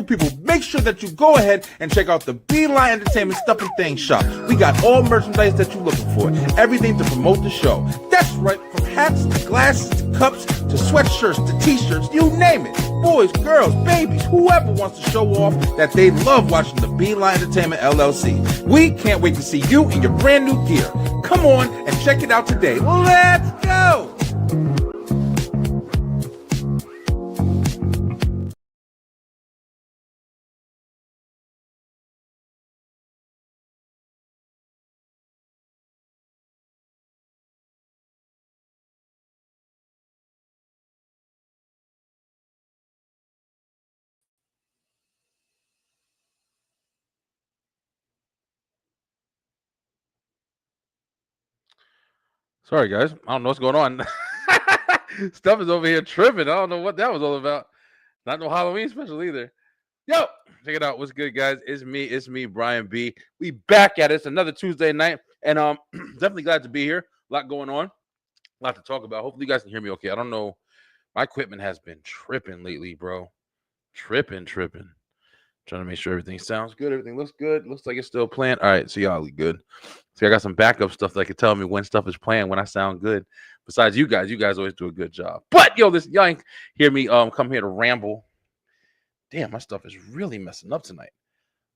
people, make sure that you go ahead and check out the B-Line Entertainment Stuff and Things shop. We got all merchandise that you're looking for, everything to promote the show. That's right, from hats to glasses to cups to sweatshirts to t-shirts, you name it. Boys, girls, babies, whoever wants to show off that they love watching the B-Line Entertainment LLC. We can't wait to see you in your brand new gear. Come on and check it out today. Let's go! Sorry, guys. I don't know what's going on. Stuff is over here tripping. I don't know what that was all about. Not no Halloween special either. Yo, check it out. What's good, guys? It's me, Brian B. We back at it. It's another Tuesday night, and definitely glad to be here. A lot going on, a lot to talk about. Hopefully, you guys can hear me okay. I don't know. My equipment has been tripping lately, bro. Tripping. Trying to make sure everything sounds good. Everything looks good. Looks like it's still playing. All right, so y'all look good. See, I got some backup stuff that can tell me when stuff is playing, when I sound good. Besides you guys always do a good job. But yo, y'all ain't hear me come here to ramble. Damn, my stuff is really messing up tonight.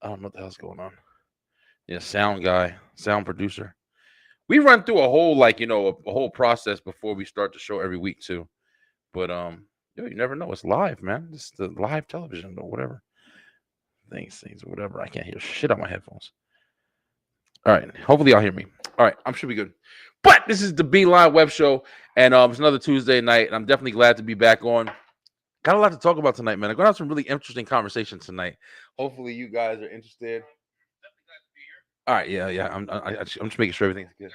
I don't know what the hell's going on. Yeah, sound guy, sound producer. We run through a whole a whole process before we start the show every week too. But yo, you never know. It's live, man. It's the live television or whatever. Things or whatever. I can't hear shit on my headphones. All right. Hopefully y'all hear me. All right. I'm sure we good. But this is the B-Line Web Show, and it's another Tuesday night, and I'm definitely glad to be back on. Got a lot to talk about tonight, man. I'm going to have some really interesting conversations tonight. Hopefully you guys are interested. All right. Yeah. I'm just making sure everything's good.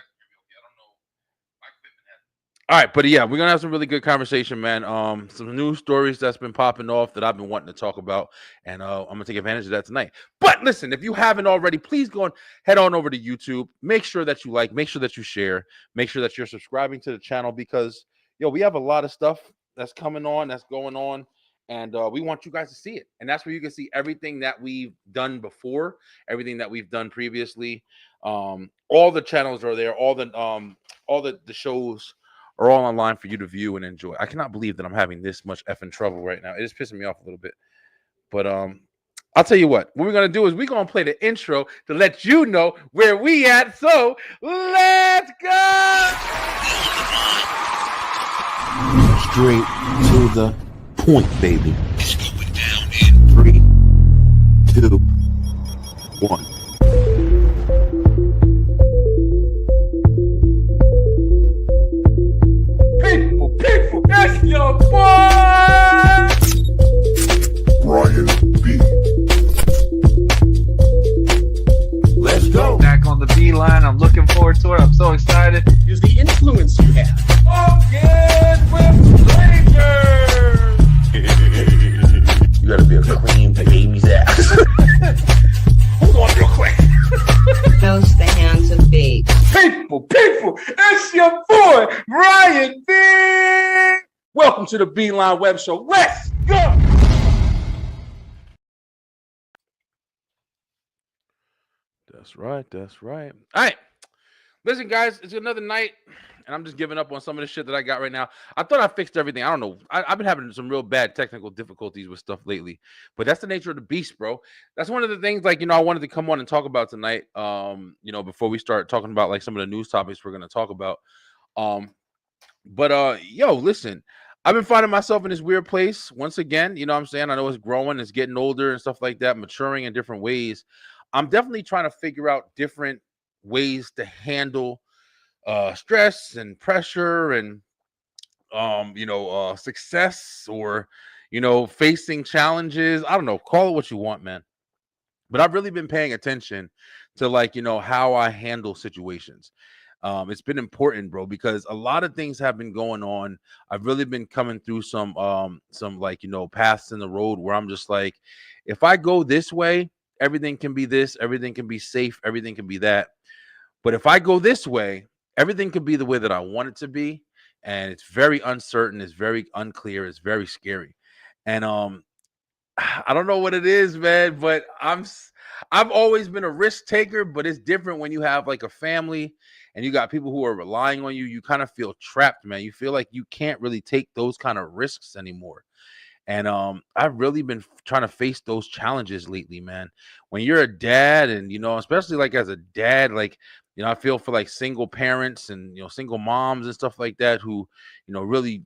All right, but yeah, we're gonna have some really good conversation, man. Some news stories that's been popping off that I've been wanting to talk about, and I'm gonna take advantage of that tonight. But listen, if you haven't already, please go and head on over to YouTube. Make sure that you like, make sure that you share, make sure that you're subscribing to the channel because we have a lot of stuff that's coming on, that's going on, and we want you guys to see it. And that's where you can see everything that we've done before, everything that we've done previously. All the channels are there, all the shows are all online for you to view and enjoy. I cannot believe that I'm having this much effing trouble right now. It is pissing me off a little bit. But I'll tell you what we're going to do is we're going to play the intro to let you know where we at. So let's go! Straight to the point, baby. It's going down in 3, 2, 1. People, that's your boy! Brian B. Let's go. Back on the B-Line. I'm looking forward to it. I'm so excited. Is the influence you have. Focus with strangers! You gotta be a clean baby's ass. Hold on real quick. Knows the hands of bait. People, it's your boy, Brian B. Welcome to the B-Line Web Show. Let's go! That's right. All right. Listen, guys, it's another night, and I'm just giving up on some of the shit that I got right now. I thought I fixed everything. I don't know. I've been having some real bad technical difficulties with stuff lately, but that's the nature of the beast, bro. That's one of the things, I wanted to come on and talk about tonight, before we start talking about, some of the news topics we're going to talk about. Listen, I've been finding myself in this weird place once again. You know what I'm saying? I know it's growing, it's getting older and stuff like that, maturing in different ways. I'm definitely trying to figure out different ways to handle stress and pressure and success or facing challenges. I don't know, call it what you want, man. But I've really been paying attention to how I handle situations. It's been important, bro, because a lot of things have been going on. I've really been coming through some paths in the road where I'm just like, if I go this way, everything can be this, everything can be safe, everything can be that. But if I go this way, everything can be the way that I want it to be. And it's very uncertain, it's very unclear, it's very scary. And I don't know what it is, man, but I've always been a risk taker, but it's different when you have like a family and you got people who are relying on you. You kind of feel trapped, man. You feel like you can't really take those kind of risks anymore. And I've really been trying to face those challenges lately, man. When you're a dad, and especially like as a dad, like I feel for like single parents and single moms and stuff like that who really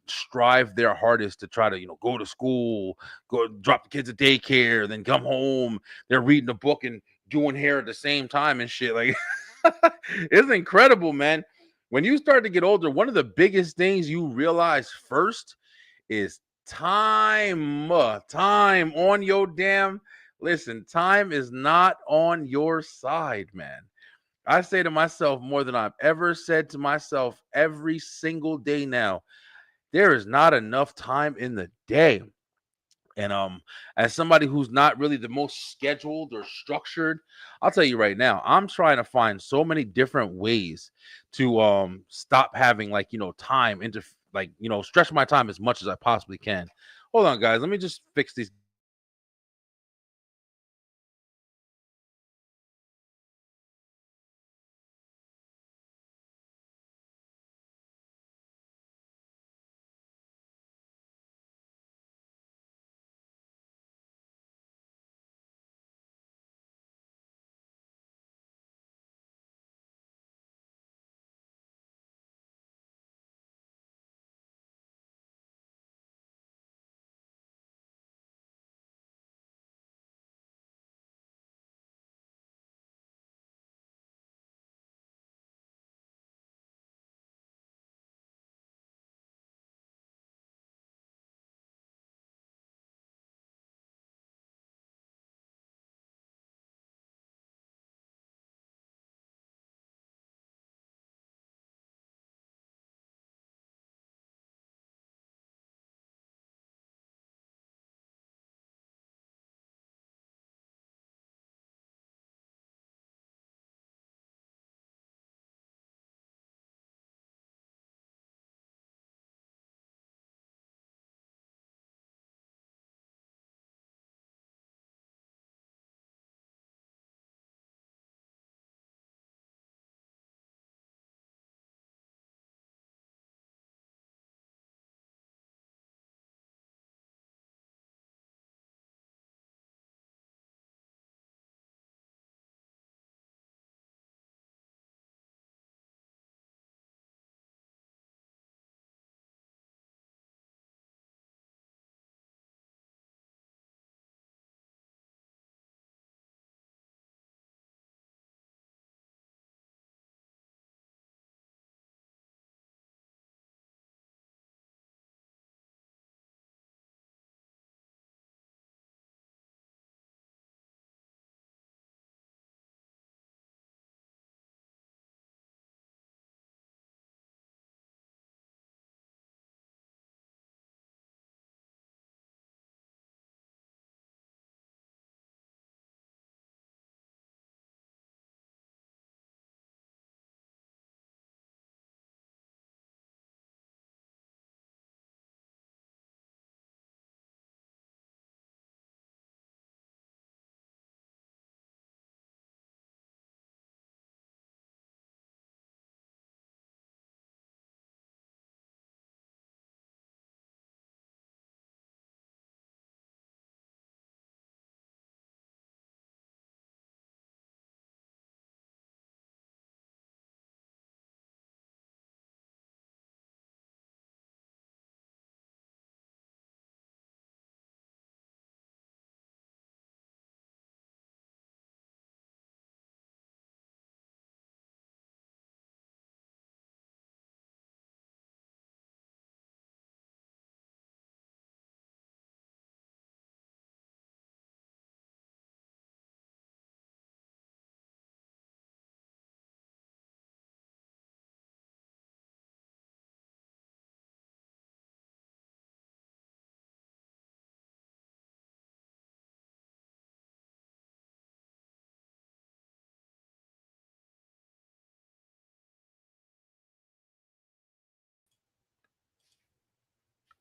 strive their hardest to try to go to school, go drop the kids at daycare, then come home. They're reading a book and doing hair at the same time and shit. Like it's incredible, man. When you start to get older, one of the biggest things you realize first is time on your damn listen. Time is not on your side, man. I say to myself more than I've ever said to myself every single day now, there is not enough time in the day. And as somebody who's not really the most scheduled or structured, I'll tell you right now, I'm trying to find so many different ways to stop having like time into like stretch my time as much as I possibly can. Hold on, guys. Let me just fix these.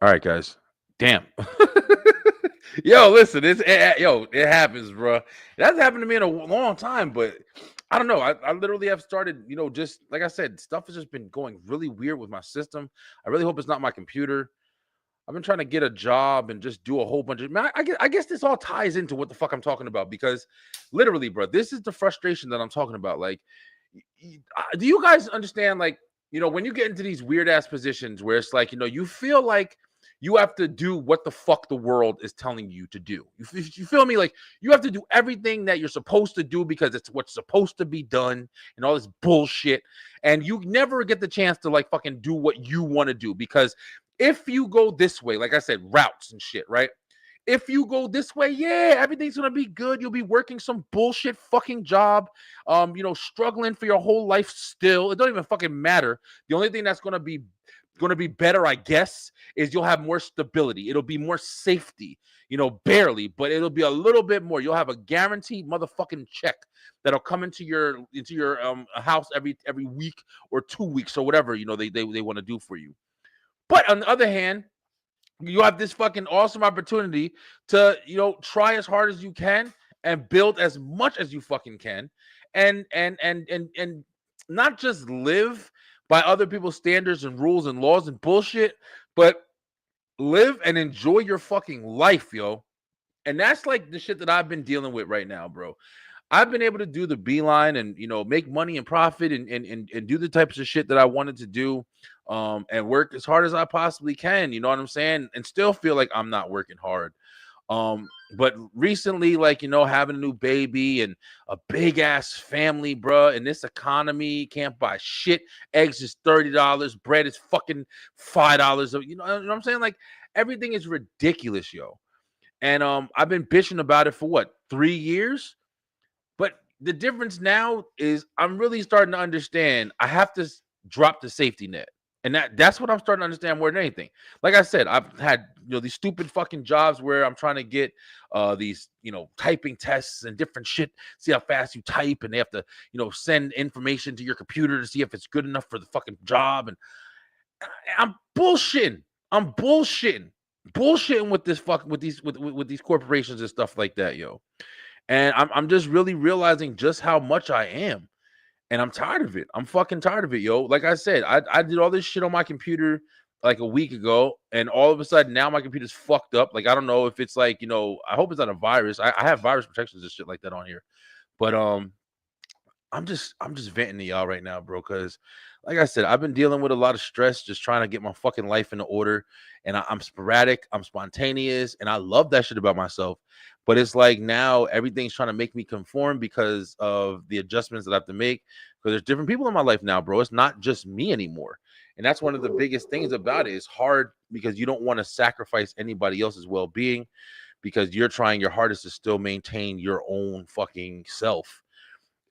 All right, guys. Damn. Yo, listen, it happens, bro. It hasn't happened to me in a long time, but I don't know. I literally have started, just like I said, stuff has just been going really weird with my system. I really hope it's not my computer. I've been trying to get a job and just do a whole bunch of. Man, I guess this all ties into what the fuck I'm talking about because, literally, bro, this is the frustration that I'm talking about. Like, do you guys understand? Like, when you get into these weird ass positions where it's like, you feel like you have to do what the fuck the world is telling you to do. You feel me? Like you have to do everything that you're supposed to do because it's what's supposed to be done and all this bullshit. And you never get the chance to like fucking do what you want to do because if you go this way, like I said, routes and shit, right? If you go this way, yeah, everything's gonna be good. You'll be working some bullshit fucking job, struggling for your whole life still. It don't even fucking matter. The only thing that's gonna be better, I guess, is you'll have more stability. It'll be more safety, barely, but it'll be a little bit more. You'll have a guaranteed motherfucking check that'll come into your house every week or 2 weeks or whatever they want to do for you. But on the other hand, you have this fucking awesome opportunity to try as hard as you can and build as much as you fucking can and not just live by other people's standards and rules and laws and bullshit, but live and enjoy your fucking life, yo. And that's like the shit that I've been dealing with right now, bro. I've been able to do the beeline and make money and profit and do the types of shit that I wanted to do, and work as hard as I possibly can. You know what I'm saying? And still feel like I'm not working hard. But recently, like having a new baby and a big ass family, bro. In this economy, can't buy shit. Eggs is $30. Bread is fucking $5. You know what I'm saying? Like everything is ridiculous, yo. And I've been bitching about it for what 3 years. But the difference now is I'm really starting to understand I have to drop the safety net. And that's what I'm starting to understand more than anything. Like I said, I've had these stupid fucking jobs where I'm trying to get these typing tests and different shit, see how fast you type, and they have to send information to your computer to see if it's good enough for the fucking job. And I'm bullshitting. I'm bullshitting with this with these corporations and stuff like that, yo. And I'm just really realizing just how much I am. And I'm tired of it. I'm fucking tired of it, yo. Like I said, I did all this shit on my computer like a week ago, and all of a sudden now my computer's fucked up. Like I don't know if it's like, I hope it's not a virus. I have virus protections and shit like that on here. But I'm just venting to y'all right now, bro, because like I said, I've been dealing with a lot of stress, just trying to get my fucking life in order. And I'm sporadic, I'm spontaneous, and I love that shit about myself. But it's like now everything's trying to make me conform because of the adjustments that I have to make. Because there's different people in my life now, bro. It's not just me anymore. And that's one of the biggest things about it. It's hard because you don't want to sacrifice anybody else's well-being because you're trying your hardest to still maintain your own fucking self.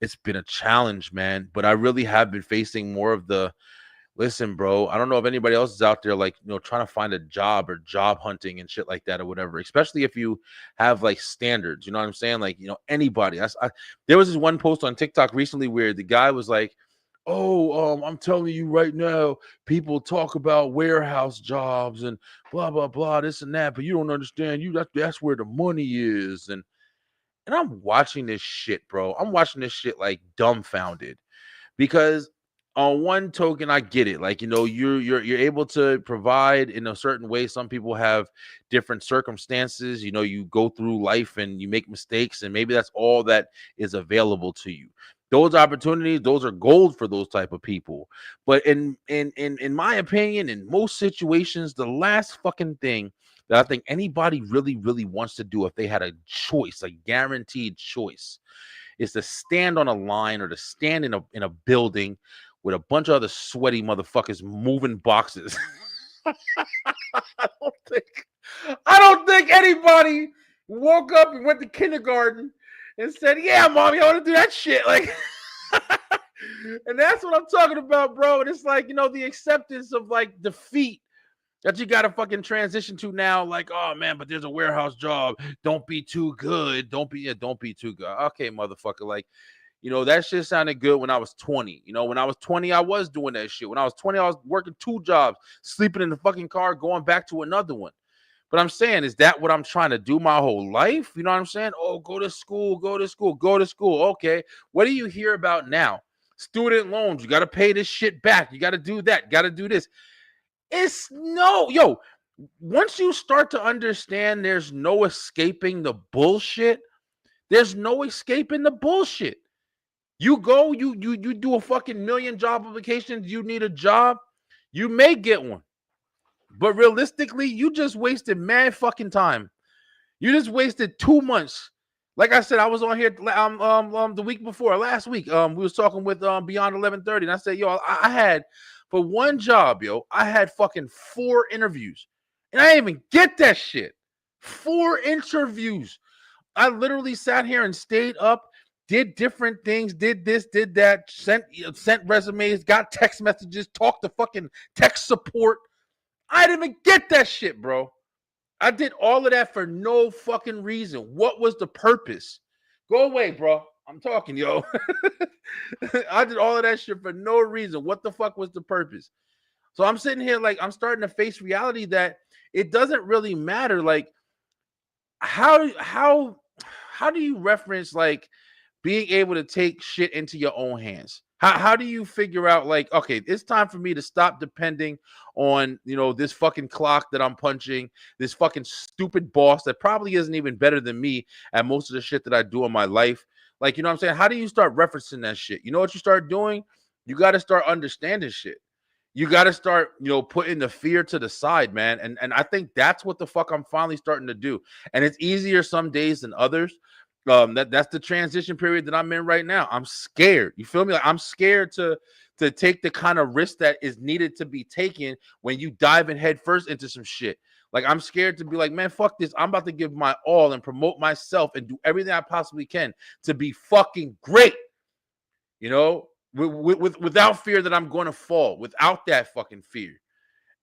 It's been a challenge, man. But I really have been facing more of the listen, bro. I don't know if anybody else is out there, like, trying to find a job or job hunting and shit like that or whatever, especially if you have like standards. You know what I'm saying? Like, anybody. There was this one post on TikTok recently where the guy was like, oh, I'm telling you right now, people talk about warehouse jobs and blah, blah, blah, this and that, but you don't understand. That's where the money is. And I'm watching this shit, bro. I'm watching this shit like dumbfounded because on one token, I get it. Like, you're able to provide in a certain way. Some people have different circumstances. You go through life and you make mistakes, and maybe that's all that is available to you. Those opportunities, those are gold for those type of people. But in my opinion, in most situations, the last fucking thing that I think anybody really, really wants to do if they had a choice, a guaranteed choice, is to stand on a line or to stand in a building with a bunch of other sweaty motherfuckers moving boxes. I don't think anybody woke up and went to kindergarten and said, yeah, mommy, I want to do that shit. Like, and that's what I'm talking about, bro. And it's like, the acceptance of like defeat that you got to fucking transition to now. Like, oh man, but there's a warehouse job. Don't be too good. Don't be too good. Okay, motherfucker. Like, that shit sounded good when I was 20. When I was 20, I was doing that shit. When I was 20, I was working 2 jobs, sleeping in the fucking car, going back to another one. But I'm saying, is that what I'm trying to do my whole life? You know what I'm saying? Oh, go to school, go to school, go to school. Okay. What do you hear about now? Student loans. You got to pay this shit back. You got to do that. Got to do this. It's no, yo, once you start to understand there's no escaping the bullshit, there's no escaping the bullshit. You go, you do a fucking million job applications, you need a job, you may get one. But realistically, you just wasted mad fucking time. You just wasted 2 months. Like I said, I was on here the week before, last week. We was talking with Beyond 1130, and I said, yo, I had for one job, yo, I had fucking 4 interviews. And I didn't even get that shit. 4 interviews. I literally sat here and stayed up, did different things, did this, did that, sent resumes, got text messages, talked to fucking tech support. I didn't even get that shit, bro. I did all of that for no fucking reason. What was the purpose? Go away, bro. I'm talking, yo. I did all of that shit for no reason. What the fuck was the purpose? So I'm sitting here like I'm starting to face reality that it doesn't really matter. Like, how do you reference like being able to take shit into your own hands? How do you figure out like, okay, it's time for me to stop depending on, you know, this fucking clock that I'm punching, this fucking stupid boss that probably isn't even better than me at most of the shit that I do in my life. Like, you know what I'm saying? How do you start referencing that shit? You know what you start doing? You got to start understanding shit. You got to start, you know, putting the fear to the side, man. And I think that's what the fuck I'm finally starting to do. And it's easier some days than others. That's the transition period that I'm in right now. I'm scared. You feel me? Like I'm scared to take the kind of risk that is needed to be taken when you dive in head first into some shit. Like I'm scared to be like, man, fuck this. I'm about to give my all and promote myself and do everything I possibly can to be fucking great. You know, without fear that I'm going to fall, without that fucking fear.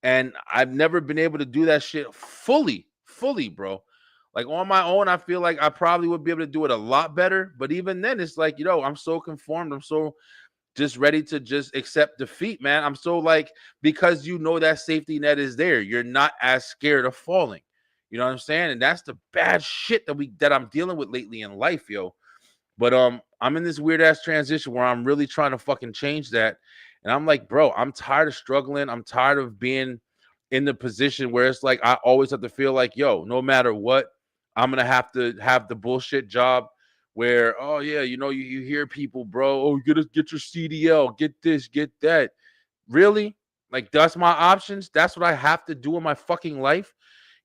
And I've never been able to do that shit fully, bro. Like on my own, I feel like I probably would be able to do it a lot better. But even then, it's like, you know, I'm so conformed. I'm so just ready to just accept defeat, man. I'm so like, because you know that safety net is there, you're not as scared of falling. You know what I'm saying? And that's the bad shit that I'm dealing with lately in life, yo. But I'm in this weird ass transition where I'm really trying to fucking change that. And I'm like, bro, I'm tired of struggling. I'm tired of being in the position where it's like I always have to feel like, yo, no matter what, I'm gonna have to have the bullshit job where, oh yeah, you know, you hear people, bro, oh, get your CDL, get this, get that. Really? Like that's my options? That's what I have to do in my fucking life.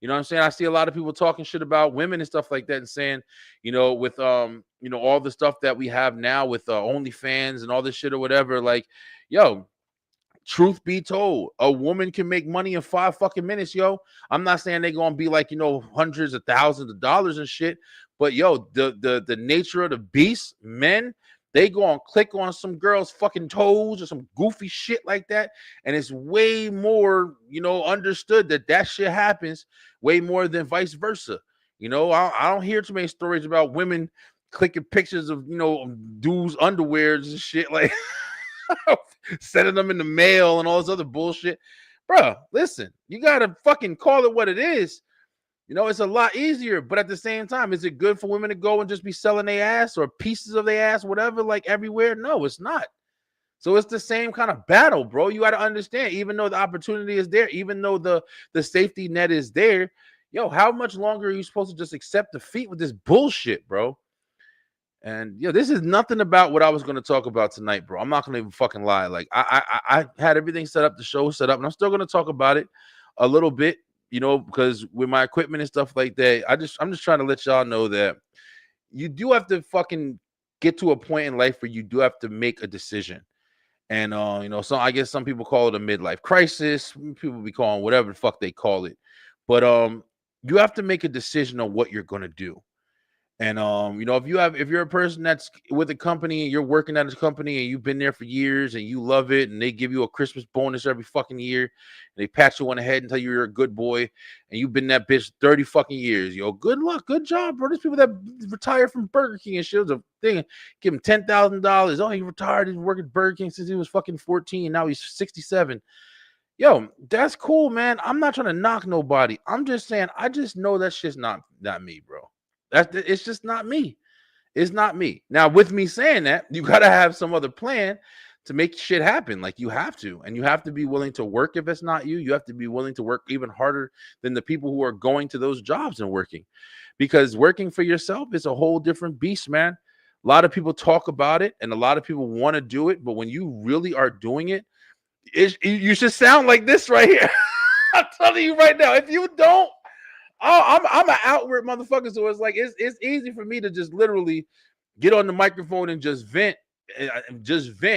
You know what I'm saying? I see a lot of people talking shit about women and stuff like that and saying, you know, with you know, all the stuff that we have now with OnlyFans and all this shit or whatever, like, yo, truth be told, a woman can make money in 5 fucking minutes, yo. I'm not saying they're gonna be like, you know, hundreds of thousands of dollars and shit, but yo, the nature of the beast, men, they go and click on some girl's fucking toes or some goofy shit like that, and it's way more, you know, understood that shit happens way more than vice versa. You know, I don't hear too many stories about women clicking pictures of, you know, dudes' underwears and shit like. Sending them in the mail and all this other bullshit. Bro, listen, you gotta fucking call it what it is. You know, it's a lot easier, but at the same time, is it good for women to go and just be selling their ass or pieces of their ass, whatever, like everywhere? No, it's not. So it's the same kind of battle, bro. You got to understand, even though the opportunity is there, even though the safety net is there, yo, how much longer are you supposed to just accept defeat with this bullshit, bro? And yo, this is nothing about what I was going to talk about tonight, bro. I'm not going to even fucking lie. Like I had everything set up, the show set up, and I'm still going to talk about it a little bit, you know, because with my equipment and stuff like that, I'm just trying to let y'all know that you do have to fucking get to a point in life where you do have to make a decision. And you know, so I guess some people call it a midlife crisis. People be calling whatever the fuck they call it. But you have to make a decision on what you're going to do. And you know, if you're a person that's with a company and you're working at a company and you've been there for years and you love it and they give you a Christmas bonus every fucking year and they pat you on the head and tell you you're a good boy and you've been that bitch 30 fucking years, yo, good luck, good job, bro. There's people that retire from Burger King and shit. It was a thing, give him $10,000. Oh, he retired, he's working at Burger King since he was fucking 14, now he's 67. Yo, that's cool, man. I'm not trying to knock nobody. I'm just saying, I just know that shit's not me, bro. It's just not me. It's not me. Now, with me saying that, you gotta have some other plan to make shit happen. Like you have to, and you have to be willing to work if it's not you. You have to be willing to work even harder than the people who are going to those jobs and working, because working for yourself is a whole different beast, man. A lot of people talk about it, and a lot of people want to do it, but when you really are doing it, you should sound like this right here. I'm telling you right now. If you don't, I'm an outward motherfucker, so it's like it's easy for me to just literally get on the microphone and just vent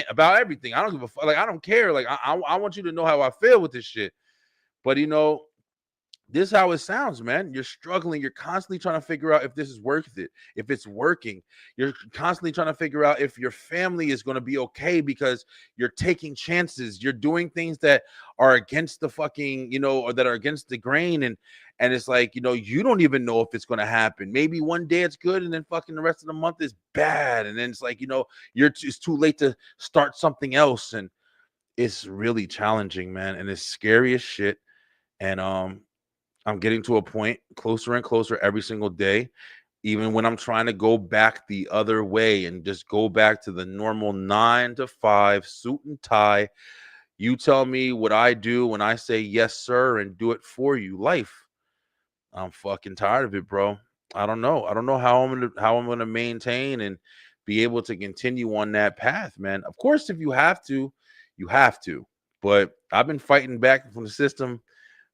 about everything. I don't give a fuck. Like I don't care. Like I want you to know how I feel with this shit. But this is how it sounds, man. You're struggling. You're constantly trying to figure out if this is worth it, if it's working. You're constantly trying to figure out if your family is going to be okay because you're taking chances. You're doing things that are against the fucking, or that are against the grain. And it's like, you don't even know if it's going to happen. Maybe one day it's good and then fucking the rest of the month is bad. And then it's like, it's too late to start something else. And it's really challenging, man. And it's scary as shit. And, I'm getting to a point closer and closer every single day, even when I'm trying to go back the other way and just go back to the normal 9 to 5 suit and tie. You tell me what I do when I say yes, sir, and do it for you. Life. I'm fucking tired of it, bro. I don't know. I don't know how I'm gonna maintain and be able to continue on that path, man. Of course, if you have to, you have to. But I've been fighting back from the system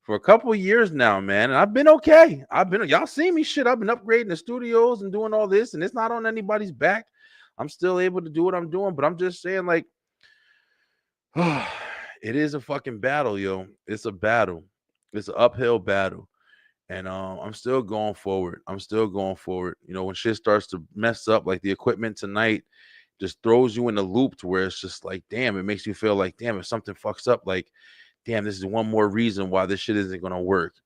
for a couple of years now, man, and I've been okay. Y'all see me, shit. I've been upgrading the studios and doing all this, and it's not on anybody's back. I'm still able to do what I'm doing, but I'm just saying, like, it is a fucking battle, yo. It's a battle. It's an uphill battle, and I'm still going forward. I'm still going forward. When shit starts to mess up, like the equipment tonight, just throws you in a loop to where it's just like, damn. It makes you feel like, damn, if something fucks up, like, damn, this is one more reason why this shit isn't gonna work.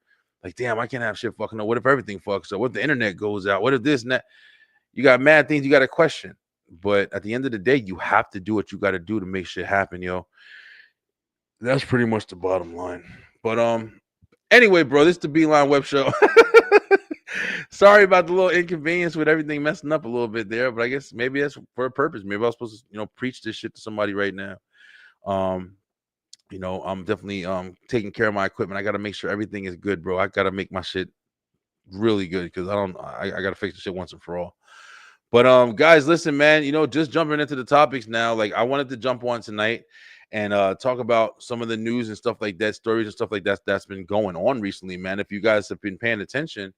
Like, damn, I can't have shit fucking up. What if everything fucks up? What if the internet goes out? What if this and that? You got mad things you got to question. But at the end of the day, you have to do what you got to do to make shit happen, yo. That's pretty much the bottom line. But anyway, bro, this is the B-Line Web Show. Sorry about the little inconvenience with everything messing up a little bit there, but I guess maybe that's for a purpose. Maybe I was supposed to, preach this shit to somebody right now. I'm definitely taking care of my equipment. I got to make sure everything is good, bro. I got to make my shit really good because I got to fix the shit once and for all. But guys, listen, man, just jumping into the topics now. Like I wanted to jump on tonight and talk about some of the news and stuff like that, stories and stuff like that's been going on recently, man. If you guys have been paying attention,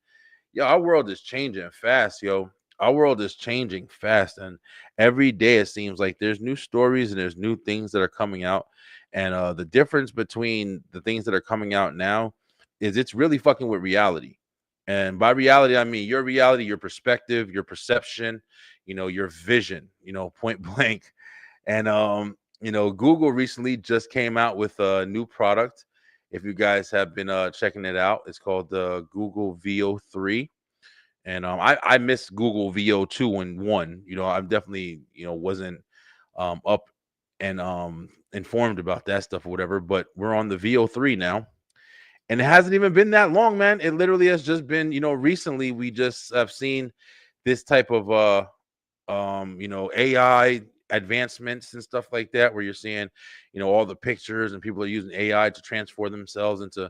our world is changing fast, yo. Our world is changing fast, and every day it seems like there's new stories and there's new things that are coming out. And the difference between the things that are coming out now is it's really fucking with reality. And by reality, I mean your reality, your perspective, your perception, your vision, point blank. And Google recently just came out with a new product. If you guys have been checking it out, it's called the Google VO3. And I miss Google VO2 and 1. I'm definitely, wasn't up and informed about that stuff or whatever, but we're on the VO3 now. And it hasn't even been that long, man. It literally has just been, recently we just have seen this type of AI advancements and stuff like that, where you're seeing, all the pictures and people are using AI to transform themselves into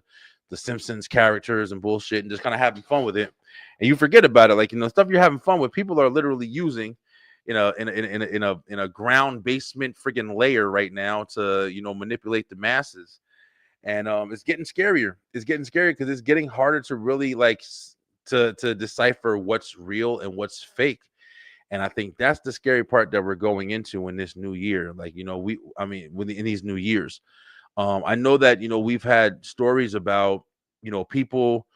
the Simpsons characters and bullshit and just kind of having fun with it. And you forget about it. Like, stuff you're having fun with, people are literally using, in a ground basement freaking layer right now to, manipulate the masses. And it's getting scarier. It's getting scary because it's getting harder to really to decipher what's real and what's fake. And I think that's the scary part that we're going into in this new year. Like, in these new years, I know that, we've had stories about, people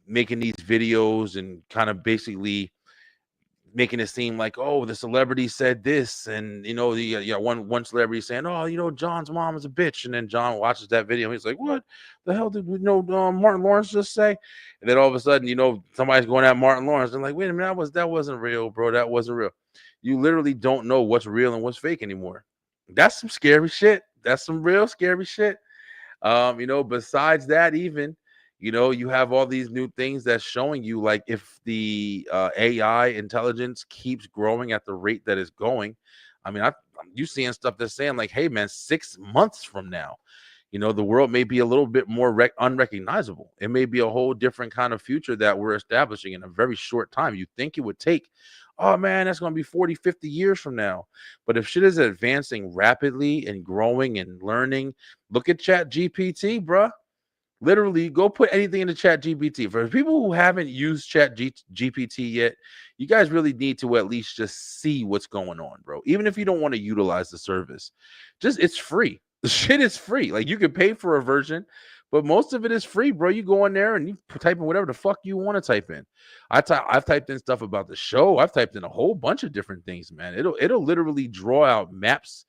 making these videos and kind of basically making it seem like, oh, the celebrity said this, and one celebrity saying, oh, John's mom is a bitch, and then John watches that video and he's like, what the hell did we know Martin Lawrence just say? And then all of a sudden, somebody's going at Martin Lawrence and like, wait a minute, that wasn't real, bro. That wasn't real. You literally don't know what's real and what's fake anymore. That's some scary shit. that's some real scary shit. Besides that, even, you have all these new things that's showing you, like, if the AI intelligence keeps growing at the rate that it's going. I mean, you seeing stuff that's saying like, hey man, 6 months from now, the world may be a little bit more unrecognizable. It may be a whole different kind of future that we're establishing in a very short time. You think it would take, oh man, that's going to be 40, 50 years from now. But if shit is advancing rapidly and growing and learning, look at Chat GPT, bruh. Literally, go put anything into Chat GPT. For people who haven't used Chat GPT yet, you guys really need to at least just see what's going on, bro. Even if you don't want to utilize the service, it's free. The shit is free. Like, you can pay for a version, but most of it is free, bro. You go in there and you type in whatever the fuck you want to type in. I've typed in stuff about the show. I've typed in a whole bunch of different things, man. It'll literally draw out maps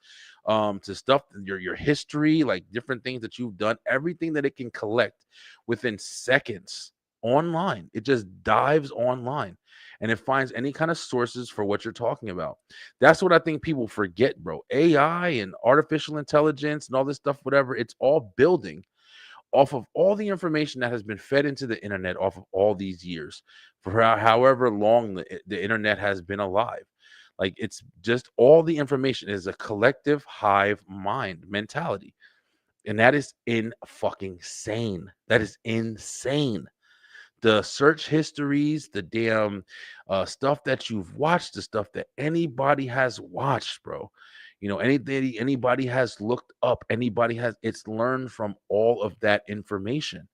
to stuff, your history, like different things that you've done, everything that it can collect within seconds online. It just dives online and it finds any kind of sources for what you're talking about. That's what I think people forget, bro. AI and artificial intelligence and all this stuff, whatever, it's all building off of all the information that has been fed into the internet off of all these years, for however long the internet has been alive. Like, it's just all the information is a collective hive mind mentality. And that is fucking sane. That is insane. The search histories, the damn stuff that you've watched, the stuff that anybody has watched, bro. Anything anybody has looked up, it's learned from all of that information.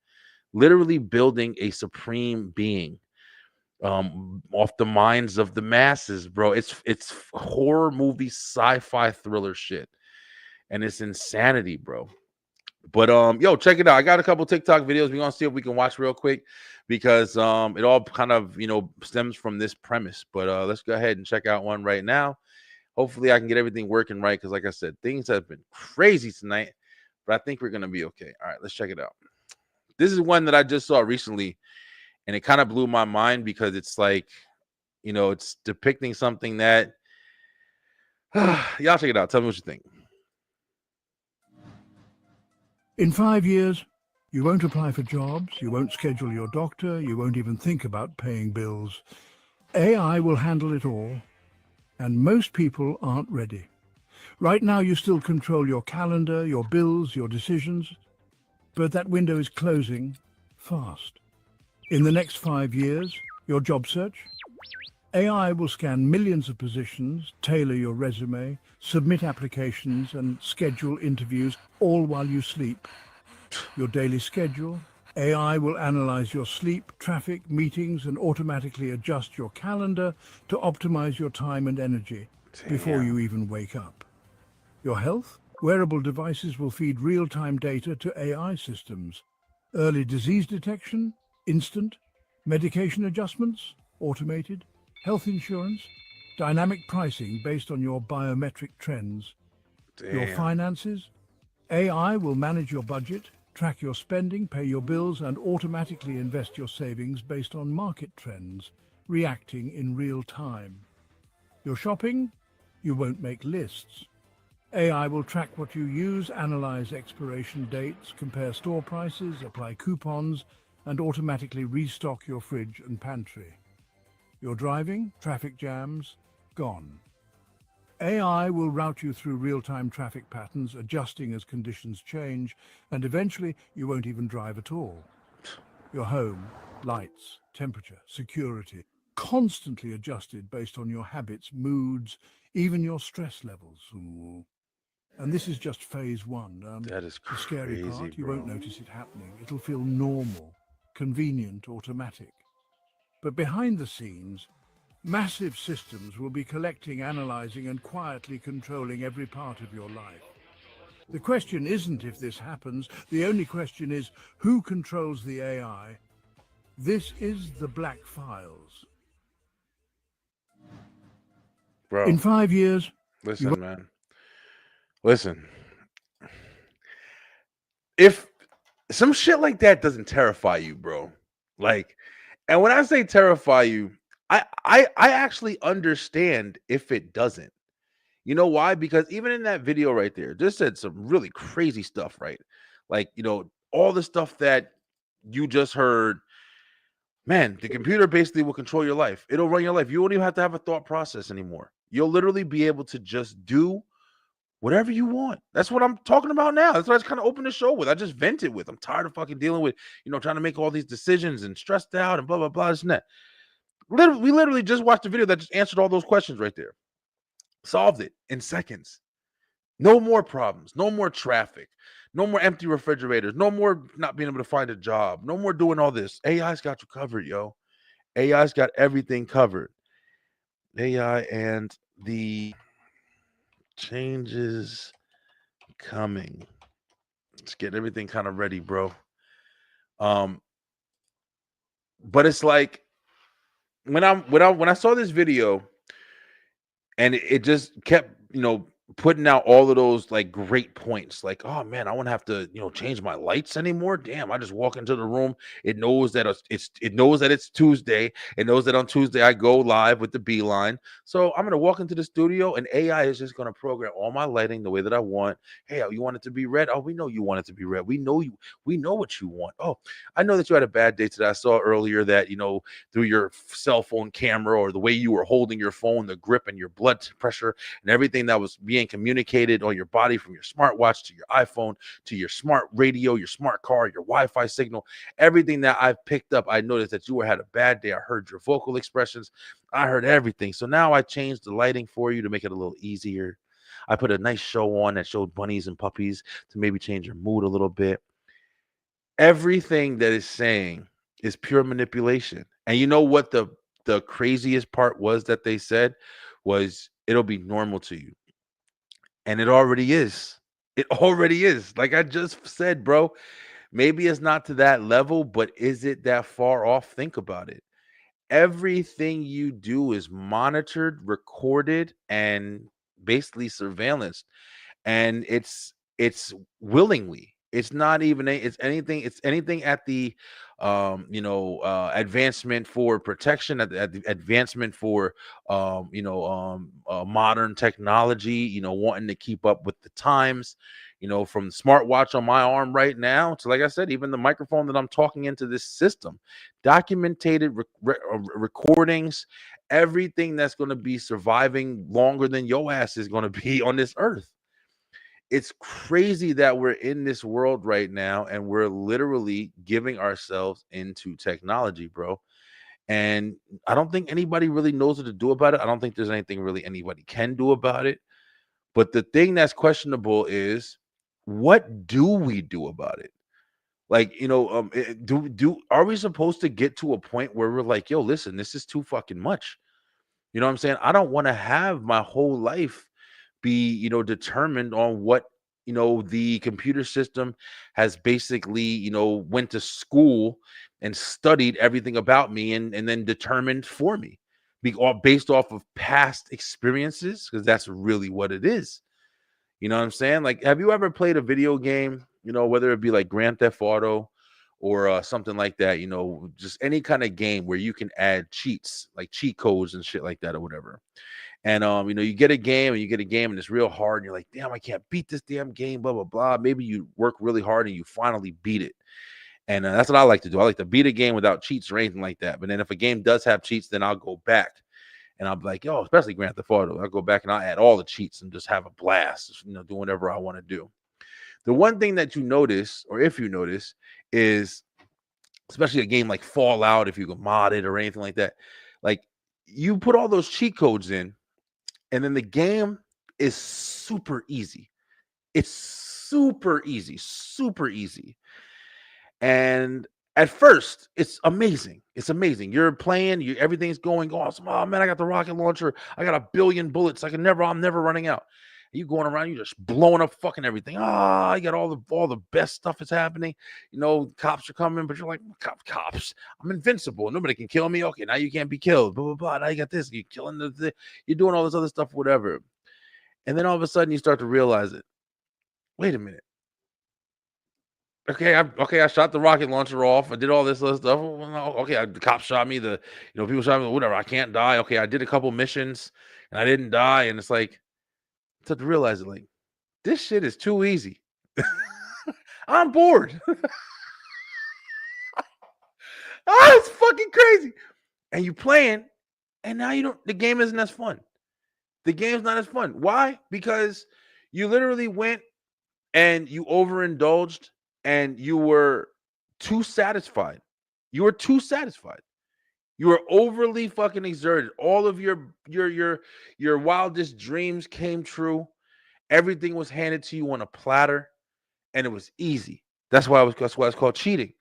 Literally building a supreme being off the minds of the masses, bro. It's horror movie, sci-fi thriller shit, and it's insanity, bro. But yo, check it out. I got a couple TikTok videos we're gonna see if we can watch real quick, because it all kind of stems from this premise. But let's go ahead and check out one right now. Hopefully I can get everything working right, because like I said, things have been crazy tonight, but I think we're gonna be okay. All right, let's check it out. This is one that I just saw recently, and it kind of blew my mind, because it's like, it's depicting something that y'all check it out. Tell me what you think. In 5 years, you won't apply for jobs, you won't schedule your doctor, you won't even think about paying bills. AI will handle it all, and most people aren't ready. Right now, you still control your calendar, your bills, your decisions, but that window is closing fast. In the next 5 years, your job search, AI will scan millions of positions, tailor your resume, submit applications, and schedule interviews, all while you sleep. Your daily schedule, AI will analyze your sleep, traffic, meetings, and automatically adjust your calendar to optimize your time and energy before you even wake up. Your health, wearable devices will feed real-time data to AI systems. Early disease detection, instant. Medication adjustments, automated. Health insurance, dynamic pricing based on your biometric trends. Your finances, AI will manage your budget, track your spending, pay your bills, and automatically invest your savings based on market trends, reacting in real time. Your shopping, you won't make lists. AI will track what you use, analyze expiration dates, compare store prices, apply coupons, and automatically restock your fridge and pantry. Your driving, traffic jams, gone. AI will route you through real-time traffic patterns, adjusting as conditions change, and eventually you won't even drive at all. Your home, lights, temperature, security, constantly adjusted based on your habits, moods, even your stress levels. Ooh. And this is just phase one. That is the scary crazy, part, you bro. won't notice it happening. It'll feel normal, convenient, automatic. But behind the scenes, massive systems will be collecting, analyzing, and quietly controlling every part of your life. The question isn't if this happens. The only question is who controls the AI. This is the Black Files. Bro, In 5 years, listen, man. Listen. If some shit like that doesn't terrify you, bro, like, and when I say terrify you, I actually understand if it doesn't. You know why? Because even in that video right there, just said some really crazy stuff, right? Like, all the stuff that you just heard, man, the computer basically will control your life. It'll run your life. You won't even have to have a thought process anymore. You'll literally be able to just do whatever you want. That's what I'm talking about now. That's what I just kind of opened the show with. I just vented with. I'm tired of fucking dealing with, trying to make all these decisions and stressed out and blah, blah, blah, this and that. We literally just watched a video that just answered all those questions right there. Solved it in seconds. No more problems. No more traffic. No more empty refrigerators. No more not being able to find a job. No more doing all this. AI's got you covered, yo. AI's got everything covered. AI and the changes coming. Let's get everything kind of ready, bro. But it's like when I saw this video and it just kept, putting out all of those like great points, like, oh man, I won't have to, change my lights anymore. Damn, I just walk into the room. It knows that it knows that it's Tuesday. It knows that on Tuesday I go live with the B-Line. So I'm gonna walk into the studio and AI is just gonna program all my lighting the way that I want. Hey, you want it to be red? Oh, we know you want it to be red. We know what you want. Oh, I know that you had a bad day today. I saw earlier that, through your cell phone camera or the way you were holding your phone, the grip and your blood pressure and everything that was being communicated on your body from your smartwatch to your iPhone to your smart radio, your smart car, your Wi-Fi signal, everything that I've picked up, I noticed that you had a bad day. I heard your vocal expressions. I heard everything. So now I changed the lighting for you to make it a little easier. I put a nice show on that showed bunnies and puppies to maybe change your mood a little bit. Everything that is saying is pure manipulation. And you know what the craziest part was that they said was it'll be normal to you. And it already is. It already is. Like I just said, bro, maybe it's not to that level, but is it that far off? Think about it. Everything you do is monitored, recorded, and basically surveillance. And it's willingly. It's not even it's anything at the advancement for protection, at the advancement for modern technology, wanting to keep up with the times, from the smartwatch on my arm right now to, like I said, even the microphone that I'm talking into this system, documented recordings, everything that's going to be surviving longer than your ass is going to be on this earth. It's crazy that we're in this world right now and we're literally giving ourselves into technology, bro. And I don't think anybody really knows what to do about it. I don't think there's anything really anybody can do about it. But the thing that's questionable is, what do we do about it? Like, are we supposed to get to a point where we're like, yo, listen, this is too fucking much? You know what I'm saying? I don't want to have my whole life be, determined on what, the computer system has basically, went to school and studied everything about me and then determined for me, all based off of past experiences, because that's really what it is. You know what I'm saying? Like, have you ever played a video game, whether it be like Grand Theft Auto or something like that, just any kind of game where you can add cheats, like cheat codes and shit like that or whatever. And you get a game and it's real hard and you're like, damn, I can't beat this damn game, blah, blah, blah. Maybe you work really hard and you finally beat it. And that's what I like to do. I like to beat a game without cheats or anything like that. But then if a game does have cheats, then I'll go back and I'll be like, yo, especially Grand Theft Auto, I'll go back and I'll add all the cheats and just have a blast, do whatever I want to do. The one thing that you notice, or if you notice, is especially a game like Fallout, if you can mod it or anything like that, like you put all those cheat codes in, and then the game is super easy. It's super easy, super easy. And at first, it's amazing. It's amazing. You're playing, everything's going awesome. Oh man, I got the rocket launcher. I got 1 billion bullets. I'm never running out. You going around, you just blowing up fucking everything. I got all the best stuff is happening. Cops are coming, but you're like, cops. I'm invincible. Nobody can kill me. Okay, now you can't be killed. Blah blah blah. Now you got this. You're killing you're doing all this other stuff, whatever. And then all of a sudden, you start to realize it. Wait a minute. Okay, I shot the rocket launcher off. I did all this other stuff. Okay, the cops shot me. People shot me. Whatever. I can't die. Okay, I did a couple missions and I didn't die. And it's like, to realize it, like, this shit is too easy. I'm bored. It's fucking crazy. And you playing, and now the game isn't as fun. The game's not as fun. Why? Because you literally went and you overindulged and you were too satisfied. You were too satisfied. You were overly fucking exerted. All of your wildest dreams came true. Everything was handed to you on a platter, and it was easy. That's why it's called cheating.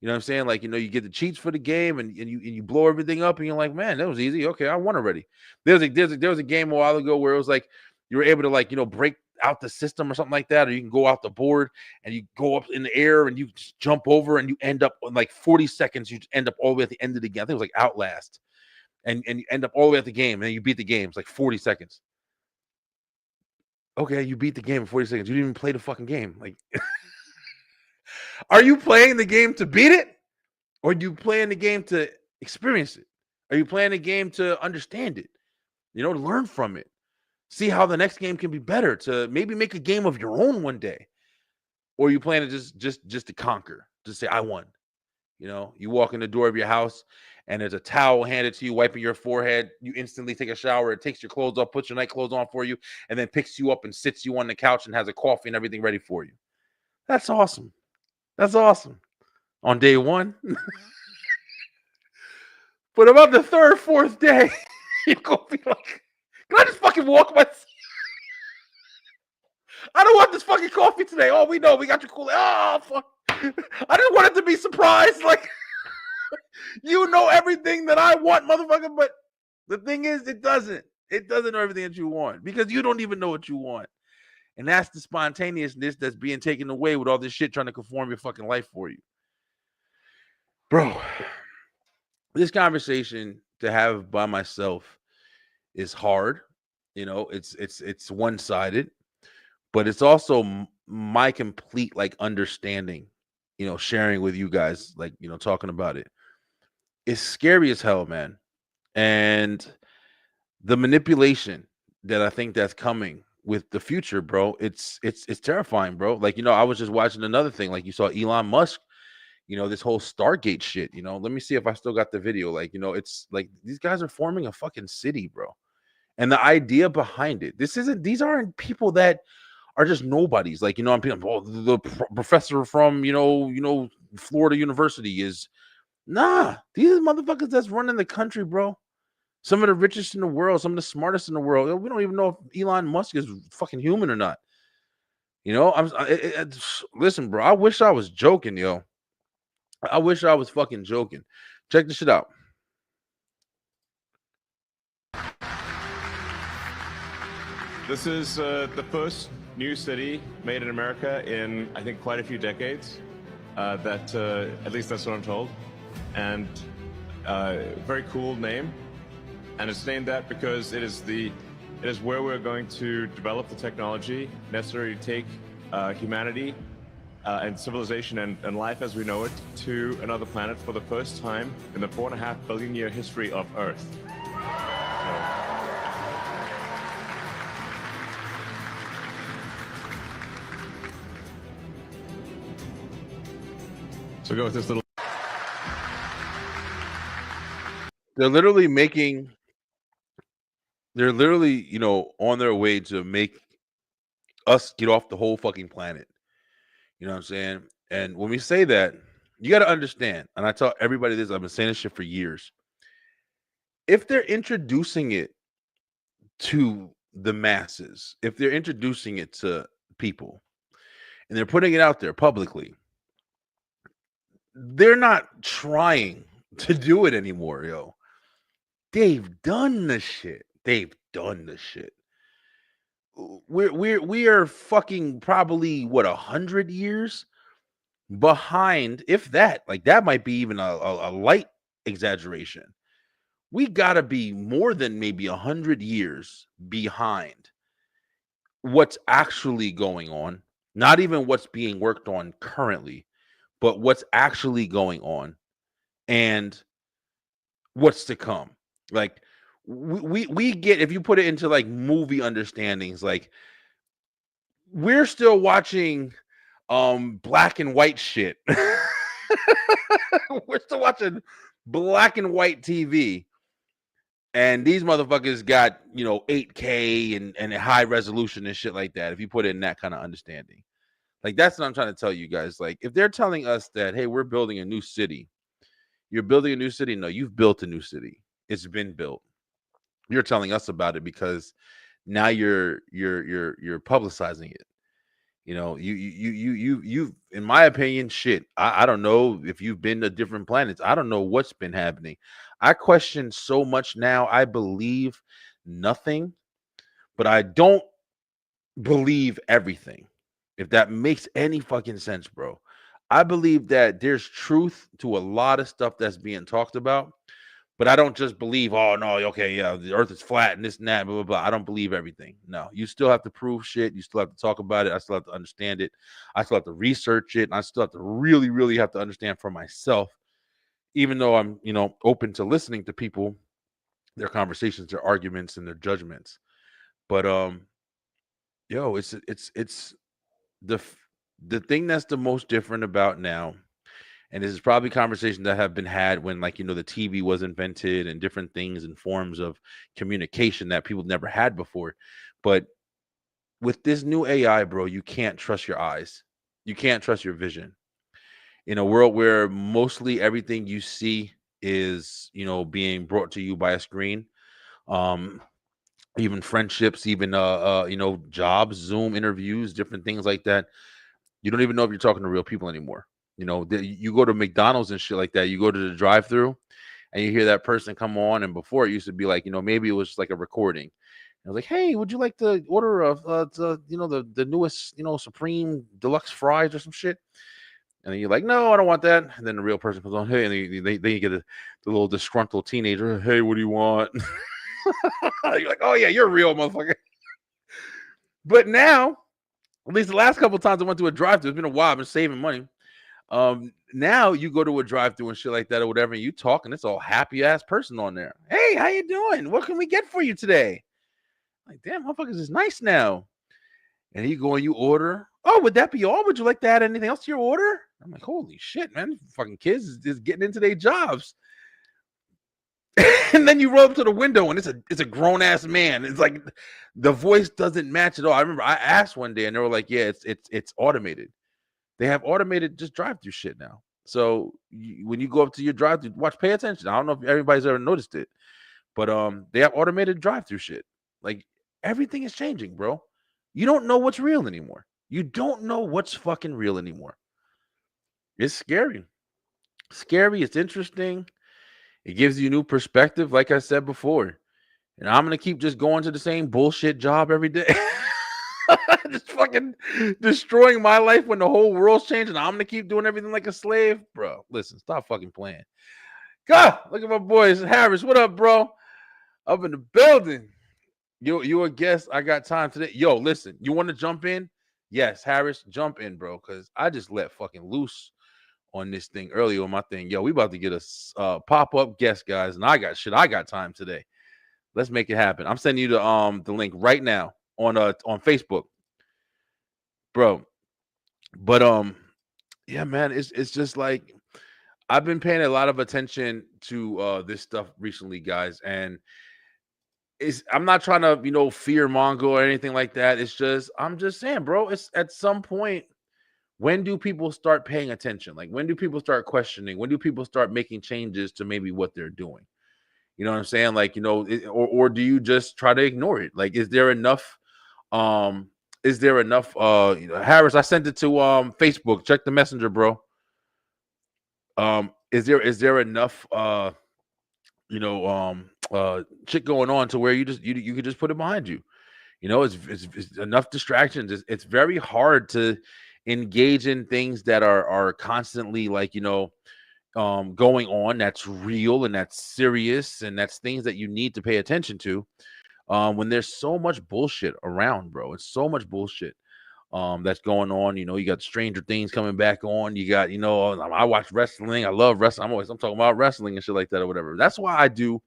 You know what I'm saying? Like, you get the cheats for the game, and you blow everything up, and you're like, man, that was easy. Okay, I won already. There was a game a while ago where it was like you were able to, like, break out the system or something like that, or you can go out the board and you go up in the air and you just jump over and you end up in like 40 seconds. You end up all the way at the end of the game. I think it was like Outlast, and you end up all the way at the game, and then you beat the game. It's like 40 seconds. Okay, you beat the game in 40 seconds. You didn't even play the fucking game. Like, are you playing the game to beat it? Or are you playing the game to experience it? Are you playing the game to understand it? To learn from it. See how the next game can be better, to maybe make a game of your own one day. Or are you playing it just to conquer? Just say, I won. You walk in the door of your house and there's a towel handed to you, wiping your forehead. You instantly take a shower. It takes your clothes off, puts your night clothes on for you, and then picks you up and sits you on the couch and has a coffee and everything ready for you. That's awesome. That's awesome. On day one. But about the third, fourth day, you're going to be like, can I just fucking walk myself? I don't want this fucking coffee today. Oh, we know. We got your Kool-Aid. Oh, fuck. I just want it to be surprised. Like, you know everything that I want, motherfucker. But the thing is, it doesn't. It doesn't know everything that you want because you don't even know what you want. And that's the spontaneousness that's being taken away with all this shit trying to conform your fucking life for you. Bro, this conversation to have by myself is hard. It's one-sided, but it's also my complete, like, understanding, sharing with you guys, like, talking about it. It's scary as hell, man. And the manipulation that I think that's coming with the future, bro, it's terrifying, bro. Like, I was just watching another thing, like you saw Elon Musk, this whole Stargate shit, let me see if I still got the video. Like, it's like these guys are forming a fucking city, bro. And the idea behind it, these aren't people that are just nobodies. Like, I'm thinking, oh, the professor from, Florida University is, nah, these are motherfuckers that's running the country, bro. Some of the richest in the world, some of the smartest in the world. We don't even know if Elon Musk is fucking human or not. Listen, bro, I wish I was joking, yo. I wish I was fucking joking. Check this shit out. This is the first new city made in America in, I think, quite a few decades. At least that's what I'm told. And very cool name. And it's named that because it is where we're going to develop the technology necessary to take humanity and civilization and life as we know it to another planet for the first time in the 4.5 billion year history of Earth. So go with this little. They're literally, on their way to make us get off the whole fucking planet. You know what I'm saying? And when we say that, you got to understand, and I tell everybody this, I've been saying this shit for years. If they're introducing it to the masses, if they're introducing it to people, and they're putting it out there publicly, they're not trying to do it anymore, yo. They've done the shit. They've done the shit. We are fucking probably 100 years behind, if that. Like, that might be even a light exaggeration. We gotta be more than maybe 100 years behind what's actually going on. Not even what's being worked on currently, but what's actually going on and what's to come. Like, we get, if you put it into like movie understandings, like we're still watching black and white shit. We're still watching black and white TV. And these motherfuckers got, 8K and high resolution and shit like that. If you put it in that kind of understanding, like that's what I'm trying to tell you guys. Like, if they're telling us that, hey, we're building a new city, you're building a new city. No, you've built a new city. It's been built. You're telling us about it because now you're publicizing it. You in my opinion, shit. I don't know if you've been to different planets. I don't know what's been happening. I question so much now. I believe nothing, but I don't believe everything. If that makes any fucking sense, bro. I believe that there's truth to a lot of stuff that's being talked about, but I don't just believe, oh no, okay, yeah, the earth is flat and this and that, blah, blah, blah. I don't believe everything. No, you still have to prove shit. You still have to talk about it. I still have to understand it. I still have to research it. And I still have to really, really have to understand for myself, even though I'm, open to listening to people, their conversations, their arguments, and their judgments. But it's the thing that's the most different about now. And this is probably conversations that have been had when, like, the TV was invented and different things and forms of communication that people never had before. But with this new AI, bro, you can't trust your eyes. You can't trust your vision. In a world where mostly everything you see is, being brought to you by a screen, um, even friendships, even jobs, Zoom interviews, different things like that. You don't even know if you're talking to real people anymore. You go to McDonald's and shit like that. You go to the drive-through and you hear that person come on. And before it used to be like, maybe it was like a recording. I was like, hey, would you like to order the newest, Supreme Deluxe fries or some shit? And then you're like, no, I don't want that. And then the real person comes on, hey, and then you get the little disgruntled teenager, hey, what do you want? You're like, oh yeah, you're a real motherfucker. But now, at least the last couple of times I went to a drive-thru, it's been a while. I've been saving money. Now you go to a drive-thru and shit like that or whatever, and you talk, and it's all happy ass person on there. Hey, how you doing? What can we get for you today? Like, damn, motherfuckers is nice now. And you go and you order. Oh, would that be all? Would you like to add anything else to your order? I'm like, holy shit, man, fucking kids is getting into their jobs. And then you roll up to the window and it's a grown ass man. It's like the voice doesn't match at all. I remember I asked one day and they were like, yeah, it's automated. They have automated just drive-through shit now. So when you go up to your drive-through, pay attention. I don't know if everybody's ever noticed it, but they have automated drive-through shit. Like, everything is changing, bro. You don't know what's real anymore. You don't know what's fucking real anymore. It's scary. Scary. It's interesting. It gives you new perspective, like I said before. And I'm gonna keep just going to the same bullshit job every day. Just fucking destroying my life when the whole world's changing. I'm gonna keep doing everything like a slave, bro. Listen, stop fucking playing. God, look at my boys. Harris, what up, bro? Up in the building. You a guest? I got time today. Yo, listen, you want to jump in? Yes, Harris, jump in, bro. Because I just let fucking loose on this thing earlier on my thing. Yo, we about to get a pop-up guest, guys, and I got time today. Let's make it happen. I'm sending you the link right now on Facebook, bro. But yeah, man, it's just like I've been paying a lot of attention to this stuff recently, guys, and I'm not trying to fear monger or anything like that. It's just I'm just saying, bro. It's at some point, when do people start paying attention? Like, when do people start questioning? When do people start making changes to maybe what they're doing? You know what I'm saying? Like, or do you just try to ignore it? Like, is there enough? Harris, I sent it to Facebook. Check the messenger, bro. Is there enough shit going on to where you could just put it behind you? It's enough distractions. It's very hard to engage in things that are constantly like going on, that's real and that's serious and that's things that you need to pay attention to when there's so much bullshit around, bro. It's so much bullshit that's going on. You got Stranger Things coming back on. You got I watch wrestling. I love wrestling. I'm talking about wrestling and shit like that or whatever. That's why I do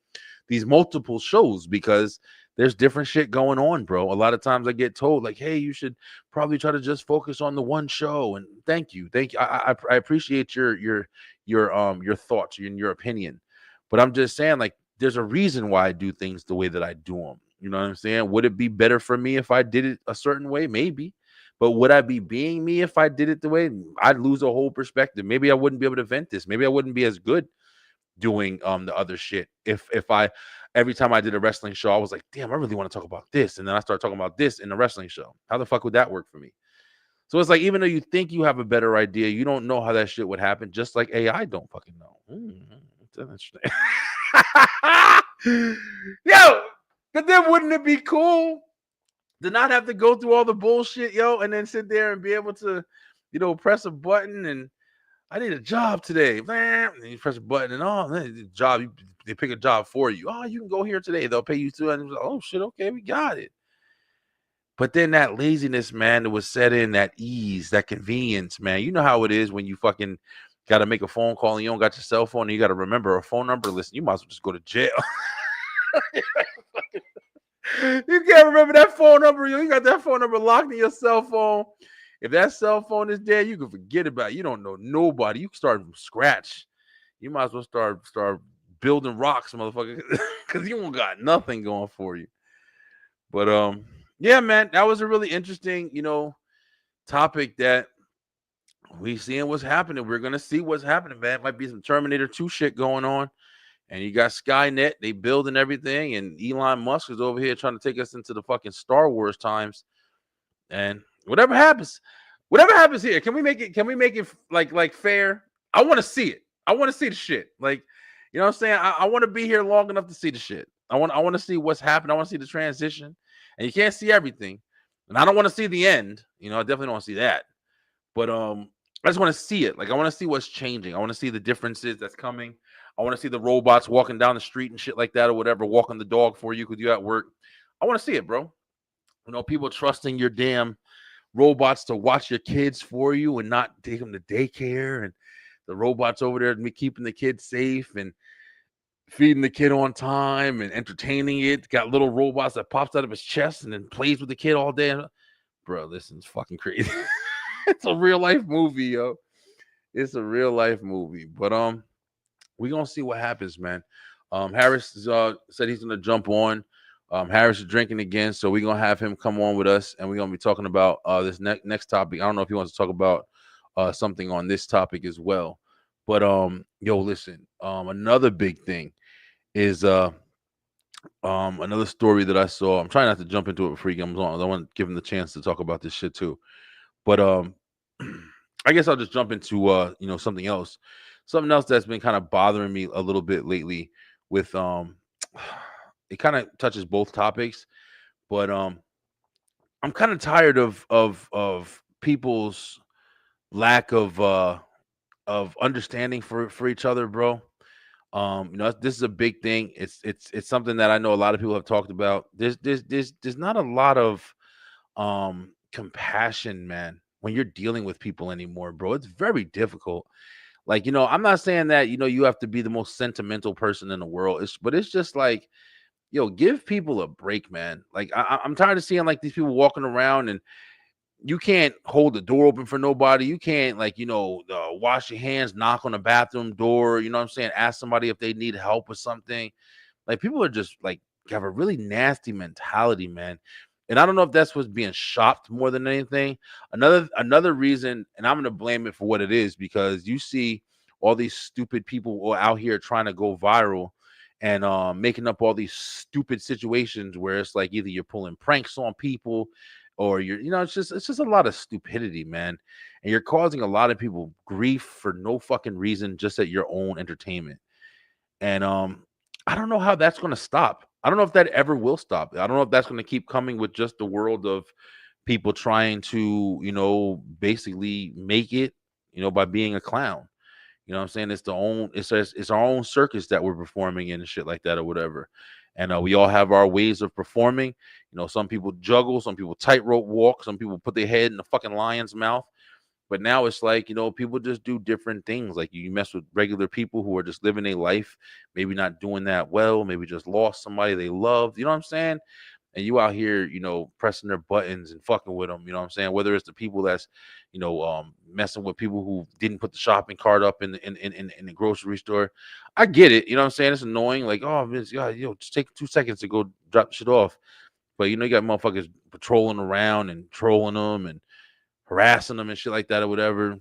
these multiple shows because there's different shit going on, bro. A lot of times I get told like, hey, you should probably try to just focus on the one show. And thank you. I appreciate your thoughts and your opinion. But I'm just saying, like, there's a reason why I do things the way that I do them. You know what I'm saying? Would it be better for me if I did it a certain way? Maybe. But would I be being me if I did it the way? I'd lose a whole perspective. Maybe I wouldn't be able to vent this. Maybe I wouldn't be as good doing the other shit. If I every time I did a wrestling show, I was like, damn, I really want to talk about this. And then I start talking about this in the wrestling show. How the fuck would that work for me? So it's like, even though you think you have a better idea, you don't know how that shit would happen, just like AI don't fucking know. That's interesting. Yo, but then wouldn't it be cool to not have to go through all the bullshit, yo, and then sit there and be able to, press a button and I need a job today. And you press a button and the job, they pick a job for you. Oh, you can go here today. They'll pay you $200. And like, oh shit, okay, we got it. But then that laziness, man, that was set in, that ease, that convenience, man. You know how it is when you fucking got to make a phone call and you don't got your cell phone and you got to remember a phone number. Listen, you might as well just go to jail. You can't remember that phone number. You got that phone number locked in your cell phone. If that cell phone is dead, you can forget about it. You don't know nobody. You can start from scratch. You might as well start building rocks, motherfucker, because you don't got nothing going for you. But yeah, man, that was a really interesting, topic that we seeing what's happening. We're gonna see what's happening, man. Might be some Terminator 2 shit going on. And you got Skynet, they building everything, and Elon Musk is over here trying to take us into the fucking Star Wars times. And whatever happens here, can we make it like fair? I want to see it. I want to see the shit. Like, you know what I'm saying? I want to be here long enough to see the shit. I want to see what's happening. I want to see the transition. And you can't see everything. And I don't want to see the end. I definitely don't want to see that. But I just want to see it. Like, I want to see what's changing. I want to see the differences that's coming. I want to see the robots walking down the street and shit like that or whatever, walking the dog for you because you're at work. I want to see it, bro. People trusting your damn robots to watch your kids for you and not take them to daycare, and the robots over there keeping the kids safe and feeding the kid on time and entertaining it. Got little robots that pops out of his chest and then plays with the kid all day. Bro, this is fucking crazy. It's a real life movie, yo. It's a real life movie. But we're gonna see what happens, man. Harris said he's gonna jump on. Harris is drinking again, so we're gonna have him come on with us, and we're gonna be talking about this next topic. I don't know if he wants to talk about something on this topic as well. But yo, listen, another big thing is another story that I saw. I'm trying not to jump into it before he comes on. I want to give him the chance to talk about this shit too. But I guess I'll just jump into something else. Something else that's been kind of bothering me a little bit lately with it kind of touches both topics, but I'm kind of tired of people's lack of understanding for each other, bro. This is a big thing. It's something that I know a lot of people have talked about. There's not a lot of compassion, man, when you're dealing with people anymore, bro. It's very difficult. Like, I'm not saying that, you have to be the most sentimental person in the world. But it's just like, give people a break, man. Like, I'm tired of seeing like these people walking around and you can't hold the door open for nobody. You can't wash your hands, knock on the bathroom door. You know what I'm saying? Ask somebody if they need help with something. Like, people are just like have a really nasty mentality, man. And I don't know if that's what's being shopped more than anything. Another reason, and I'm going to blame it for what it is, because you see all these stupid people out here trying to go viral and making up all these stupid situations where it's like either you're pulling pranks on people or it's just a lot of stupidity, man. And you're causing a lot of people grief for no fucking reason, just at your own entertainment. And I don't know how that's going to stop. I don't know if that ever will stop. I don't know if that's going to keep coming with just the world of people trying to, basically make it, by being a clown. You know what I'm saying? It's our own circus that we're performing in and shit like that or whatever. And we all have our ways of performing. Some people juggle, some people tightrope walk, some people put their head in the fucking lion's mouth. But now it's like, people just do different things. Like you mess with regular people who are just living a life, maybe not doing that well, maybe just lost somebody they loved. You know what I'm saying? And you out here, pressing their buttons and fucking with them. You know what I'm saying? Whether it's the people that's, messing with people who didn't put the shopping cart up in the grocery store. I get it. You know what I'm saying? It's annoying. Like, oh, Vince, yeah, just take 2 seconds to go drop shit off. But you got motherfuckers patrolling around and trolling them and harassing them and shit like that or whatever.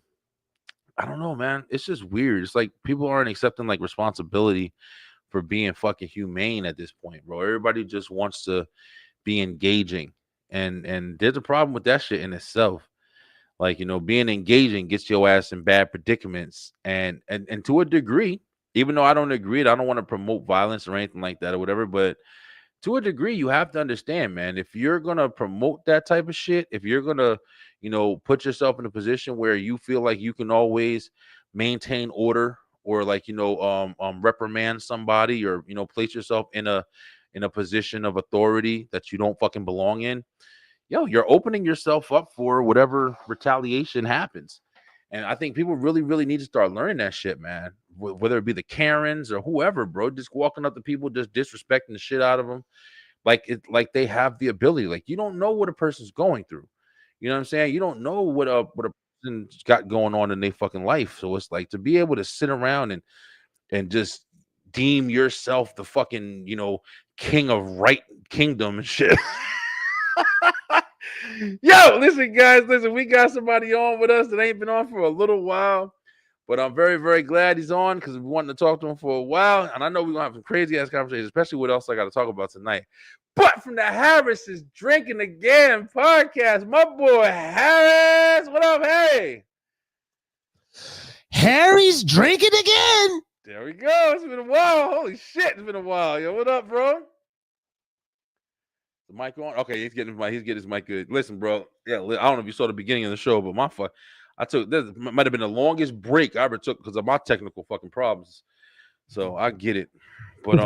I don't know, man. It's just weird. It's like people aren't accepting like responsibility for being fucking humane at this point, bro. Everybody just wants to be engaging. And there's a problem with that shit in itself. Like, being engaging gets your ass in bad predicaments. And to a degree, even though I don't agree, I don't want to promote violence or anything like that or whatever, but to a degree, you have to understand, man, if you're gonna promote that type of shit, if you're gonna, put yourself in a position where you feel like you can always maintain order or like, reprimand somebody or, place yourself in a position of authority that you don't fucking belong in, you're opening yourself up for whatever retaliation happens. And I think people really, really need to start learning that shit, man. Whether it be the Karens or whoever, bro, just walking up to people, just disrespecting the shit out of them, like they have the ability. Like you don't know what a person's going through. You know what I'm saying? You don't know what a person's got going on in their fucking life. So it's like to be able to sit around and just deem yourself the fucking king of right kingdom and shit. Yo, listen, guys, we got somebody on with us that ain't been on for a little while, but I'm very, very glad he's on because we wanted to talk to him for a while, and I know we're gonna have some crazy ass conversations, especially what else I got to talk about tonight. But from the Harris is Drinking Again podcast, my boy Harris, what up, Harry? Harry's drinking again. There we go. It's been a while. Holy shit, it's been a while. Yo, what up, bro? The mic on? Okay, he's getting his mic good. Listen, bro. Yeah, I don't know if you saw the beginning of the show, but this might have been the longest break I ever took because of my technical fucking problems. So I get it. But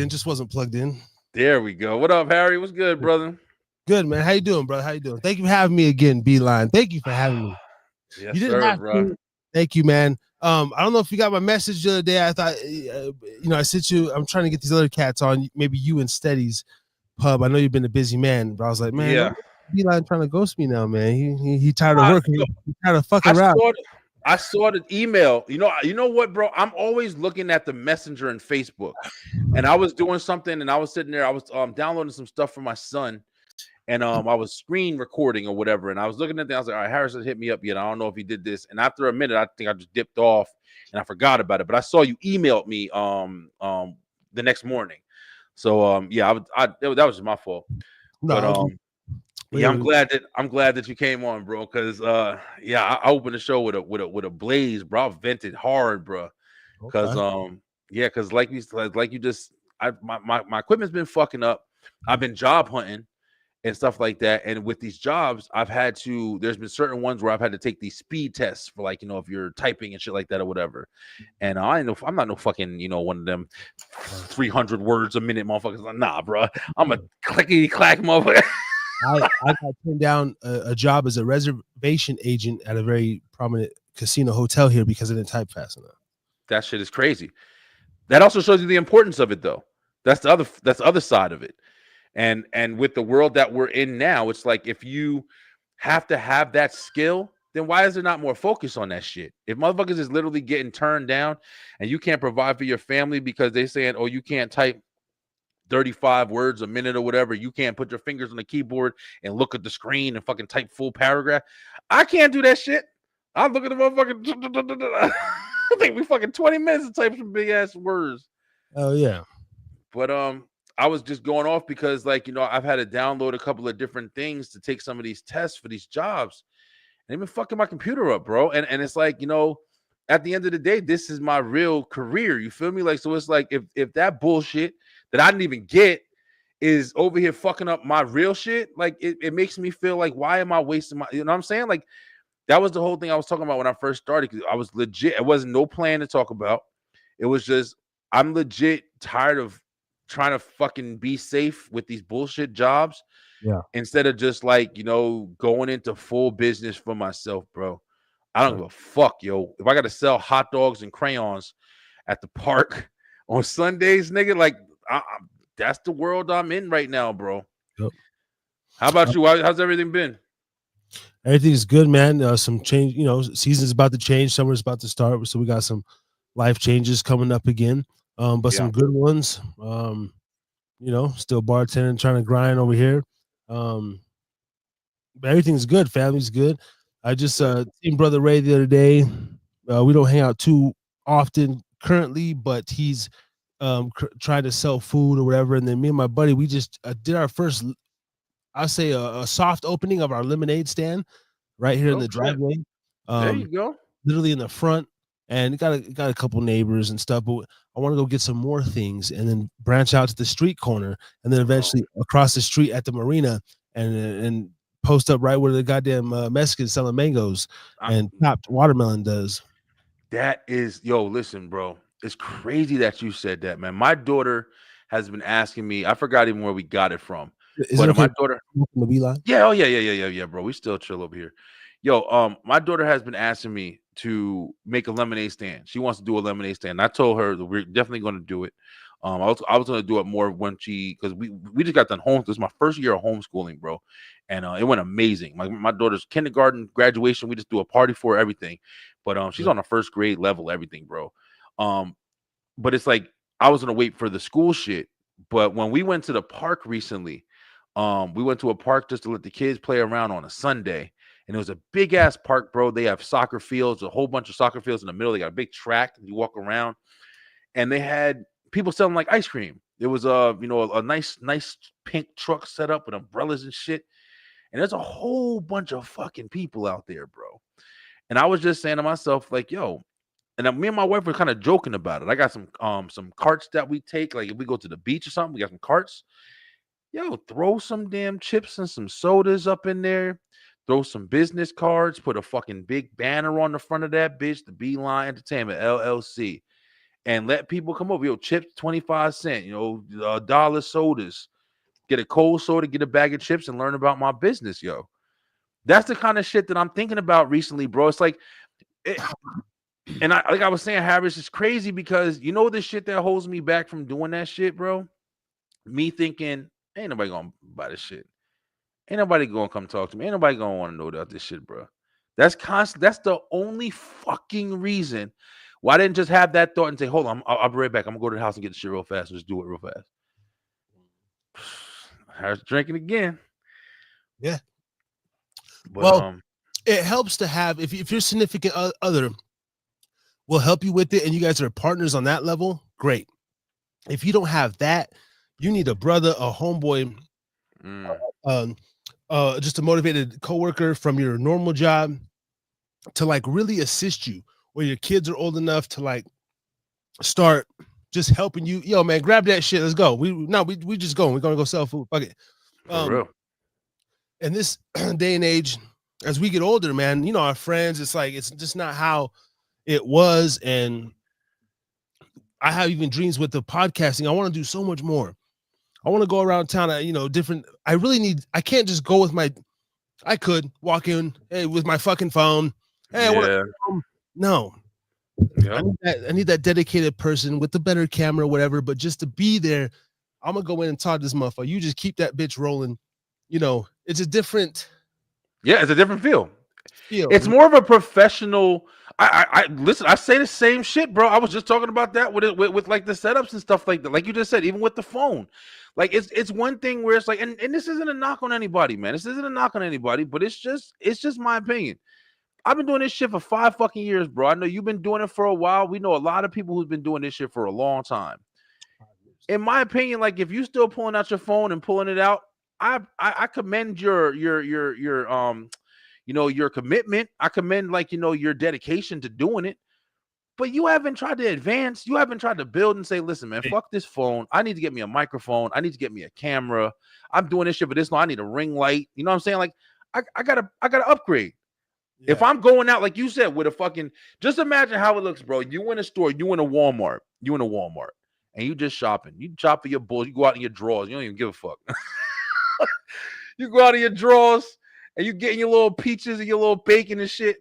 just wasn't plugged in. There we go. What up, Harry? What's good, brother? Good, man. How you doing, brother? How you doing? Thank you for having me again, B-Line. Thank you for having me. Yes, you didn't sir, have bro. to. Thank you, man. I don't know if you got my message the other day. I thought, I sent you. I'm trying to get these other cats on. Maybe you and Steady's pub. I know you've been a busy man, but I was like, man, yeah, B-Line trying to ghost me now, man. He tired of working. He tired of fucking around. I saw the email. You know what, bro? I'm always looking at the messenger and Facebook, and I was doing something, and I was sitting there. I was downloading some stuff for my son, and I was screen recording or whatever. And I was looking at that. I was like, all right, Harris has hit me up yet. I don't know if he did this. And after a minute, I think I just dipped off and I forgot about it. But I saw you emailed me the next morning. So yeah, that was just my fault. No, but yeah, I'm glad that you came on, bro. Because yeah, I opened the show with a blaze, bro. I vented hard, bro. Because yeah, because like you just, my equipment's been fucking up. I've been job hunting and stuff like that. And with these jobs, there's been certain ones where I've had to take these speed tests for like, if you're typing and shit like that or whatever. And I'm not no fucking, one of them 300 words a minute motherfuckers. Like, nah, bro. I'm a clickety clack motherfucker. I got turned down a job as a reservation agent at a very prominent casino hotel here because I didn't type fast enough. That shit is crazy. That also shows you the importance of it, though. That's the other side of it. And with the world that we're in now, it's like if you have to have that skill, then why is there not more focus on that shit? If motherfuckers is literally getting turned down and you can't provide for your family because they're saying, oh, you can't type 35 words a minute or whatever, you can't put your fingers on the keyboard and look at the screen and fucking type full paragraph. I can't do that shit. I look at the motherfucking I think we fucking 20 minutes to type some big ass words. Oh yeah. But I was just going off because, like, I've had to download a couple of different things to take some of these tests for these jobs. And they've been fucking my computer up, bro. And it's like, at the end of the day, this is my real career. You feel me? Like, so it's like if that bullshit that I didn't even get is over here fucking up my real shit, like it makes me feel like, why am I wasting my, you know what I'm saying? Like, that was the whole thing I was talking about when I first started. Because I was legit. It wasn't no plan to talk about. It was just, I'm legit tired of trying to fucking be safe with these bullshit jobs. Yeah. Instead of just like, going into full business for myself, bro. I don't give a fuck, yo. If I got to sell hot dogs and crayons at the park on Sundays, nigga, like that's the world I'm in right now, bro. Yep. How about you? How's everything been? Everything's good, man. Some change, season's about to change, summer's about to start, so we got some life changes coming up again. But some good ones. Still bartending, trying to grind over here. But everything's good. Family's good. I just seen Brother Ray the other day. We don't hang out too often currently, but he's trying to sell food or whatever. And then me and my buddy, we just did our first, I'll say a soft opening of our lemonade stand right here in the driveway. There you go. Literally in the front, and got a couple neighbors and stuff. But I want to go get some more things and then branch out to the street corner, and then eventually across the street at the marina, and post up right where the goddamn Mexicans selling mangoes and chopped watermelon does. That is, listen, bro. It's crazy that you said that, man. My daughter has been asking me. I forgot even where we got it from. But my daughter, from the B-line? Yeah, yeah, bro. We still chill over here. My daughter has been asking me to make a lemonade stand. She wants to do a lemonade stand. I told her that we're definitely going to do it. I was going to do it more when because we just got done home. This is my first year of homeschooling, bro, and it went amazing. My daughter's kindergarten graduation, we just do a party for everything, but she's on a first grade level, everything, bro. But it's like I was gonna wait for the school shit. But when we went to the park recently, we went to a park just to let the kids play around on a Sunday. And it was a big ass park, bro. They have soccer fields, a whole bunch of soccer fields in the middle. They got a big track. You walk around, and they had people selling like ice cream. It was a nice pink truck set up with umbrellas and shit. And there's a whole bunch of fucking people out there, bro. And I was just saying to myself, like, yo, and me and my wife were kind of joking about it. I got some carts that we take, like if we go to the beach or something, we got some carts. Yo, throw some damn chips and some sodas up in there. Throw some business cards, put a fucking big banner on the front of that bitch, the B-Line Entertainment LLC, and let people come over. Yo, chips 25 cents, dollar sodas. Get a cold soda, get a bag of chips, and learn about my business, yo. That's the kind of shit that I'm thinking about recently, bro. It's like, and like I was saying, Harris, it's crazy because the shit that holds me back from doing that shit, bro. Me thinking, ain't nobody gonna buy this shit. Ain't nobody gonna come talk to me. Ain't nobody gonna want to know about this shit, bro. That's constant. That's the only fucking reason why I didn't just have that thought and say, hold on, I'll be right back. I'm gonna go to the house and get the shit real fast and just do it real fast. I was drinking again. Yeah. But, it helps to have, if your significant other will help you with it and you guys are partners on that level, great. If you don't have that, you need a brother, a homeboy, just a motivated coworker from your normal job to like really assist you, or your kids are old enough to like start just helping you. Yo, man, grab that shit. Let's go. We just going. We're gonna go sell food. Fuck it. For real. In this day and age, as we get older, man, our friends, it's like it's just not how it was. And I have even dreams with the podcasting. I want to do so much more. I want to go around town at, different. I can't just go with I could walk in, hey, with my fucking phone. Hey, no. Yep. I need that dedicated person with the better camera, whatever. But just to be there, I'm gonna go in and talk to this motherfucker. You just keep that bitch rolling. It's a different. Yeah, it's a different feel. It's more of a professional. I listen. I say the same shit, bro. I was just talking about that with like the setups and stuff like that. Like you just said, even with the phone, like it's one thing where it's like, and this isn't a knock on anybody, man. This isn't a knock on anybody, but it's just my opinion. I've been doing this shit for 5 fucking years, bro. I know you've been doing it for a while. We know a lot of people who've been doing this shit for a long time. In my opinion, like if you still pulling out your phone and pulling it out, I commend your your commitment. I commend your dedication to doing it. But you haven't tried to advance. You haven't tried to build and say, listen, man, fuck this phone. I need to get me a microphone. I need to get me a camera. I'm doing this shit for this long. I need a ring light. You know what I'm saying? Like I gotta upgrade. Yeah. If I'm going out, like you said, with a fucking, just imagine how it looks, bro. You in a store, you in a Walmart, and you just shopping. You shop for your bulls. You go out in your drawers. You don't even give a fuck. You go out in your drawers and you getting your little peaches and your little bacon and shit.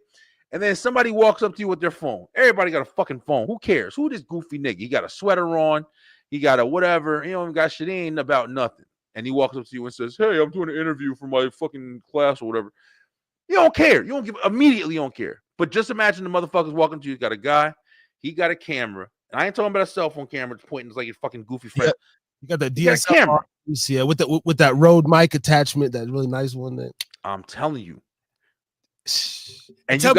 And then somebody walks up to you with their phone. Everybody got a fucking phone. Who cares? Who this goofy nigga? He got a sweater on. He got a whatever. He don't got shit. He ain't about nothing. And he walks up to you and says, "Hey, I'm doing an interview for my fucking class or whatever." You don't care. You don't give immediately. You don't care. But just imagine the motherfuckers walking to you. You got a guy. He got a camera. And I ain't talking about a cell phone camera pointing like your fucking goofy friend. You got that He got a DSLR. camera. Yeah, with that Rode mic attachment, that really nice one. That I'm telling you. And Tell you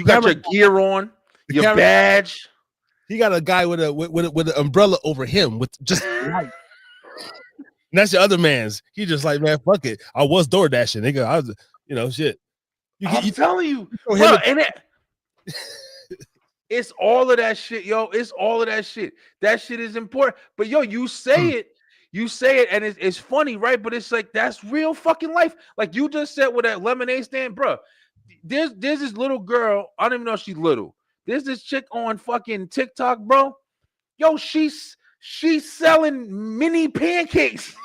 got your gear on, your camera- badge. he got a guy with an umbrella over him with just light. And that's the other man's. He just like, man, fuck it. I was door dashing, nigga. I was, shit. I'm telling you, know bro, him- and it's all of that shit, yo. It's all of that shit. That shit is important. But yo, you say it, and it's funny, right? But it's like that's real fucking life. Like you just said with that lemonade stand, bro. There's this little girl. I don't even know if she's little. There's this chick on fucking TikTok, bro. Yo, she's selling mini pancakes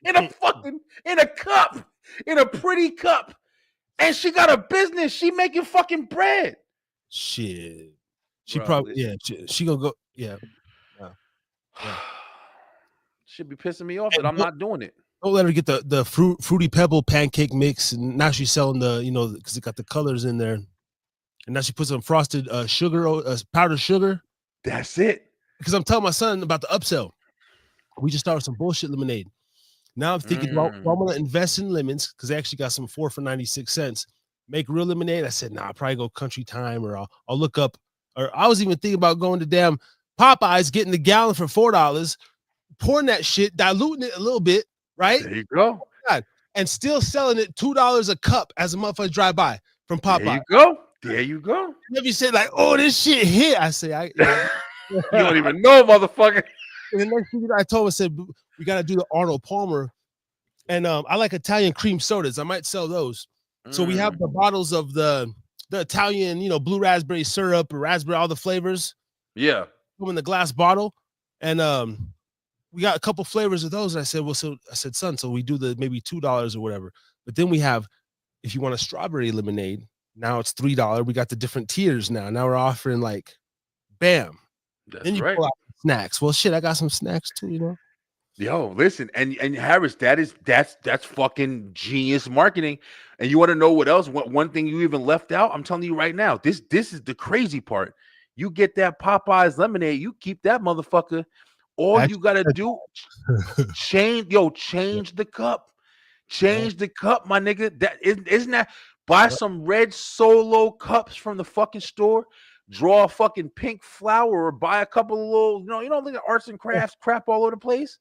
in a cup, in a pretty cup. And she got a business. She making fucking bread. Shit. She Bro, probably listen. she gonna go. Yeah. Should be pissing me off that I'm not doing it. Don't let her get the fruity pebble pancake mix, and now she's selling the because it got the colors in there, and now she puts some frosted sugar, powdered sugar. That's it. Because I'm telling my son about the upsell. We just started some bullshit lemonade. Now I'm thinking, well, I'm gonna invest in lemons because they actually got some 4 for 96 cents. Make real lemonade. I said, nah, I'll probably go Country Time, or I'll look up. Or I was even thinking about going to damn Popeyes, getting the gallon for $4, pouring that shit, diluting it a little bit, right? There you go. God, and still selling it $2 a cup as a motherfucker drive by from Popeye. There you go. There you go. If you say like, oh, this shit hit, I say, You don't even know, motherfucker. And the next thing I told him, I said, we got to do the Arnold Palmer. And I like Italian cream sodas. I might sell those. So we have the bottles of the Italian, blue raspberry syrup or raspberry, all the flavors. Yeah. Come in the glass bottle. And we got a couple flavors of those. And I said, son, so we do the maybe $2 or whatever. But then we have, if you want a strawberry lemonade, now it's $3. We got the different tiers now. Now we're offering like, bam. That's then you right. pull out snacks. Well, shit, I got some snacks too, Yo, listen, and Harris, that's fucking genius marketing. And you want to know what else? One thing you even left out? I'm telling you right now. This is the crazy part. You get that Popeyes lemonade, you keep that motherfucker. All you gotta do, change the cup. Change the cup, my nigga. That isn't that. Buy some red Solo cups from the fucking store. Draw a fucking pink flower, or buy a couple of little, look at arts and crafts crap all over the place.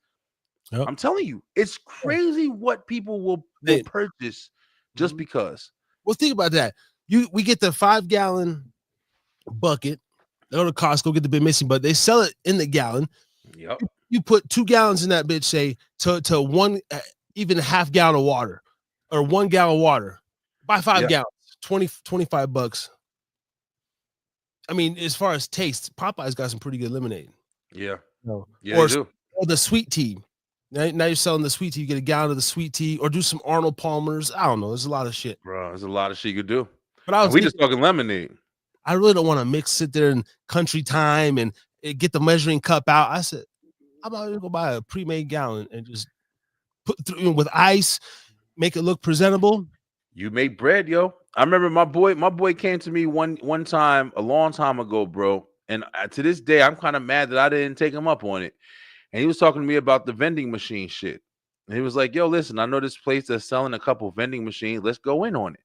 Yep. I'm telling you, it's crazy what people will purchase just because. Well, think about that. We get the 5-gallon bucket. Go to Costco, get the big missing, but they sell it in the gallon. Yep. You put 2 gallons in that bitch, say to one, even a half gallon of water, or 1 gallon of water. Buy 5 gallons, $25. I mean, as far as taste, Popeye's got some pretty good lemonade. Yeah. Yeah, they do. Or the sweet tea. Now you're selling the sweet tea. You get a gallon of the sweet tea, or do some Arnold Palmers. I don't know. There's a lot of shit. Bro, there's a lot of shit you could do. But we just talking lemonade. I really don't want to sit there in Country Time and get the measuring cup out. I said, how about you go buy a pre-made gallon and just put through with ice, make it look presentable. You make bread, yo. I remember my boy came to me one time a long time ago, bro. And to this day, I'm kind of mad that I didn't take him up on it. And he was talking to me about the vending machine shit. And he was like, yo, listen, I know this place that's selling a couple vending machines. Let's go in on it.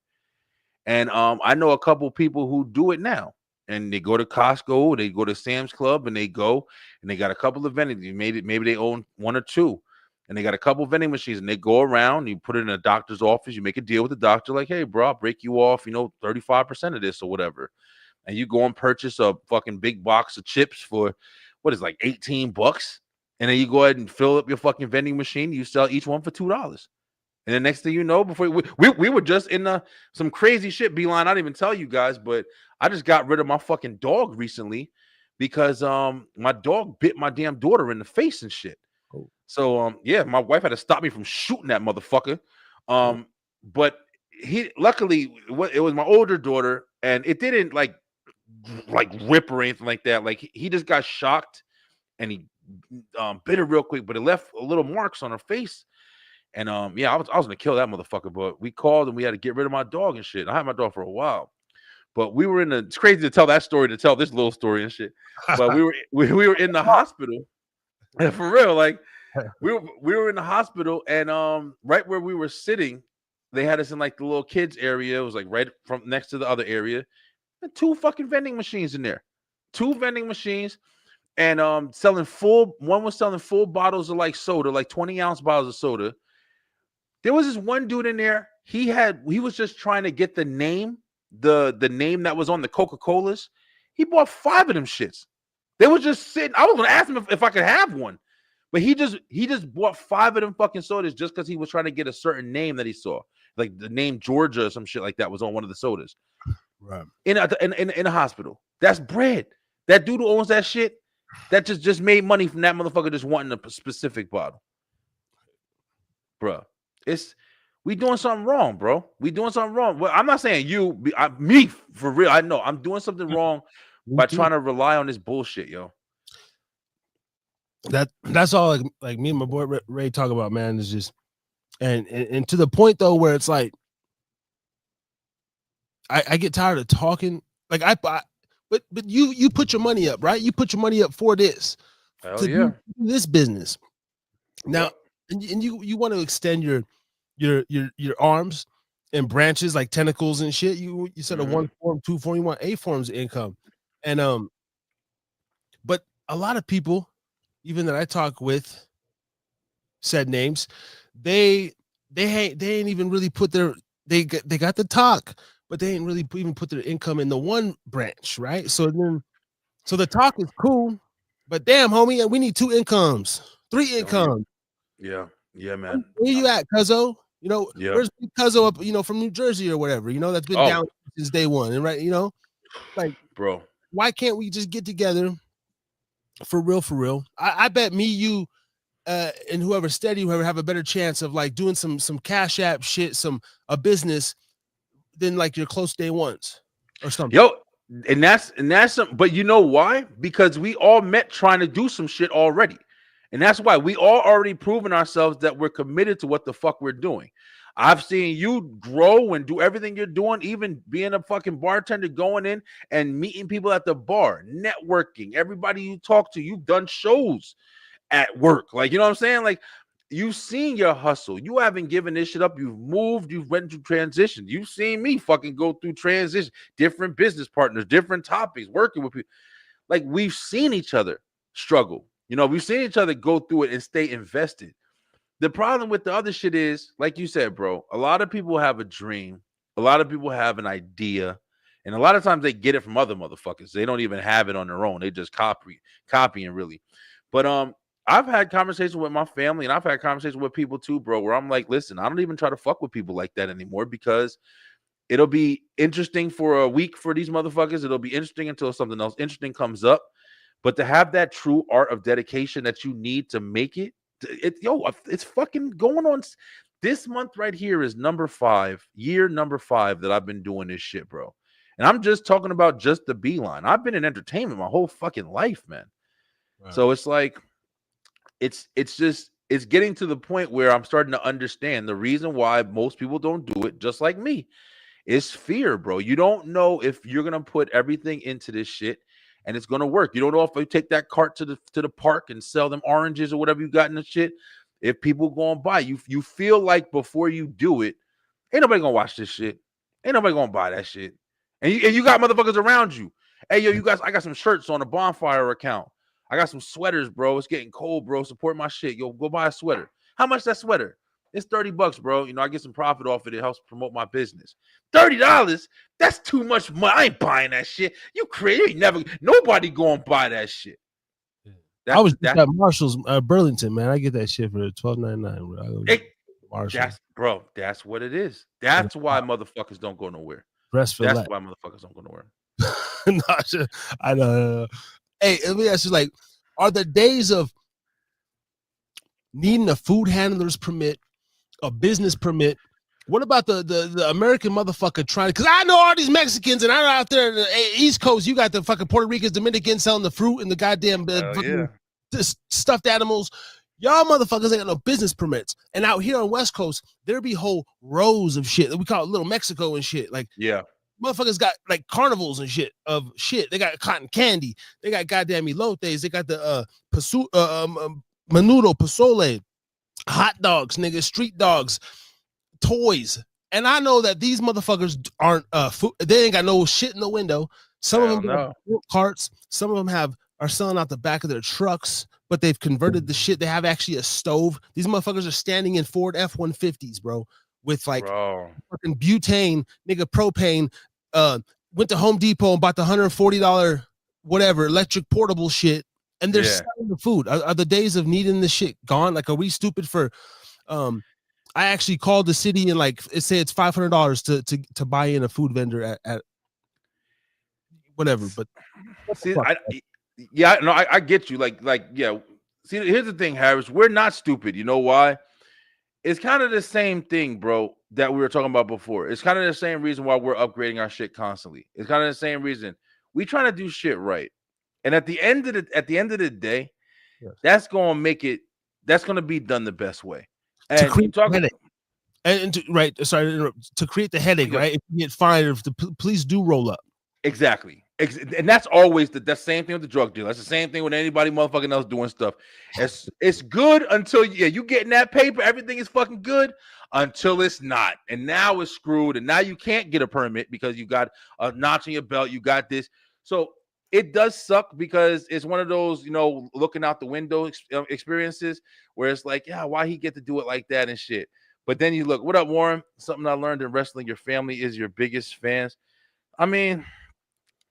And I know a couple people who do it now. And they go to Costco, they go to Sam's Club, and they go and they got a couple of vending. Maybe they own 1 or 2. And they got a couple vending machines, and they go around. You put it in a doctor's office. You make a deal with the doctor, like, hey, bro, I'll break you off, 35% of this or whatever. And you go and purchase a fucking big box of chips for what is like $18. And then you go ahead and fill up your fucking vending machine. You sell each one for $2. And the next thing you know, before we were just in some crazy shit, B-Line. I didn't even tell you guys, but I just got rid of my fucking dog recently because my dog bit my damn daughter in the face and shit. So yeah, my wife had to stop me from shooting that motherfucker. But luckily it was my older daughter, and it didn't like rip or anything like that. Like he just got shocked, and he bit her real quick, but it left a little marks on her face. And yeah, I was gonna kill that motherfucker, but we called and we had to get rid of my dog and shit. I had my dog for a while, but we were it's crazy to tell that story, to tell this little story and shit. But we were in the hospital, and for real, like we were in the hospital, and right where we were sitting, they had us in like the little kids area. It was like right from next to the other area, and 2 fucking vending machines in there, 2 vending machines. And one was selling full bottles of like soda, like 20-ounce bottles of soda. There was this one dude in there. He was just trying to get the name, the name that was on the Coca-Colas. He bought 5 of them shits. They were just sitting. I was gonna ask him if I could have one, but he just bought 5 of them fucking sodas just because he was trying to get a certain name that he saw, like the name Georgia or some shit like that was on one of the sodas. Right. In a hospital. That's bread. That dude who owns that shit, that just made money from that motherfucker just wanting a specific bottle. Bruh. We doing something wrong, bro. We doing something wrong. Well, I'm not saying me for real. I know I'm doing something wrong by trying to rely on this bullshit, yo. That's all. Like me and my boy Ray talk about, man. Is just and to the point though where it's like I get tired of talking. Like but you put your money up, right? You put your money up for this. Hell yeah. Do this business now, and you want to extend your arms and branches like tentacles and shit. You said a 1 form, 2 form, you want 8 forms of income. And but a lot of people, even that I talk with, said names, they ain't even really put they got the talk, but they ain't really even put their income in the one branch, right? So the talk is cool, but damn, homie, we need 2 incomes, 3 incomes. Yeah, man. Where you at, Cuzzo? You know, Yeah. where's Cuzzo up, from New Jersey or whatever, that's been down since day one. And right, like, bro, why can't we just get together for real? I bet me, you, and whoever have a better chance of like doing some Cash App shit, a business than like your close day ones or something. Yo, and that's some, but you know why? Because we all met trying to do some shit already. And that's why we all already proven ourselves that we're committed to what the fuck we're doing. I've seen you grow and do everything you're doing, even being a fucking bartender, going in and meeting people at the bar, networking, everybody you talk to. You've done shows at work. Like, you know what I'm saying? Like, you've seen your hustle. You haven't given this shit up. You've moved. You've went through transition. You've seen me fucking go through transition, different business partners, different topics, working with people. Like, we've seen each other struggle. We've seen each other go through it and stay invested. The problem with the other shit is, like you said, bro, a lot of people have a dream. A lot of people have an idea. And a lot of times they get it from other motherfuckers. They don't even have it on their own. They just copying really. But I've had conversations with my family, and I've had conversations with people too, bro, where I'm like, listen, I don't even try to fuck with people like that anymore, because it'll be interesting for a week for these motherfuckers. It'll be interesting until something else interesting comes up. But to have that true art of dedication that you need to make it, it's fucking going on. This month right here is year number 5 that I've been doing this shit, bro. And I'm just talking about just the B-line. I've been in entertainment my whole fucking life, man. Right. So it's like, it's getting to the point where I'm starting to understand the reason why most people don't do it, just like me, is fear, bro. You don't know if you're going to put everything into this shit and it's gonna work. You don't know if you take that cart to the park and sell them oranges or whatever you got in the shit, if people going buy you. You feel like before you do it, ain't nobody gonna watch this shit. Ain't nobody gonna buy that shit. And you got motherfuckers around you. Hey, yo, you guys, I got some shirts on the Bonfire account. I got some sweaters, bro. It's getting cold, bro. Support my shit. Yo, go buy a sweater. How much that sweater? It's $30, bro. I get some profit off it. It helps promote my business. $30? That's too much money. I ain't buying that shit. You crazy? Nobody gonna buy that shit. I was at Marshall's, Burlington, man. I get that shit for $12.99. Bro. That's what it is. That's why motherfuckers don't go nowhere. That's why motherfuckers don't go nowhere. No, I know. Hey, let me ask you, like, are the days of needing a food handler's permit, a business permit, What about the American motherfucker trying? Because I know all these Mexicans, and I'm out there in the East Coast. You got the fucking Puerto Ricans, Dominicans selling the fruit and the goddamn fucking stuffed animals. Y'all motherfuckers ain't got no business permits. And out here on West Coast, there be whole rows of shit. We call it Little Mexico and shit. Like, motherfuckers got like carnivals and shit of shit. They got cotton candy. They got goddamn elotes. They got the menudo, pozole, hot dogs, nigga, street dogs, toys. And I know that these motherfuckers aren't food. They ain't got no shit in the window. Some of them have carts. Some of them are selling out the back of their trucks, but they've converted the shit. They have actually a stove. These motherfuckers are standing in Ford F-150s, bro, with like fucking butane, nigga, propane. Went to Home Depot and bought the $140 whatever electric portable shit, and they're selling the food. Are the days of needing the shit gone? Like, are we stupid for? I actually called the city and like it said it's $500 to buy in a food vendor at whatever. But see, I get you. Like yeah. See, here's the thing, Harris. We're not stupid. You know why? It's kind of the same thing, bro, that we were talking about before. It's kind of the same reason why we're upgrading our shit constantly. It's kind of the same reason we trying to do shit right. And at the end of the day, that's gonna make it. That's gonna be done the best way. And to create to create the headache, right? If you get fined, if the police do roll up, exactly. And that's always the same thing with the drug dealer. That's the same thing with anybody motherfucking else doing stuff. It's good until you getting that paper, everything is fucking good until it's not. And now it's screwed. And now you can't get a permit because you got a notch in your belt. You got this. So it does suck because it's one of those, looking out the window experiences where it's like, yeah, why he get to do it like that and shit. But then you look, what up, Warren? Something I learned in wrestling, your family is your biggest fans. I mean,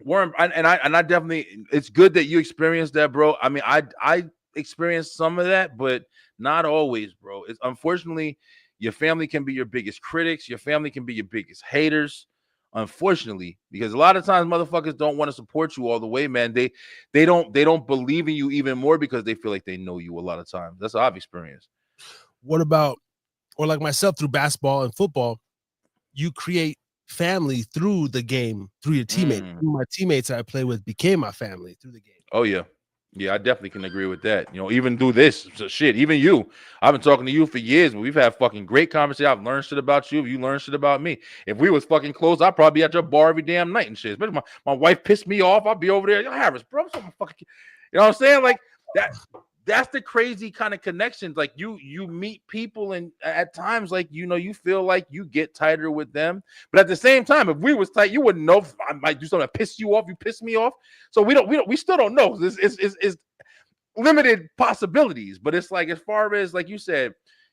Warren, I definitely, it's good that you experienced that, bro. I mean, I experienced some of that, but not always, bro. It's unfortunately, your family can be your biggest critics. Your family can be your biggest haters. Unfortunately, because a lot of times motherfuckers don't want to support you all the way, man. They don't believe in you even more because they feel like they know you a lot of times. That's what I've experienced. What about, or like myself through basketball and football, you create family through the game, through your teammates. My teammates I play with became my family through the game. Oh yeah. Yeah, I definitely can agree with that. Even through this shit, even you, I've been talking to you for years, but we've had fucking great conversations. I've learned shit about you. You learned shit about me. If we was fucking close, I'd probably be at your bar every damn night and shit. Especially my wife pissed me off. I'd be over there. Yo, Harris, bro, I'm so fucking, you know what I'm saying? Like that. That's the crazy kind of connections. Like you meet people, and at times, like you feel like you get tighter with them. But at the same time, if we was tight, you wouldn't know if I might do something that piss you off. You piss me off. So we still don't know. It's limited possibilities. But it's like, as far as like you said,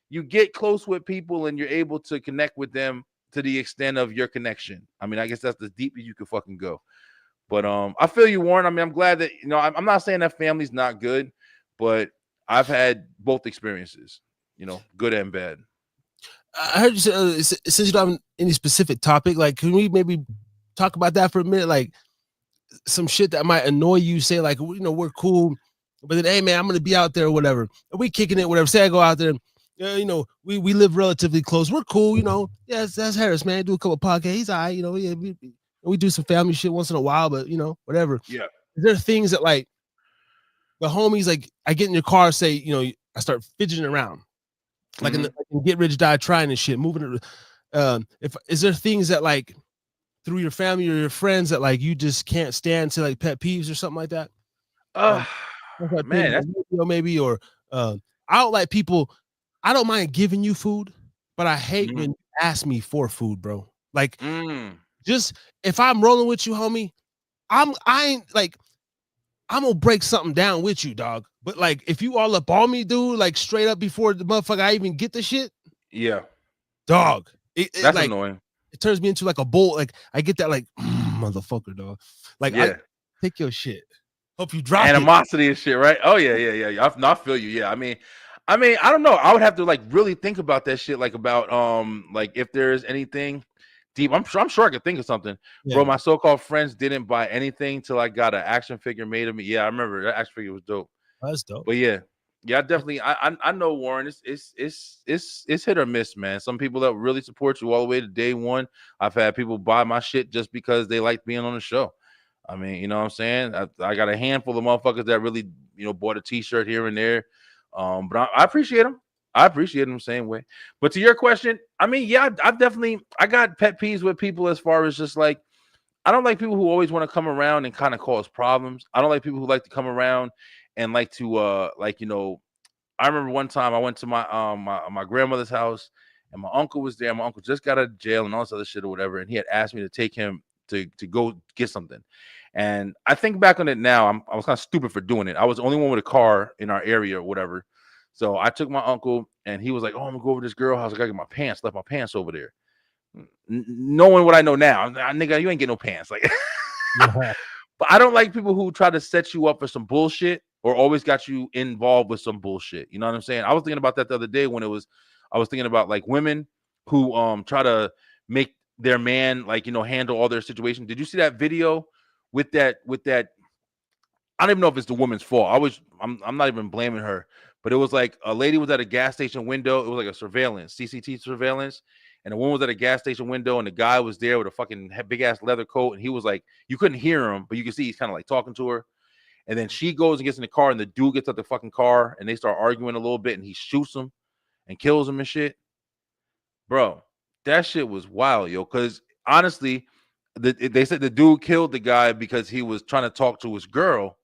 you get close with people and you're able to connect with them to the extent of your connection. I mean, I guess that's the deepest you could fucking go. But I feel you, Warren. I mean, I'm glad that I'm not saying that family's not good. But I've had both experiences, good and bad. I heard you say, since you don't have any specific topic, like, can we maybe talk about that for a minute? Like, some shit that might annoy you, say, like, we're cool, but then, hey, man, I'm going to be out there or whatever. Are we kicking it, whatever? Say I go out there, we live relatively close. We're cool, Yeah, that's Harris, man. Do a couple podcasts. He's all right, yeah, we do some family shit once in a while, but, whatever. Yeah. Is there things that, like, the homies, like, I get in your car, say, I start fidgeting around, like in Get Rich Die Trying and shit, moving it. Is there things that, like, through your family or your friends that, like, you just can't stand, to, like, pet peeves or something like that? Man, maybe, or I don't like people. I don't mind giving you food, but I hate when you ask me for food, bro. Like, just if I'm rolling with you, homie, I ain't like. I'm gonna break something down with you, dog. But like, if you all up on me, dude, like straight up before the motherfucker I even get the shit, yeah, dog. That's like, annoying. It turns me into like a bull. Like I get that, like motherfucker, dog. Like, I take your shit. Hope you drop animosity and shit, right? Oh yeah. I feel you. Yeah, I mean, I don't know. I would have to like really think about that shit, like about like if there's anything deep. I'm sure I could think of something. Yeah. Bro, my so-called friends didn't buy anything till I got an action figure made of me. Yeah, I remember that action figure was dope. That's dope. But yeah, Yeah, definitely. I know, Warren. It's hit or miss, man. Some people that really support you all the way to day one. I've had people buy my shit just because they like being on the show. I mean, you know what I'm saying? I got a handful of motherfuckers that really, bought a t-shirt here and there. But I appreciate them. I appreciate them the same way. But to your question, I mean, yeah, I got pet peeves with people as far as just like, I don't like people who always want to come around and kind of cause problems. I don't like people who like to come around and like to I remember one time I went to my grandmother's house and my uncle was there. My uncle just got out of jail and all this other shit or whatever, and he had asked me to take him to go get something. And I think back on it now, I was kind of stupid for doing it. I was the only one with a car in our area or whatever. So I took my uncle and he was like, "Oh, I'm gonna go over to this girl house. I gotta get my pants. Left my pants over there." Knowing what I know now, nigga, you ain't get no pants. Like, but I don't like people who try to set you up for some bullshit or always got you involved with some bullshit. You know what I'm saying? I was thinking about that the other day when I was thinking about like women who try to make their man like handle all their situations. Did you see that video with that I don't even know if it's the woman's fault. I'm not even blaming her, but it was like a lady was at a gas station window. It was like a surveillance, CCTV surveillance. And the woman was at a gas station window, and the guy was there with a fucking big ass leather coat. And he was like, you couldn't hear him, but you could see he's kind of like talking to her. And then she goes and gets in the car, and the dude gets out the fucking car, and they start arguing a little bit, and he shoots him and kills him and shit. Bro, that shit was wild, yo. Because honestly, they said the dude killed the guy because he was trying to talk to his girl.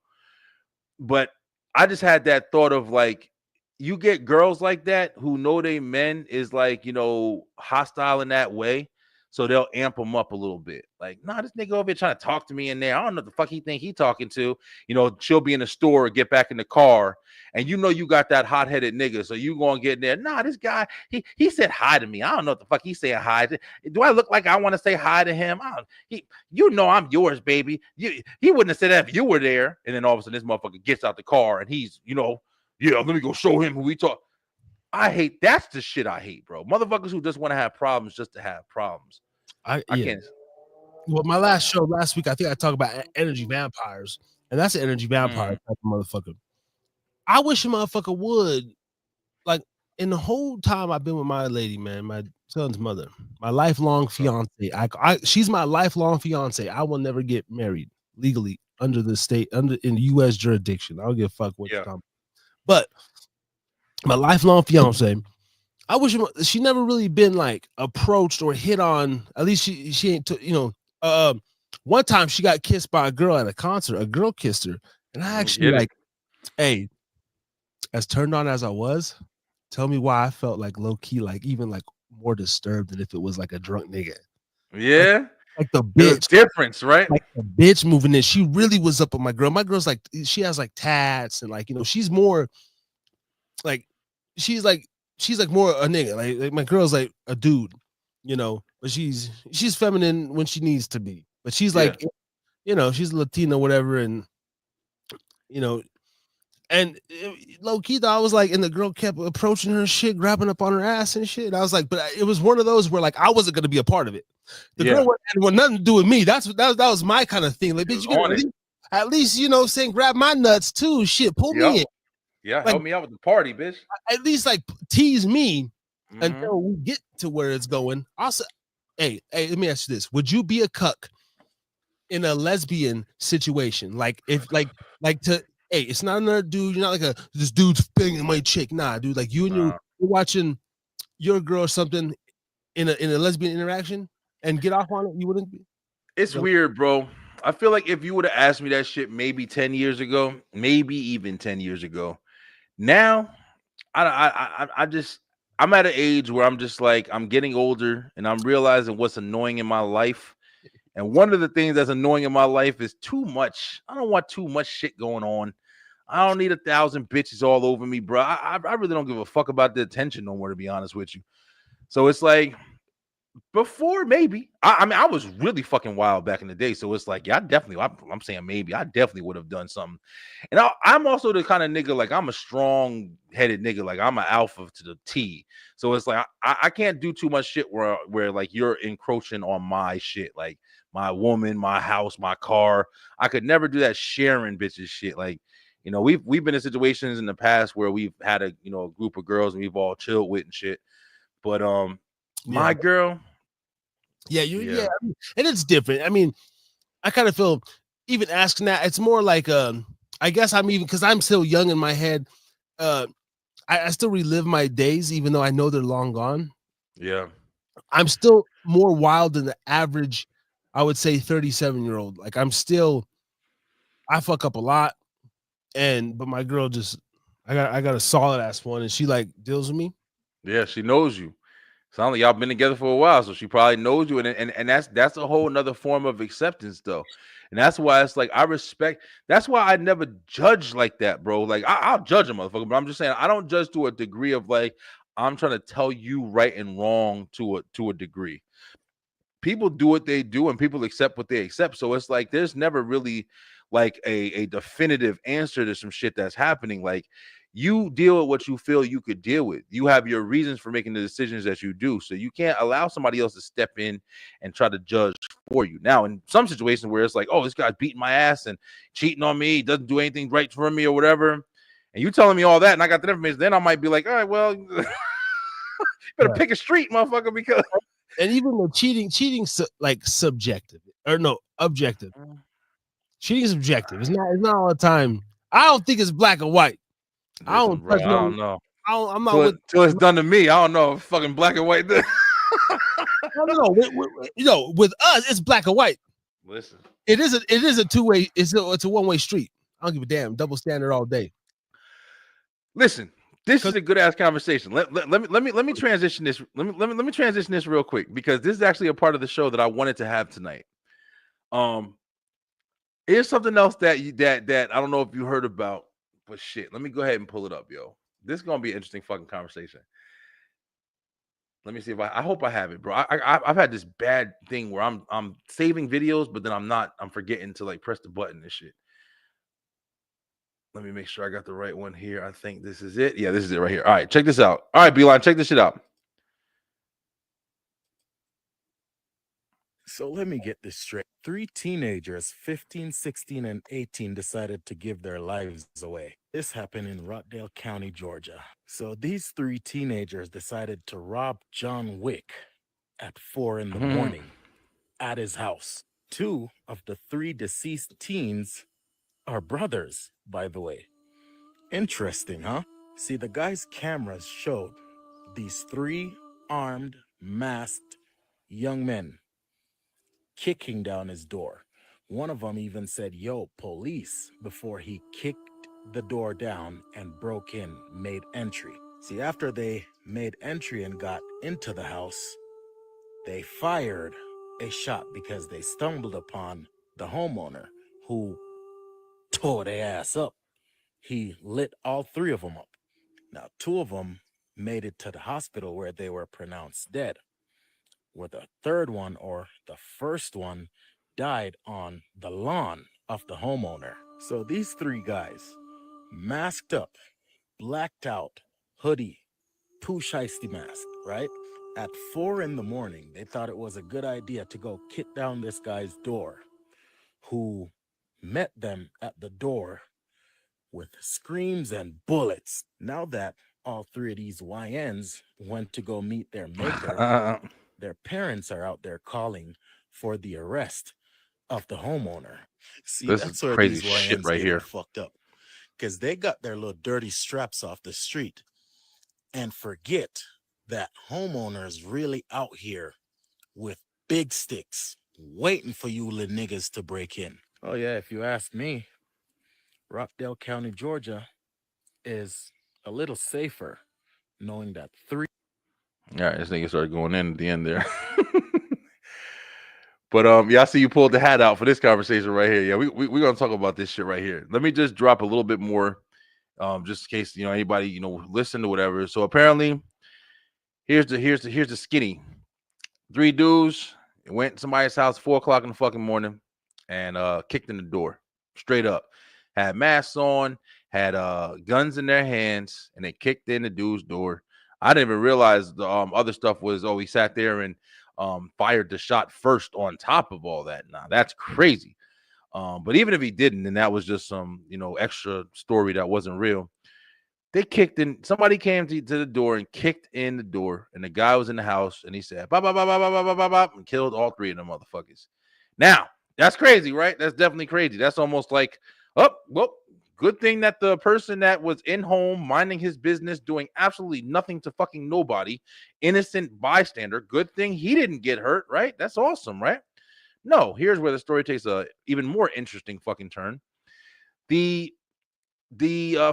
But I just had that thought of like, you get girls like that who know they men is like, hostile in that way. So they'll amp them up a little bit. Like, nah, this nigga over here trying to talk to me in there. I don't know what the fuck he think he talking to. She'll be in the store, get back in the car, and you got that hot-headed nigga. So you gonna get in there. Nah, this guy, he said hi to me. I don't know what the fuck he's saying hi to. Do I look like I want to say hi to him? I'm yours, baby. He wouldn't have said that if you were there. And then all of a sudden this motherfucker gets out the car and he's, yeah, let me go show him who we talk. That's the shit I hate, bro. Motherfuckers who just want to have problems just to have problems. I can't. Well, my last show last week, I think I talked about energy vampires, and that's an energy vampire type of motherfucker. I wish a motherfucker would, like, in the whole time I've been with my lady, man, my son's mother, my lifelong fiance. She's my lifelong fiance. I will never get married legally under the state, in U.S. jurisdiction. I don't give a fuck what you're talking about. But my lifelong fiance, I wish she never really been like approached or hit on. At least she ain't, one time she got kissed by a girl at a concert. A girl kissed her, and I actually like, hey, as turned on as I was, tell me why I felt like low key, like even like more disturbed than if it was like a drunk nigga. Yeah, like the bitch difference, right? Like the bitch moving in. She really was up on my girl. My girl's like, she has like tats and like she's more like she's like more a nigga. Like my girl's like a dude, but she's feminine when she needs to be. But she's like, she's Latina, whatever, and and low key though, I was like, and the girl kept approaching her shit, grabbing up on her ass and shit. And I was like, but it was one of those where like I wasn't gonna be a part of it. The girl had nothing to do with me. That was my kind of thing. Like, bitch, you at least saying grab my nuts too. Shit, pull me in. Yeah, like, help me out with the party, bitch. At least like tease me until we get to where it's going. Also, hey, let me ask you this: would you be a cuck in a lesbian situation? Like if like to hey, it's not another dude. You're not like this dude's banging my chick. Nah, dude. Like you and you're watching your girl or something in a lesbian interaction and get off on it. You wouldn't be. It's weird, bro. I feel like if you would have asked me that shit maybe 10 years ago, maybe even 10 years ago. Now, I'm at an age where I'm just like, I'm getting older and I'm realizing what's annoying in my life. And one of the things that's annoying in my life is too much. I don't want too much shit going on. I don't need 1,000 bitches all over me, bro. I really don't give a fuck about the attention no more, to be honest with you. So it's like, before maybe I mean I was really fucking wild back in the day, so it's like I'm saying maybe I definitely would have done something. And I'm also the kind of nigga, like I'm a strong-headed nigga, like I'm an alpha to the T. So it's like I can't do too much shit where like you're encroaching on my shit, like my woman, my house, my car. I could never do that sharing bitches shit. Like, You know, we've been in situations in the past where we've had a group of girls and we've all chilled with and shit. But my girl, yeah, and it's different. I mean, I kind of feel even asking that, it's more like I guess I'm even because I'm still young in my head. I still relive my days, even though I know they're long gone. Yeah. I'm still more wild than the average, I would say, 37-year-old. Like I fuck up a lot, but my girl just, I got a solid ass one, and she like deals with me. Yeah, she knows you. Sounds like y'all been together for a while, so she probably knows you, and that's a whole another form of acceptance, though. And that's why it's like I respect. That's why I never judge like that, bro. Like I'll judge a motherfucker, but I'm just saying I don't judge to a degree of like I'm trying to tell you right and wrong to a degree. People do what they do and people accept what they accept. So it's like there's never really like a definitive answer to some shit that's happening. Like you deal with what you feel you could deal with. You have your reasons for making the decisions that you do. So you can't allow somebody else to step in and try to judge for you. Now, in some situations where it's like, oh, this guy's beating my ass and cheating on me, he doesn't do anything right for me or whatever, and you telling me all that and I got that information, then I might be like, all right, well, you better pick a street, motherfucker, because and even the cheating like subjective or no objective. Cheating is objective. It's not all the time. I don't think it's black and white. Listen, I don't know. I'm not till it's done to me. I don't know. Fucking black and white. No. With us, it's black and white. Listen, it is a two-way. It's a one-way street. I don't give a damn. Double standard all day. Listen, this is a good ass conversation. Let me transition this. Let me transition this real quick because this is actually a part of the show that I wanted to have tonight. Here's something else that I don't know if you heard about, but shit, let me go ahead and pull it up, yo. This is gonna be an interesting fucking conversation. Let me see if I hope I have it, bro. I've had this bad thing where I'm saving videos, but then I'm forgetting to like press the button and shit. Let me make sure I got the right one here. I think this is it. Yeah, this is it right here. All right, check this out. All right, B-Line, check this shit out. So let me get this straight. 3 teenagers, 15, 16, and 18, decided to give their lives away. This happened in Rockdale County, Georgia. So these 3 teenagers decided to rob John Wick at 4 in the morning at his house. 2 of the 3 deceased teens are brothers, by the way. Interesting, huh? See, the guy's cameras showed these 3 armed, masked young men kicking down his door. One of them even said, "Yo, police," before he kicked the door down and broke in, made entry. See, after they made entry and got into the house, they fired a shot because they stumbled upon the homeowner who tore their ass up. He lit all 3 of them up. Now, 2 of them made it to the hospital where they were pronounced dead, where the 3rd one, or the first one, died on the lawn of the homeowner. So these 3 guys, masked up, blacked out, hoodie, poo shiesty mask, right? At 4 in the morning, they thought it was a good idea to go kick down this guy's door, who met them at the door with screams and bullets. Now that all 3 of these YNs went to go meet their maker, their parents are out there calling for the arrest of the homeowner. See, this that's is where crazy these shit YNs right here. fucked up, because they got their little dirty straps off the street and forget that homeowners really out here with big sticks waiting for you little niggas to break in. Oh yeah, if you ask me, Rockdale County, Georgia is a little safer knowing that 3. All right, this nigga started going in at the end there. But yeah, I see you pulled the hat out for this conversation right here. Yeah, we're gonna talk about this shit right here. Let me just drop a little bit more, just in case anybody listen to whatever. So apparently, here's the skinny. 3 dudes went to somebody's house 4 o'clock in the fucking morning and kicked in the door straight up. Had masks on, had guns in their hands, and they kicked in the dude's door. I didn't even realize the other stuff was, he sat there and fired the shot first on top of all that. Nah, that's crazy. But even if he didn't, and that was just some, extra story that wasn't real, they kicked in. Somebody came to the door and kicked in the door, and the guy was in the house, and he said, "Bop, bop, bop, bop, bop, bop, bop, bop," and killed all three of them motherfuckers. Now, that's crazy, right? That's definitely crazy. That's almost like, oh, well, good thing that the person that was in home minding his business, doing absolutely nothing to fucking nobody, innocent bystander, good thing he didn't get hurt, right? That's awesome, right? No, here's where the story takes a even more interesting fucking turn. The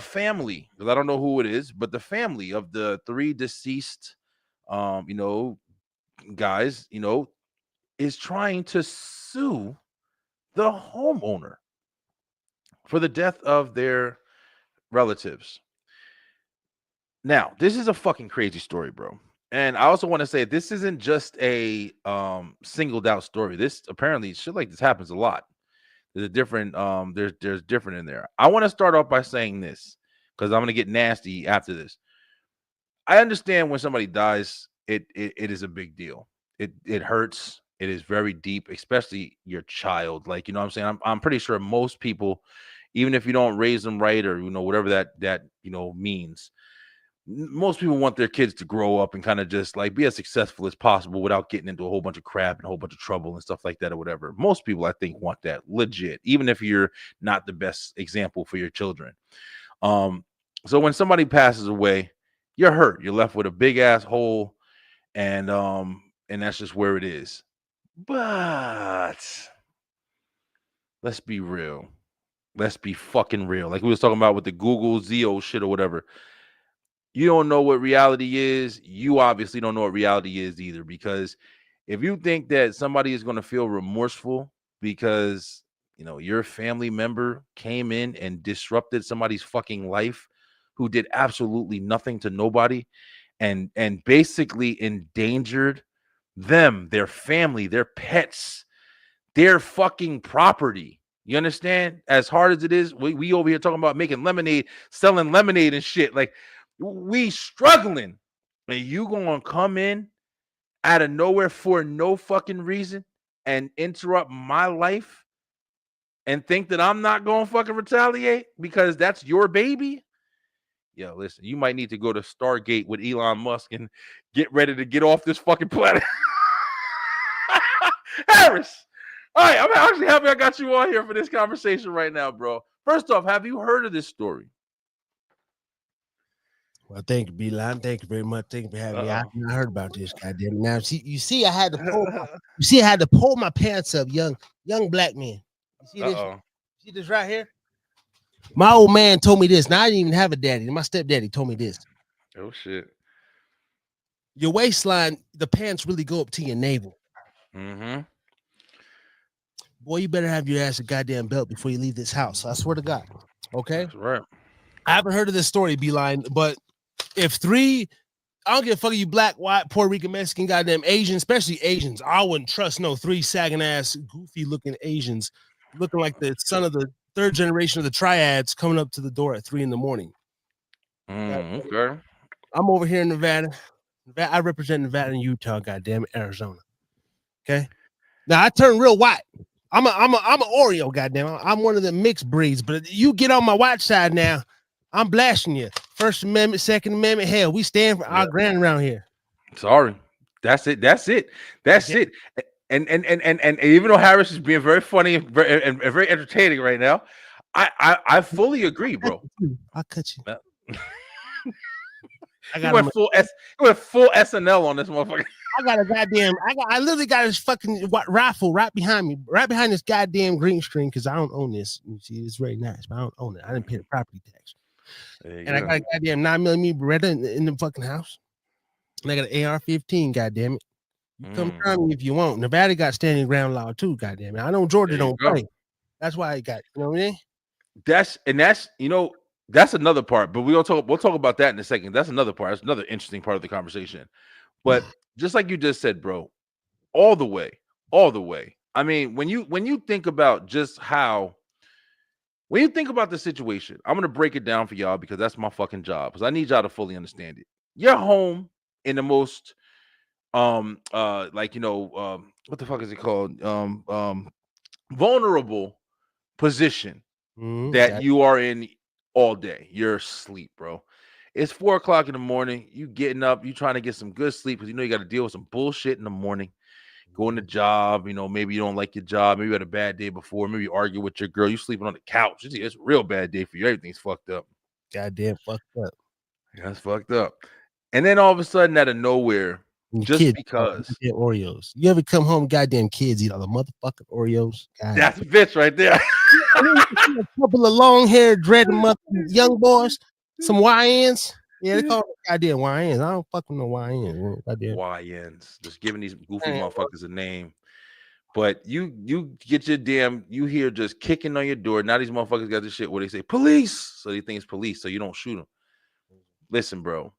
family, because I don't know who it is, but the family of the three deceased, guys, is trying to sue the homeowner for the death of their relatives. Now, this is a fucking crazy story, bro. And I also want to say this isn't just a singled out story. This apparently shit like this happens a lot. There's a different there's different in there. I want to start off by saying this because I'm gonna get nasty after this. I understand when somebody dies, it is a big deal. It hurts. It is very deep, especially your child. Like, you know what I'm saying? I'm pretty sure most people, even if you don't raise them right or whatever that means, most people want their kids to grow up and kind of just like be as successful as possible without getting into a whole bunch of crap and a whole bunch of trouble and stuff like that or whatever. Most people, I think, want that legit, even if you're not the best example for your children. So when somebody passes away, you're hurt. You're left with a big ass hole, and that's just where it is. But let's be real. Let's be fucking real. Like we was talking about with the Google Zeo shit or whatever. You don't know what reality is. You obviously don't know what reality is either, because if you think that somebody is going to feel remorseful because your family member came in and disrupted somebody's fucking life who did absolutely nothing to nobody and basically endangered them, their family, their pets, their fucking property. You understand? As hard as it is, we over here talking about making lemonade, selling lemonade and shit. Like, we struggling, and you gonna come in out of nowhere for no fucking reason and interrupt my life and think that I'm not gonna fucking retaliate because that's your baby? Yo, listen, you might need to go to Stargate with Elon Musk and get ready to get off this fucking planet. Harris, all right, I'm actually happy I got you on here for this conversation right now, bro. First off, have you heard of this story? Well, thank you, B-Line. Thank you very much. Thank you for having me. I heard about this, goddamn. Now, you see, I had to pull my pants up, young black man. You see this? See this right here? My old man told me this. Now I didn't even have a daddy. My stepdaddy told me this. Oh shit! Your waistline, the pants really go up to your navel. Mm-hmm. Boy, you better have your ass a goddamn belt before you leave this house. I swear to God. Okay. That's right. I haven't heard of this story, B-Line, but if I don't give a fuck, you black, white, Puerto Rican, Mexican, goddamn Asian, especially Asians. I wouldn't trust no 3 sagging ass, goofy looking Asians looking like the son of the 3rd generation of the triads coming up to the door at 3 a.m. Okay. I'm over here in Nevada. I represent Nevada and Utah, goddamn it, Arizona. Okay. Now I turn real white. I'm an Oreo, goddamn. I'm one of the mixed breeds, but you get on my white side now, I'm blasting you. First Amendment, Second Amendment, hell, we stand for our grand around here. Sorry. That's it. And even though Harris is being very funny and very entertaining right now, I fully agree, bro. I'll cut you. I went full SNL on this motherfucker. I literally got this fucking rifle right behind this goddamn green screen because I don't own this. You see, it's very nice, but I don't own it. I didn't pay the property tax. And I got a goddamn 9mm Beretta in the fucking house. And I got an AR-15, goddamn it. You come try me if you want. Nevada got standing ground law too, goddamn it. I know Georgia don't play. That's why I got, you know what I mean? That's another part, but we'll talk about that in a second. That's another part. That's another interesting part of the conversation. But just like you just said, bro, all the way. I mean, when you think about just how, when you think about the situation, I'm gonna break it down for y'all because that's my fucking job. Because I need y'all to fully understand it. You're home in the most what the fuck is it called? Vulnerable position Mhm, that got- you are in all day. You're asleep, bro. It's 4 o'clock in the morning. You getting up, you trying to get some good sleep because you know you got to deal with some bullshit in the morning. Going to job, you know, maybe you don't like your job, maybe you had a bad day before, maybe you argue with your girl, you sleeping on the couch. It's a real bad day for you. Everything's fucked up. Goddamn fucked up. That's fucked up. And then all of a sudden, out of nowhere, And your just kids, because goddamn Oreos. You ever come home, goddamn kids eat all the motherfucking Oreos? God. that's a bitch right there. And then you see a couple of long haired, dreaded mother young boys, some YNs. Yeah, they call them goddamn YNs. I don't fucking know YNs. Goddamn. YNs, just giving these goofy Man, motherfuckers a name. But you get your damn, you hear just kicking on your door. Now these motherfuckers got this shit where they say police, so they think it's police, so you don't shoot them. Listen, bro,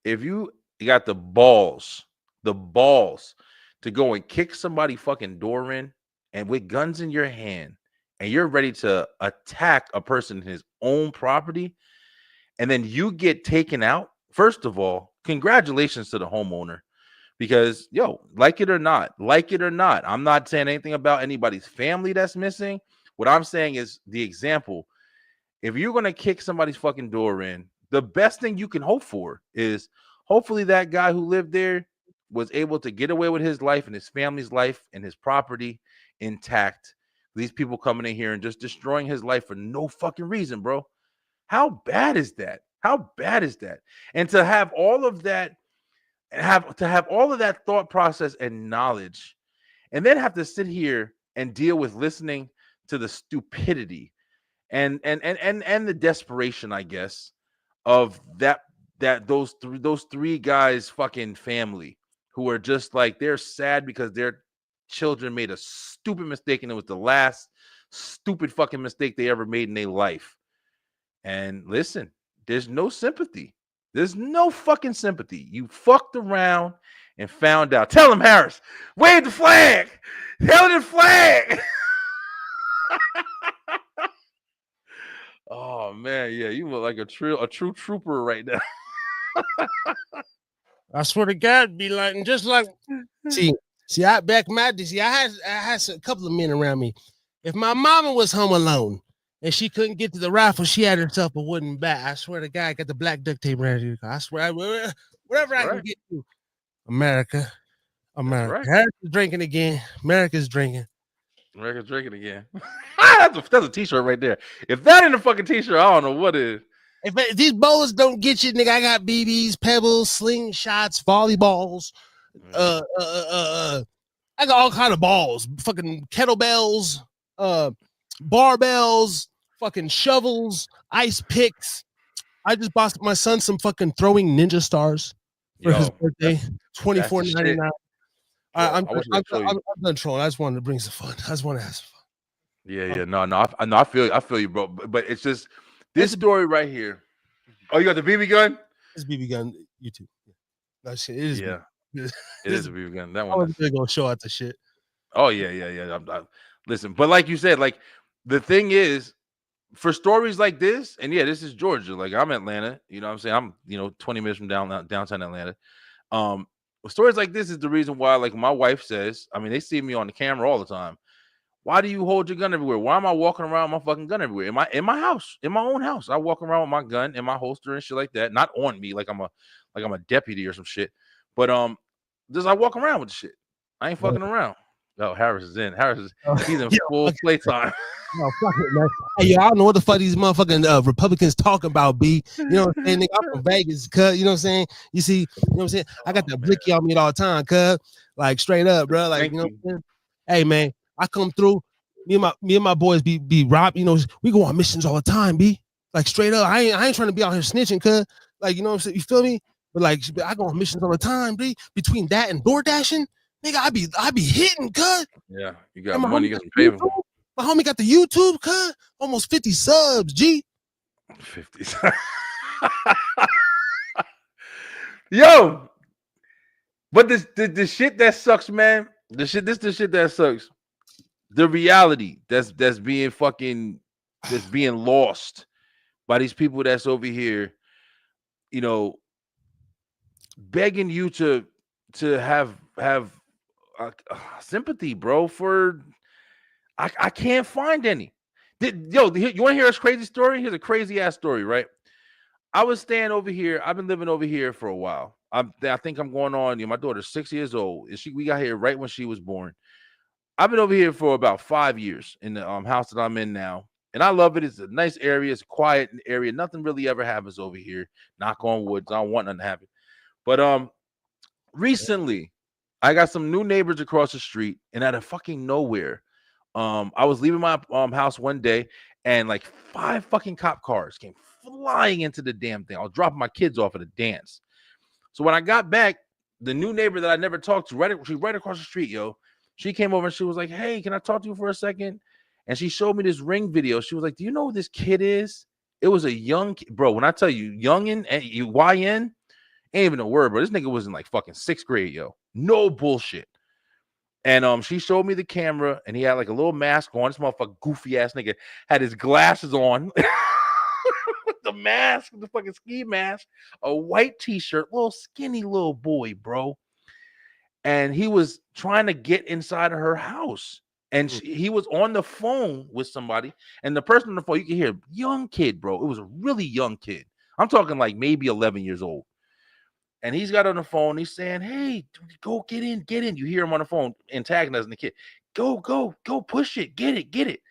if you got the balls to go and kick somebody fucking door in and with guns in your hand, and you're ready to attack a person in his own property, and then you get taken out, first of all, congratulations to the homeowner. Because like it or not, I'm not saying anything about anybody's family that's missing. What I'm saying is the example. If you're going to kick somebody's fucking door in, the best thing you can hope for is hopefully that guy who lived there was able to get away with his life and his family's life and his property intact. These people coming in here and just destroying his life for no fucking reason, bro. How bad is that? How bad is that? And to have all of that, have all of that thought process and knowledge, and then have to sit here and deal with listening to the stupidity and the desperation, I guess, of those three guys fucking family who are just like, they're sad because their children made a stupid mistake and it was the last stupid fucking mistake they ever made in their life. And listen, there's no sympathy. There's no fucking sympathy. You fucked around and found out. Tell him, Harris, wave the flag. Tell the flag. Oh man, yeah, you look like a true trooper right now. I swear to God, be like, and just like, see, I back my day. See, I had a couple of men around me. If my mama was home alone and she couldn't get to the rifle, she had herself a wooden bat. I swear to God, I got the black duct tape around here. I swear, whatever I can get to. America. Right. Harris is drinking again. America's drinking. America's drinking again. that's a t-shirt right there. If that ain't a fucking t-shirt, I don't know what is. If these bowls don't get you, nigga, I got BBs, pebbles, slingshots, volleyballs. I got all kind of balls, fucking kettlebells, barbells, fucking shovels, ice picks. I just bought my son some fucking throwing ninja stars for his birthday. $24.99. I'm done trolling. I just wanted to bring some fun. I just want to have some fun. Yeah. No. I feel you, bro. But it's just this story right here. Oh, you got the BB gun? It's BB gun. YouTube. No shit. It is. Yeah. It is a BB gun. That I one. was gonna show out the shit. Oh yeah. Listen, but like you said, like the thing is, for stories like this, and yeah, this is Georgia. Like I'm Atlanta. You know what I'm saying? I'm 20 minutes from downtown Atlanta. Stories like this is the reason why, like my wife says, I mean, they see me on the camera all the time. Why do you hold your gun everywhere? Why am I walking around with my fucking gun everywhere? In my house, in my own house? I walk around with my gun in my holster and shit like that. Not on me, like I'm a deputy or some shit. But just I walk around with the shit. I ain't fucking around. Oh, Harris is in. He's in full playtime. No, fuck it, man. Hey, yo, I don't know what the fuck these motherfucking Republicans talking about, B. You know what I'm saying? Nigga, I'm from Vegas, cuz. You know what I'm saying? You see, you know what I'm saying? I got that blicky on me all the time, cuz. Like, straight up, bro. Like, you know what I'm saying? Hey, man, I come through. Me and my boys be robbed. You know, we go on missions all the time, B. Like, straight up. I ain't trying to be out here snitching, cuz. Like, you know what I'm saying? You feel me? But like, I go on missions all the time, B. Between that and door dashing, nigga, I be hitting, cuz. Yeah, you got money, you got some payment. My homie got the YouTube, cuz. Almost 50 subs, G. 50. Yo, but the shit that sucks, man. The shit that sucks. The reality that's being lost by these people that's over here, begging you to have sympathy, bro. For I can't find any. You want to hear a crazy story? Here's a crazy ass story, right? I was staying over here. I've been living over here for a while. I think I'm going on. My daughter's 6 years old. We got here right when she was born. I've been over here for about 5 years in the house that I'm in now, and I love it. It's a nice area. It's a quiet area. Nothing really ever happens over here. Knock on wood. I don't want nothing to happen. But recently, I got some new neighbors across the street, and out of fucking nowhere, I was leaving my house one day, and like 5 fucking cop cars came flying into the damn thing. I was dropping my kids off at a dance. So when I got back, the new neighbor that I never talked to, she's right across the street, yo. She came over and she was like, "Hey, can I talk to you for a second?" And she showed me this Ring video. She was like, "Do you know who this kid is?" It was a young kid. Bro, when I tell you youngin, YN, ain't even a word, bro. This nigga was in like fucking 6th grade, yo. No bullshit. And she showed me the camera, and he had like a little mask on. This motherfucker, goofy ass nigga, had his glasses on. The mask, the fucking ski mask, a white t-shirt, little skinny little boy, bro. And he was trying to get inside of her house. And he was on the phone with somebody. And the person on the phone, you can hear, young kid, bro. It was a really young kid. I'm talking like maybe 11 years old. And he's got on the phone. He's saying, "Hey, go get in, get in." You hear him on the phone antagonizing the kid. Go, push it, get it.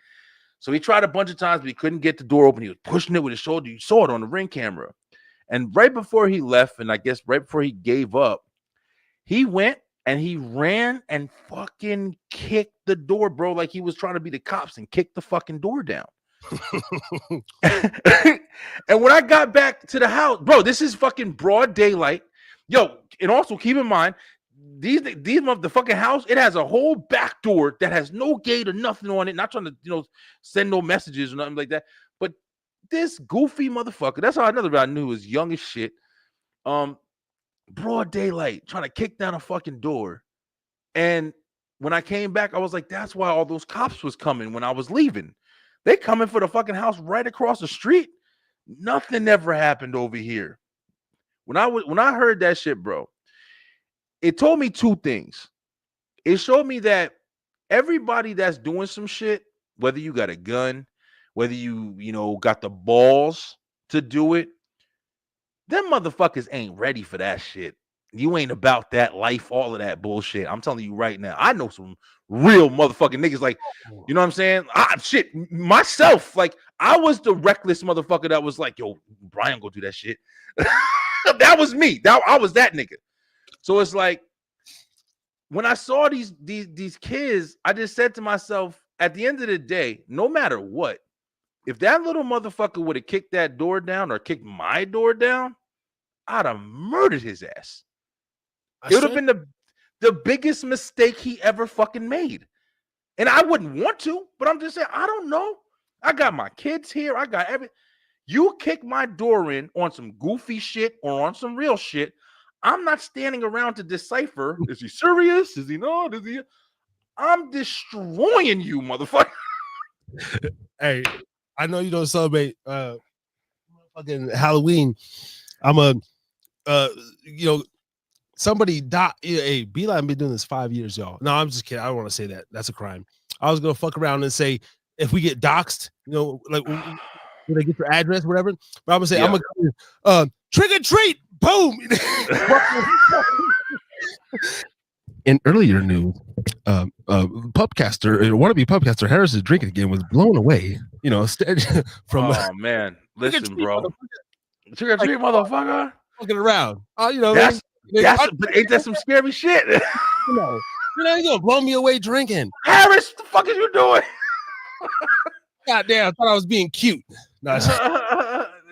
So he tried a bunch of times, but he couldn't get the door open. He was pushing it with his shoulder. You saw it on the Ring camera. And right before he left, and I guess right before he gave up, he went and he ran and fucking kicked the door, bro, like he was trying to be the cops, and kicked the fucking door down. And when I got back to the house, bro, this is fucking broad daylight. Yo, and also keep in mind, the fucking house, it has a whole back door that has no gate or nothing on it. Not trying to, send no messages or nothing like that. But this goofy motherfucker, that's how another guy knew was young as shit. Broad daylight, trying to kick down a fucking door. And when I came back, I was like, that's why all those cops was coming when I was leaving. They coming for the fucking house right across the street. Nothing ever happened over here. When I heard that shit, bro, it told me 2 things. It showed me that everybody that's doing some shit, whether you got a gun, whether you got the balls to do it, them motherfuckers ain't ready for that shit. You ain't about that life, all of that bullshit. I'm telling you right now. I know some real motherfucking niggas, like, you know what I'm saying? Shit, myself, like, I was the reckless motherfucker that was like, "Yo, Brian, go do that shit." That was me. I was that nigga. So it's like, when I saw these kids, I just said to myself, at the end of the day, no matter what, if that little motherfucker would have kicked that door down or kicked my door down, I'd have murdered his ass. It would have been the biggest mistake he ever fucking made. And I wouldn't want to, but I'm just saying, I don't know. I got my kids here. I got everything. You kick my door in on some goofy shit or on some real shit, I'm not standing around to decipher. Is he serious? Is he not? Is he? I'm destroying you, motherfucker. Hey, I know you don't celebrate fucking Halloween. Somebody died. Hey, B-Line been doing this 5 years, y'all. No, I'm just kidding. I don't want to say that. That's a crime. I was gonna fuck around and say, if we get doxxed, like when they get your address, whatever. But I'm gonna say, I'm gonna trick or treat, boom. In earlier news, pubcaster, wannabe pubcaster Harris's drink again was blown away. From. Oh man, listen, bro. Trick or treat, motherfucker. Fucking around. But ain't that some scary shit? You're gonna blow me away drinking. Harris, what the fuck is you doing? Goddamn, I thought I was being cute. No,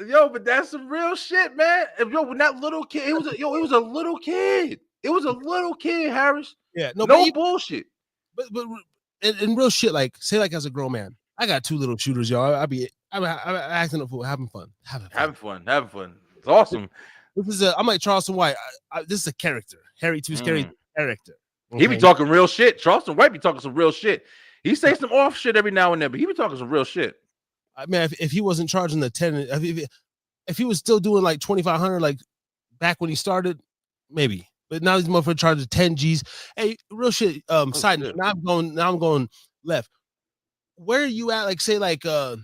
yo, but that's some real shit, man. When that little kid, it was a little kid. It was a little kid, Harris. Yeah, no bullshit. But in real shit, like, say, like, as a grown man, I got 2 little shooters, y'all. I'm acting a fool, having fun. Having fun. It's awesome. I'm like Charleston White. This is a character. Harry Two's character. Okay? He be talking real shit. Charleston White be talking some real shit. He say some off shit every now and then, but he be talking some real shit. I mean, if he wasn't charging the 10, if he was still doing like 2,500, like back when he started, maybe. But now these motherfuckers charging 10 G's. Hey, real shit. Side note. Now I'm going left. where are you at? Like, say, like, because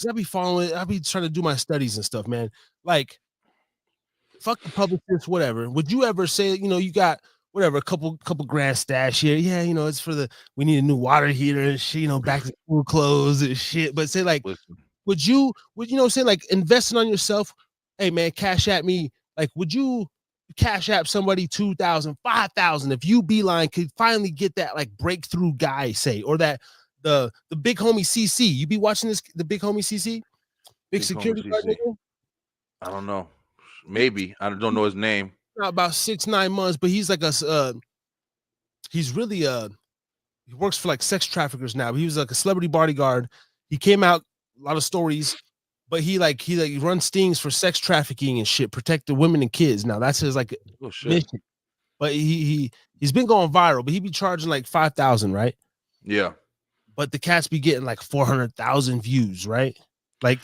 I'll be following, I'll be trying to do my studies and stuff, man. Like, fuck the publicist, whatever. Would you ever say, you got whatever, a couple grand stash here? Yeah, it's for we need a new water heater and shit, back to school clothes and shit. But say, like, Listen, would say, like, investing on yourself? Hey, man, cash at me. Like, would you cash app somebody 2,000, 5,000 if THEB-LINE could finally get that, like, breakthrough guy, say, or that the big homie CC? You be watching this, the big homie CC, big security guard nigga? I don't know. Maybe I don't know his name. About 6-9 months, but he's like he's really he works for like sex traffickers now. He was like a celebrity bodyguard. He came out, a lot of stories, but he runs stings for sex trafficking and shit, protect the women and kids. Now that's his like mission. But he's been going viral, but he be charging like 5,000, right? Yeah. But the cats be getting like 400,000 views, right? Like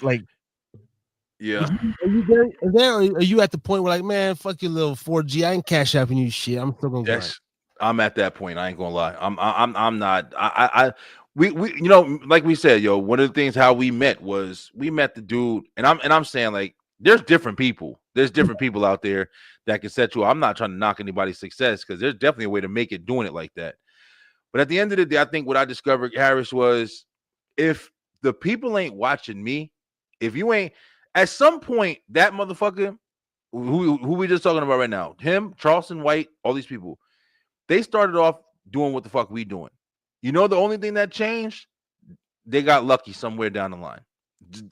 yeah. Are you there, or are you at the point where, like, man, fuck your little 4G, I ain't cash apping you shit, I'm still gonna grind? I'm at that point. I ain't gonna lie. I'm not. We like we said, yo, one of the things how we met was we met the dude, and I'm saying, like, there's different people. There's different people out there that can set you up. I'm not trying to knock anybody's success, because there's definitely a way to make it doing it like that. But at the end of the day, I think what I discovered, Harris, was if the people ain't watching me, if you ain't, at some point, that motherfucker who we just talking about right now, him, Charleston White, all these people, they started off doing what the fuck we doing. The only thing that changed, they got lucky somewhere down the line.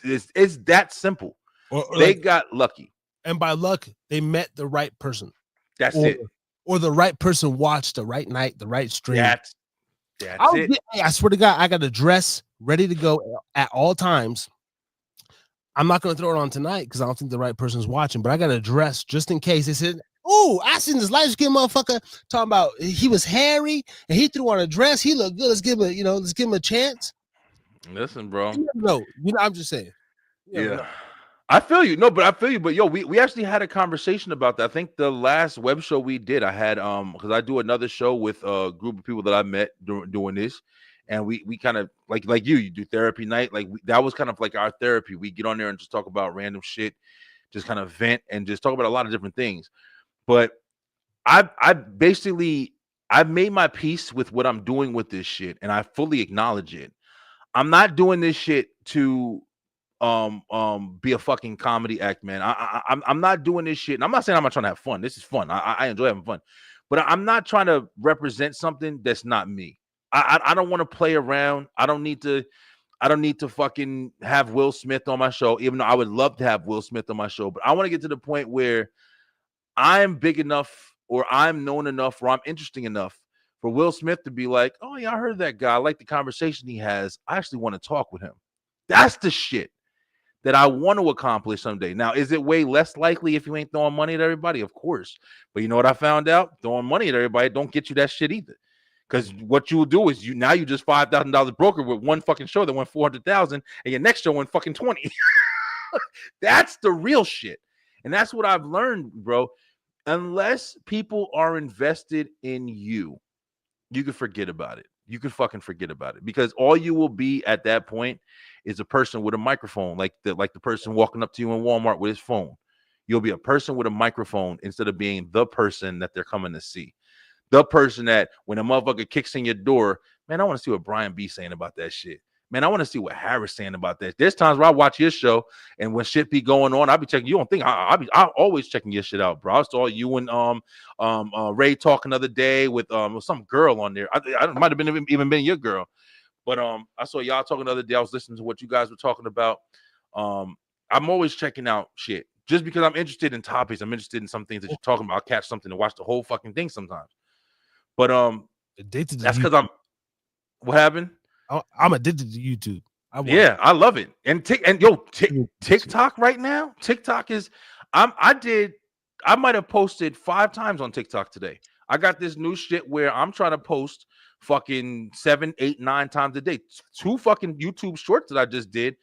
It's that simple. Or they got lucky. And by luck, they met the right person. That's it. Or the right person watched the right night, the right stream. That's it. I swear to God, I got a dress ready to go at all times. I'm not going to throw it on tonight because I don't think the right person's watching, but I got a dress just in case. They said, oh, I seen this light skin motherfucker talking about he was hairy and he threw on a dress. He looked good. Let's give him a chance. Listen, bro. No, I'm just saying. Yeah. I feel you. No, but I feel you. But yo, we actually had a conversation about that. I think the last web show we did, I had because I do another show with a group of people that I met doing this. And we kind of like you do therapy night. Like that was kind of like our therapy. We get on there and just talk about random shit, just kind of vent and just talk about a lot of different things. But I've made my peace with what I'm doing with this shit, and I fully acknowledge it. I'm not doing this shit to be a fucking comedy act, man. I'm not doing this shit. And I'm not saying I'm not trying to have fun. This is fun. I enjoy having fun, but I'm not trying to represent something that's not me. I don't want to play around. I don't need to fucking have Will Smith on my show, even though I would love to have Will Smith on my show. But I want to get to the point where I'm big enough, or I'm known enough, or I'm interesting enough for Will Smith to be like, oh yeah, I heard that guy. I like the conversation he has. I actually want to talk with him. That's the shit that I want to accomplish someday. Now, is it way less likely if you ain't throwing money at everybody? Of course. But you know what I found out? Throwing money at everybody don't get you that shit either. Because what you will do is you just $5,000 broker with one fucking show that went 400,000, and your next show went fucking 20. That's the real shit, and that's what I've learned, bro. Unless people are invested in you, you can forget about it. You can fucking forget about it, because all you will be at that point is a person with a microphone, like the person walking up to you in Walmart with his phone. You'll be a person with a microphone instead of being the person that they're coming to see. The person that when a motherfucker kicks in your door, man, I want to see what Brian B saying about that shit. Man, I want to see what Harris saying about that. There's times where I watch your show, and when shit be going on, I'll be checking. You don't think I'm always checking your shit out, bro. I saw you and Ray talking the other day with some girl on there. I might have been even been your girl, but I saw y'all talking the other day. I was listening to what you guys were talking about. I'm always checking out shit just because I'm interested in topics. I'm interested in some things that you're talking about. I'll catch something and watch the whole fucking thing sometimes. But that's because I'm. What happened? I'm addicted to YouTube. I love it. And TikTok right now. TikTok is. I might have posted 5 times on TikTok today. I got this new shit where I'm trying to post fucking 7, 8, 9 times a day. 2 fucking YouTube shorts that I just did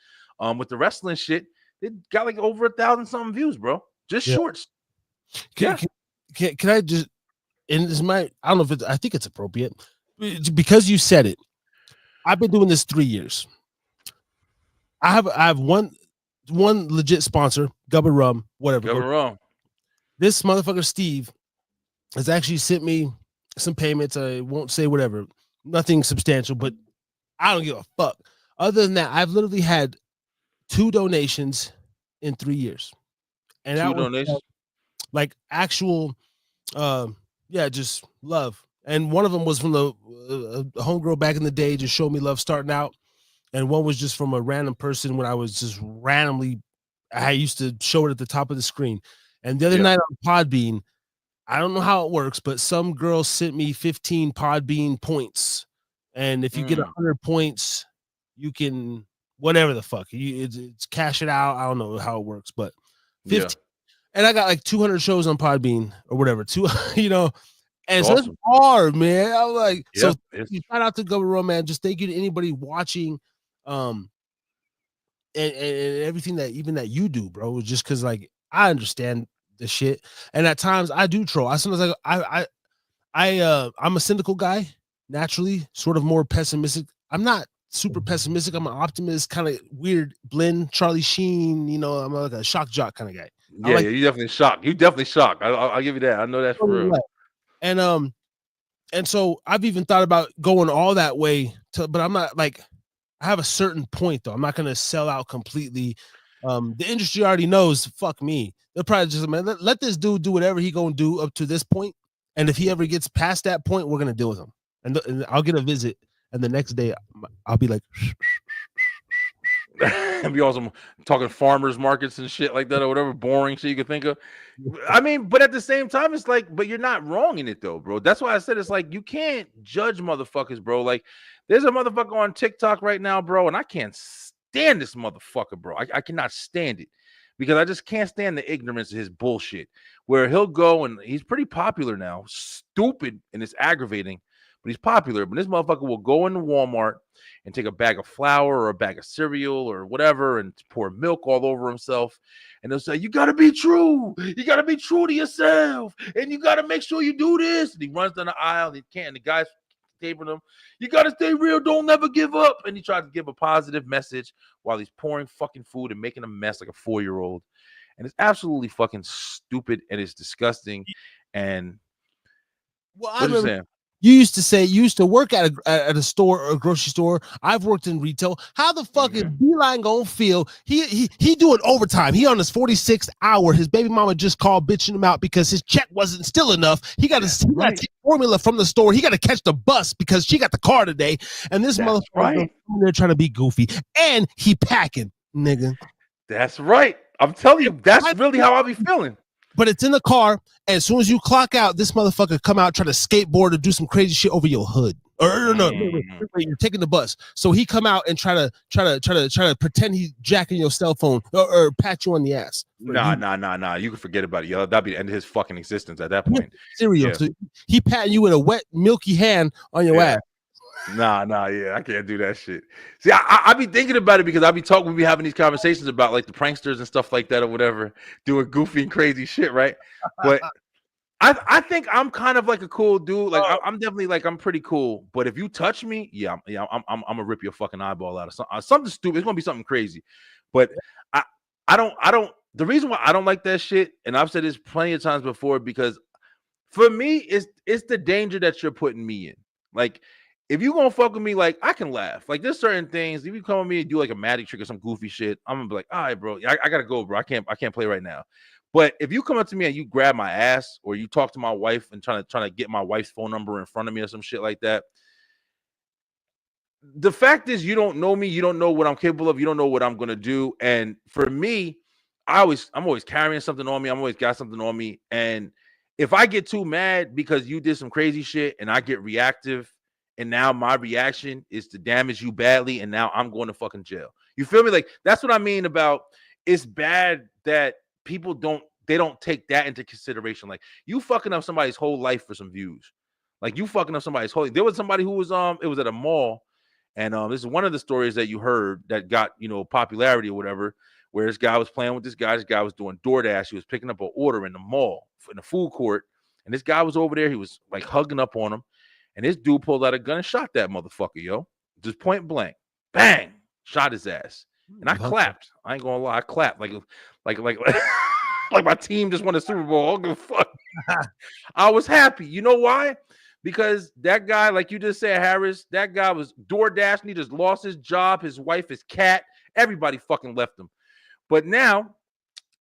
with the wrestling shit. It got like over 1,000 something views, bro. Just shorts. Can I just? And this might, I don't know if I think it's appropriate because you said it. I've been doing this 3 years. I have one legit sponsor, Gubba Rum, whatever. You're wrong. This motherfucker Steve has actually sent me some payments. I won't say whatever, nothing substantial, but I don't give a fuck. Other than that, I've literally had 2 donations in 3 years, and 2 that was donations? like actual, just love. And one of them was from the homegirl back in the day, just showed me love starting out, and one was just from a random person when I was just randomly. I used to show it at the top of the screen, and the other night on Podbean, I don't know how it works, but some girl sent me 15 Podbean points, and if you get 100 points, you can whatever the fuck it's cash it out. I don't know how it works, but 15, and I got like 200 shows on Podbean or whatever. And so it's hard, man. I was like, so shout out to Gubba Rum, man. Just thank you to anybody watching, and everything that you do, bro. Just because like I understand the shit, and at times I do troll. I'm a cynical guy naturally, sort of more pessimistic. I'm not super pessimistic. I'm an optimist, kind of weird blend. Charlie Sheen, I'm like a shock jock kind of guy. Yeah, you definitely shocked. You definitely shocked. I'll give you that. I know that's for real. And so I've even thought about going all that way but I'm not like, I have a certain point though. I'm not gonna sell out completely. The industry already knows, fuck me. They'll probably just let this dude do whatever he gonna do up to this point. And if he ever gets past that point, we're gonna deal with him. And I'll get a visit, and the next day I'll be like, and be awesome talking farmers markets and shit like that or whatever boring shit you could think of. I mean, but at the same time, it's like, but you're not wrong in it though, bro. That's why I said it's like you can't judge motherfuckers, bro. Like there's a motherfucker on TikTok right now, bro, and I can't stand this motherfucker, bro. I cannot stand it because I just can't stand the ignorance of his bullshit. Where he'll go and he's pretty popular now, stupid and it's aggravating, but he's popular. But this motherfucker will go into Walmart and take a bag of flour or a bag of cereal or whatever and pour milk all over himself. And they'll say, you got to be true. You got to be true to yourself. And you got to make sure you do this. And he runs down the aisle. And he can't. And the guy's taping him. You got to stay real. Don't never give up. And he tries to give a positive message while he's pouring fucking food and making a mess like a 4-year-old. And it's absolutely fucking stupid. And it's disgusting. And well, what are you saying? You used to say you used to work at a store or a grocery store. I've worked in retail. How the fuck is B-Line gonna feel? He doing overtime. He on his 46th hour. His baby mama just called bitching him out because his check wasn't still enough. He got to take formula from the store. He got to catch the bus because she got the car today. And this motherfucker they're trying to be goofy. And he packing, nigga. That's right. I'm telling you, that's really how I'll be feeling. But it's in the car, and as soon as you clock out, this motherfucker come out, try to skateboard or do some crazy shit over your hood. Or no, you're taking the bus. So he come out and try to pretend he's jacking your cell phone or pat you on the ass. Nah. You can forget about it, yo. That'd be the end of his fucking existence at that point. Cereal. So he patting you with a wet, milky hand on your ass. Nah, I can't do that shit. See, I be thinking about it because we be having these conversations about like the pranksters and stuff like that or whatever, doing goofy and crazy shit, right? But I think I'm kind of like a cool dude. Like I'm definitely like I'm pretty cool. But if you touch me, I'm gonna rip your fucking eyeball out of something stupid. It's gonna be something crazy. But I don't. The reason why I don't like that shit, and I've said this plenty of times before, because for me, it's the danger that you're putting me in. Like, if you gonna fuck with me, like I can laugh. Like there's certain things. If you come with me and do like a magic trick or some goofy shit, I'm gonna be like, all right, bro, I gotta go, bro. I can't play right now. But if you come up to me and you grab my ass, or you talk to my wife and trying to get my wife's phone number in front of me or some shit like that, the fact is you don't know me, you don't know what I'm capable of, you don't know what I'm gonna do. And for me, I'm always carrying something on me. I'm always got something on me. And if I get too mad because you did some crazy shit and I get reactive, and now my reaction is to damage you badly, and now I'm going to fucking jail. You feel me? Like that's what I mean about it's bad that people don't take that into consideration. Like you fucking up somebody's whole life for some views. Like you fucking up somebody's whole. There was somebody who was it was at a mall, and this is one of the stories that you heard that got popularity or whatever. Where this guy was playing with this guy. This guy was doing DoorDash. He was picking up an order in the mall in the food court, and this guy was over there. He was like hugging up on him. And this dude pulled out a gun and shot that motherfucker, yo. just point blank, bang, shot his ass, and I Okay. clapped. I ain't gonna lie, I clapped like like my team just won a Super Bowl. I don't give a fuck. I was happy. You know why? Because that guy, like you just said, Harris, that guy was DoorDash, and he just lost his job, his wife, his cat, everybody fucking left him. But now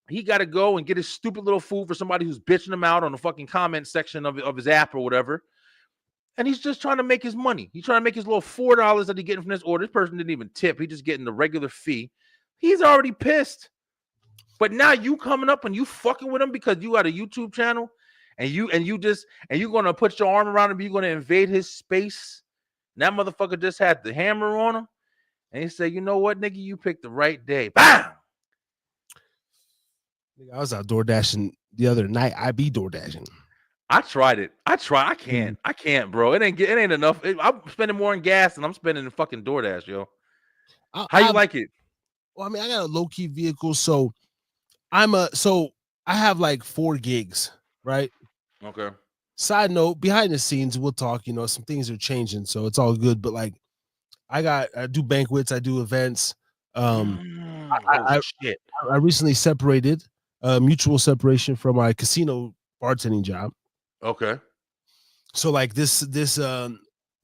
he got to go and get his stupid little food for somebody who's bitching him out on the fucking comment section of his app or whatever. And he's just trying to make his money. He's trying to make his little $4 that he's getting from this order. This person didn't even tip. He's just getting the regular fee. He's already pissed. But now you coming up and you fucking with him because you got a YouTube channel and you're gonna put your arm around him, you're gonna invade his space. And that motherfucker just had the hammer on him. And he said, you know what, nigga, you picked the right day. Bam! I was out door dashing the other night. I be door dashing. I tried it. I can't, bro. It ain't enough. I'm spending more on gas than I'm spending in fucking DoorDash, yo. How you like it? Well, I mean, I got a low key vehicle, so I have like 4 gigs, right? Okay. Side note, behind the scenes, we'll talk. Some things are changing, so it's all good. But like, I do banquets, I do events. Shit. I recently separated, mutual separation from my casino bartending job. Okay. So like this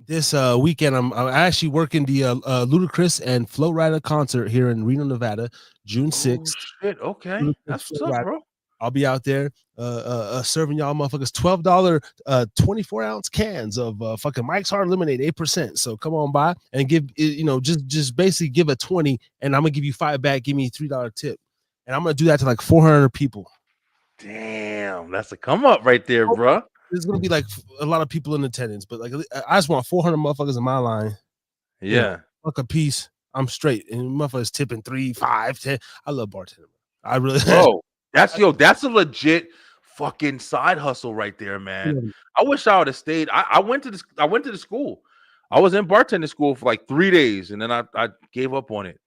weekend, I'm actually working the Ludacris and Flo Rida concert here in Reno, Nevada, June 6th. Shit. Okay. That's what's up, bro. I'll be out there serving y'all motherfuckers $12 24-ounce cans of fucking Mike's Hard Lemonade 8%. So come on by and give just basically give a 20 and I'm gonna give you 5 back, give me a $3 tip. And I'm gonna do that to like 400 people. Damn, that's a come up right there, bro. There's gonna be like a lot of people in attendance, but like I just want 400 motherfuckers in my line. Yeah. Fuck a piece. I'm straight. And motherfuckers tipping 3, 5, 10. I love bartending. I really bro. That's a legit fucking side hustle right there, man. Yeah. I wish I would have stayed. I went to the school. I was in bartending school for like 3 days, and then I gave up on it.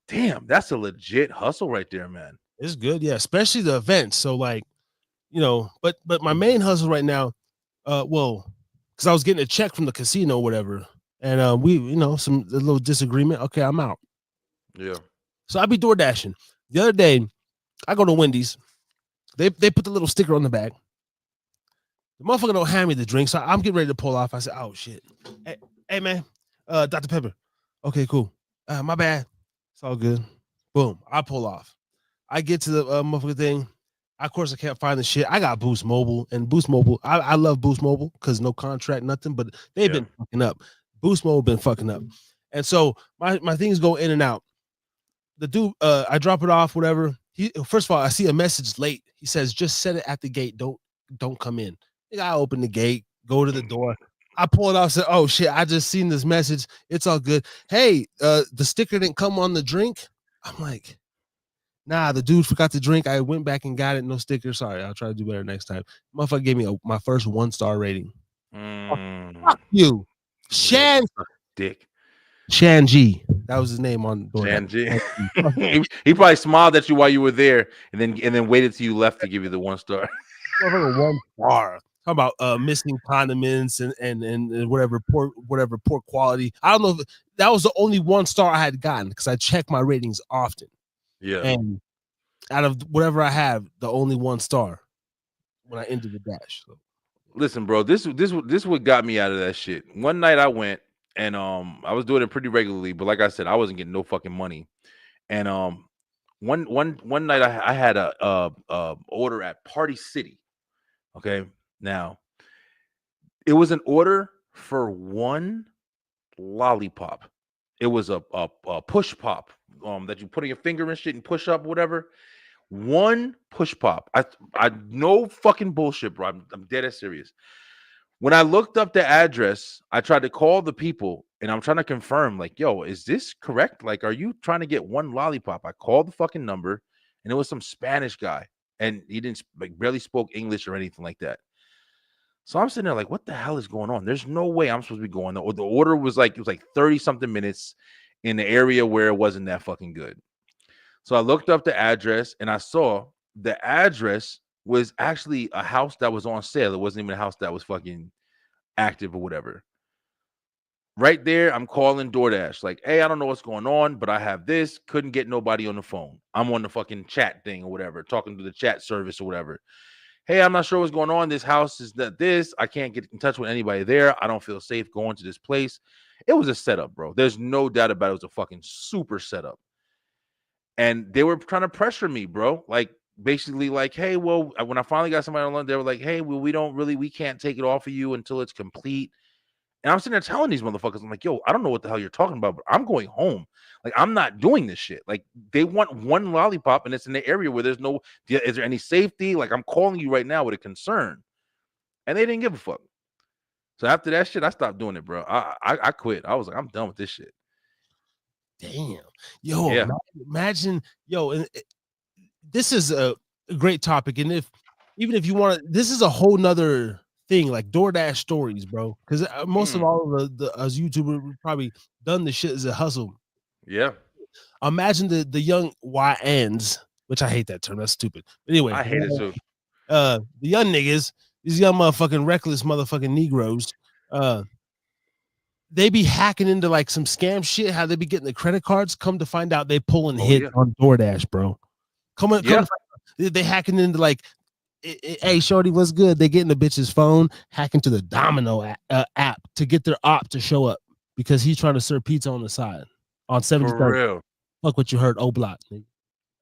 Damn, that's a legit hustle right there, man. It's good, yeah, especially the events. So like, but my main hustle right now, because I was getting a check from the casino, or whatever, and we, a little disagreement. Okay, I'm out. Yeah. So I be door dashing. The other day, I go to Wendy's. They put the little sticker on the bag. The motherfucker don't hand me the drink, so I'm getting ready to pull off. I said, "Oh shit, hey man, Dr. Pepper." Okay, cool. My bad. It's all good. Boom. I pull off. I get to the motherfucker thing. Of course, I can't find the shit. I got Boost Mobile, and Boost Mobile, I love Boost Mobile because no contract, nothing, but they've been fucking up. Boost Mobile been fucking up. And so my things go in and out. The dude, I drop it off, whatever. First of all, I see a message late. He says, just set it at the gate. Don't come in. I open the gate, go to the door. I pull it off, said, oh shit, I just seen this message. It's all good. Hey, the sticker didn't come on the drink. I'm like, nah, the dude forgot the drink. I went back and got it. No sticker. Sorry, I'll try to do better next time. Motherfucker gave me my first 1-star rating. Fuck you. Dick. Shan G. That was his name on the door. Shan G. he probably smiled at you while you were there and then waited till you left to give you the 1-star. 1 star. How about missing condiments and whatever poor quality. I don't know if that was the only 1-star I had gotten because I check my ratings often. Yeah. And out of whatever I have, the only 1-star when I ended the dash. So. Listen, bro, this what got me out of that shit. One night I went and I was doing it pretty regularly, but like I said, I wasn't getting no fucking money. And one night I had a order at Party City. Okay. Now, it was an order for 1 lollipop. It was a push pop that you put in your finger and shit and push up, whatever. 1 push pop. I no fucking bullshit, bro. I'm dead ass serious. When I looked up the address, I tried to call the people and I'm trying to confirm, like, yo, is this correct? Like, are you trying to get 1 lollipop? I called the fucking number and it was some Spanish guy and he didn't barely spoke English or anything like that. So I'm sitting there like, what the hell is going on? There's no way I'm supposed to be going. The order was like, it was like 30 something minutes in the area where it wasn't that fucking good. So I looked up the address and I saw the address was actually a house that was on sale. It wasn't even a house that was fucking active or whatever. Right there, I'm calling DoorDash. Like, hey, I don't know what's going on, but I have this. Couldn't get nobody on the phone. I'm on the fucking chat thing or whatever, talking to the chat service or whatever. Hey, I'm not sure what's going on. This house is this. I can't get in touch with anybody there. I don't feel safe going to this place. It was a setup, bro. There's no doubt about it. It was a fucking super setup. And they were trying to pressure me, bro. Like, basically, like, hey, well, when I finally got somebody on, they were like, hey, well, we can't take it off of you until it's complete. And I'm sitting there telling these motherfuckers, I'm like, yo, I don't know what the hell you're talking about, but I'm going home. Like, I'm not doing this shit. Like, they want one lollipop, and it's in the area where there's no, is there any safety? Like, I'm calling you right now with a concern. And they didn't give a fuck. So after that shit, I stopped doing it, bro. I quit. I was like, I'm done with this shit. Damn. Yo, Yeah. imagine, and this is a great topic. And even if you want to, this is a whole nother thing, like DoorDash stories, bro. Because most of all of the us YouTubers we've probably done this shit as a hustle. Yeah. Imagine the young YNs, which I hate that term. That's stupid. But anyway, I hate it too. The young niggas, these young motherfucking reckless motherfucking Negroes, they be hacking into like some scam shit. How they be getting the credit cards? Come to find out, they pulling hits on DoorDash, bro. Come on, they hacking into like, hey, shorty, what's good? They getting the bitch's phone, hacking to the Domino app to get their op to show up because he's trying to serve pizza on the side on 73rd. For real. Fuck what you heard, O-Block. You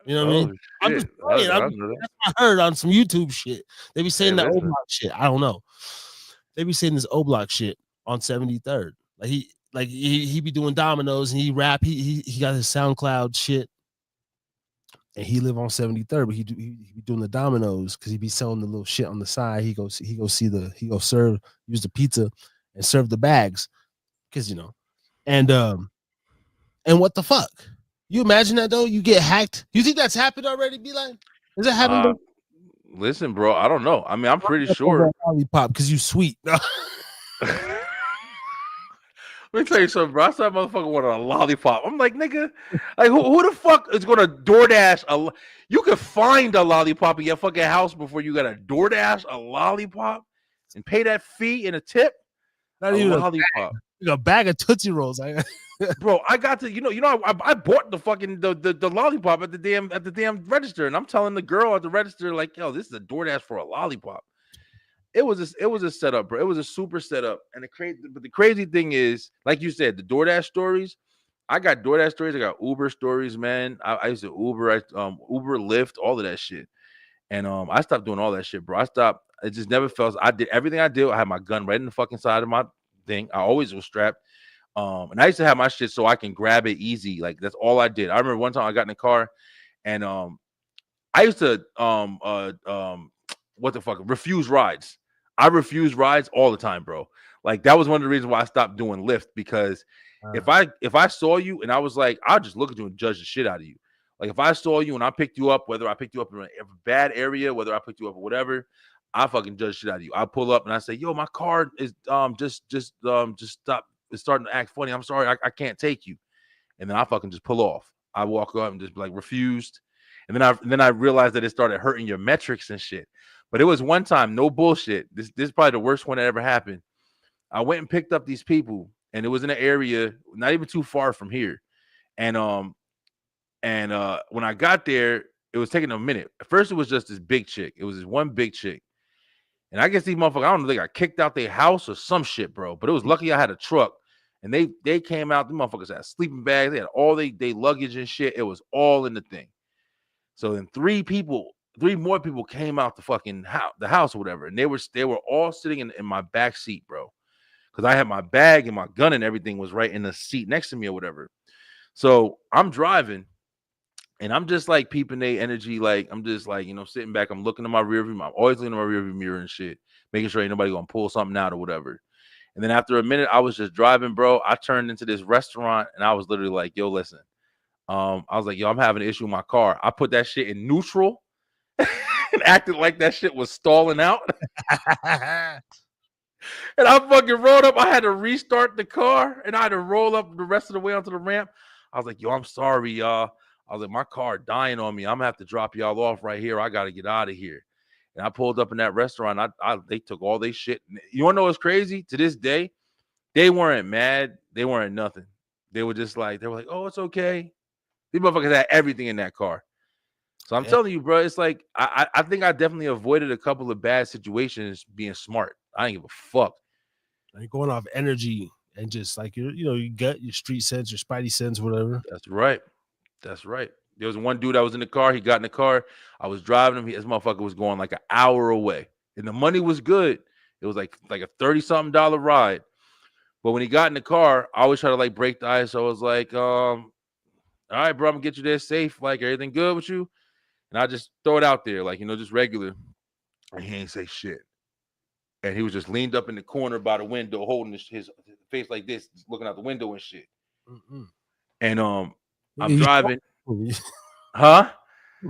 know what I mean? I'm just saying. That's what I heard on some YouTube shit. They be saying that O-Block shit. I don't know. They be saying this O-Block shit on 73rd. Like he be doing Dominoes and he rap. He got his SoundCloud shit. And he live on 73rd, but he be doing the Dominoes because he be selling the little shit on the side. He go serve, use the pizza and serve the bags. Cause and what the fuck? You imagine that though? You get hacked. You think that's happened already, B-Line? Is it happening? Listen, bro, I don't know. I mean, I'm pretty sure. Lollipop, because you sweet. Let me tell you something, bro. I saw a motherfucker wanted a lollipop. I'm like, nigga, like who the fuck is gonna DoorDash you could find a lollipop in your fucking house before you gotta DoorDash a lollipop and pay that fee and a tip? Not even a lollipop. A bag of Tootsie Rolls. Bro, I got to, I bought the fucking the lollipop at the damn register, and I'm telling the girl at the register, like, yo, this is a DoorDash for a lollipop. It was a setup, bro. It was a super setup. And the crazy thing is, like you said, the DoorDash stories. I got DoorDash stories. I got Uber stories, man. I used to Uber, Uber, Lyft, all of that shit. And I stopped doing all that shit, bro. I stopped. It just never felt. I did everything I did. I had my gun right in the fucking side of my thing. I always was strapped. And I used to have my shit so I can grab it easy. Like, that's all I did. I remember one time I got in the car, and I used to what the fuck, refuse rides. I refuse rides all the time, bro. Like, that was one of the reasons why I stopped doing Lyft, because if I saw you and I was like, I'll just look at you and judge the shit out of you. Like, if I saw you and I picked you up, whether I picked you up in a bad area, whether I picked you up or whatever, I fucking judge shit out of you. I pull up and I say, yo, my car is just stop. It's starting to act funny. I'm sorry, I can't take you. And then I fucking just pull off. I walk up and just be like, refused. And then I realized that it started hurting your metrics and shit. But it was one time, no bullshit. This is probably the worst one that ever happened. I went and picked up these people, and it was in an area not even too far from here. And when I got there, it was taking a minute. At first, it was just this big chick. It was this one big chick. And I guess these motherfuckers, I don't know, they got kicked out their house or some shit, bro. But it was lucky I had a truck. And they came out, the motherfuckers had sleeping bags, they had all they luggage and shit. It was all in the thing. So then three more people came out the fucking house or whatever, and they were all sitting in my back seat, bro, because I had my bag and my gun and everything was right in the seat next to me or whatever. So I'm driving, and I'm just like peeping their energy, like I'm just like, sitting back, I'm looking at my rear view, I'm always looking at my rear view mirror and shit, making sure ain't nobody gonna pull something out or whatever. And then after a minute, I was just driving, bro. I turned into this restaurant, and I was literally like, yo, listen. I was like, yo, I'm having an issue with my car. I put that shit in neutral and acted like that shit was stalling out. And I fucking rolled up. I had to restart the car, and I had to roll up the rest of the way onto the ramp. I was like, yo, I'm sorry, y'all. I was like, my car dying on me. I'm going to have to drop y'all off right here. I got to get out of here. And I pulled up in that restaurant. They took all their shit. You want to know what's crazy? To this day, they weren't mad they weren't nothing. They were just like, oh, it's okay. These motherfuckers had everything in that car. So I'm telling you, bro, it's like I think I definitely avoided a couple of bad situations being smart. I ain't give a fuck. Like going off energy and just like you get your street sense, your spidey sense, whatever. That's right. That's right. There was one dude that was in the car. He got in the car. I was driving him. This motherfucker was going like an hour away, and the money was good. It was like a $30-something ride. But when he got in the car, I always try to like break the ice. So I was like, all right, bro, I'm gonna get you there safe. Like, everything good with you? And I just throw it out there, like, just regular. And he ain't say shit. And he was just leaned up in the corner by the window, holding his face like this, just looking out the window and shit. Mm-mm. And I'm driving. Huh?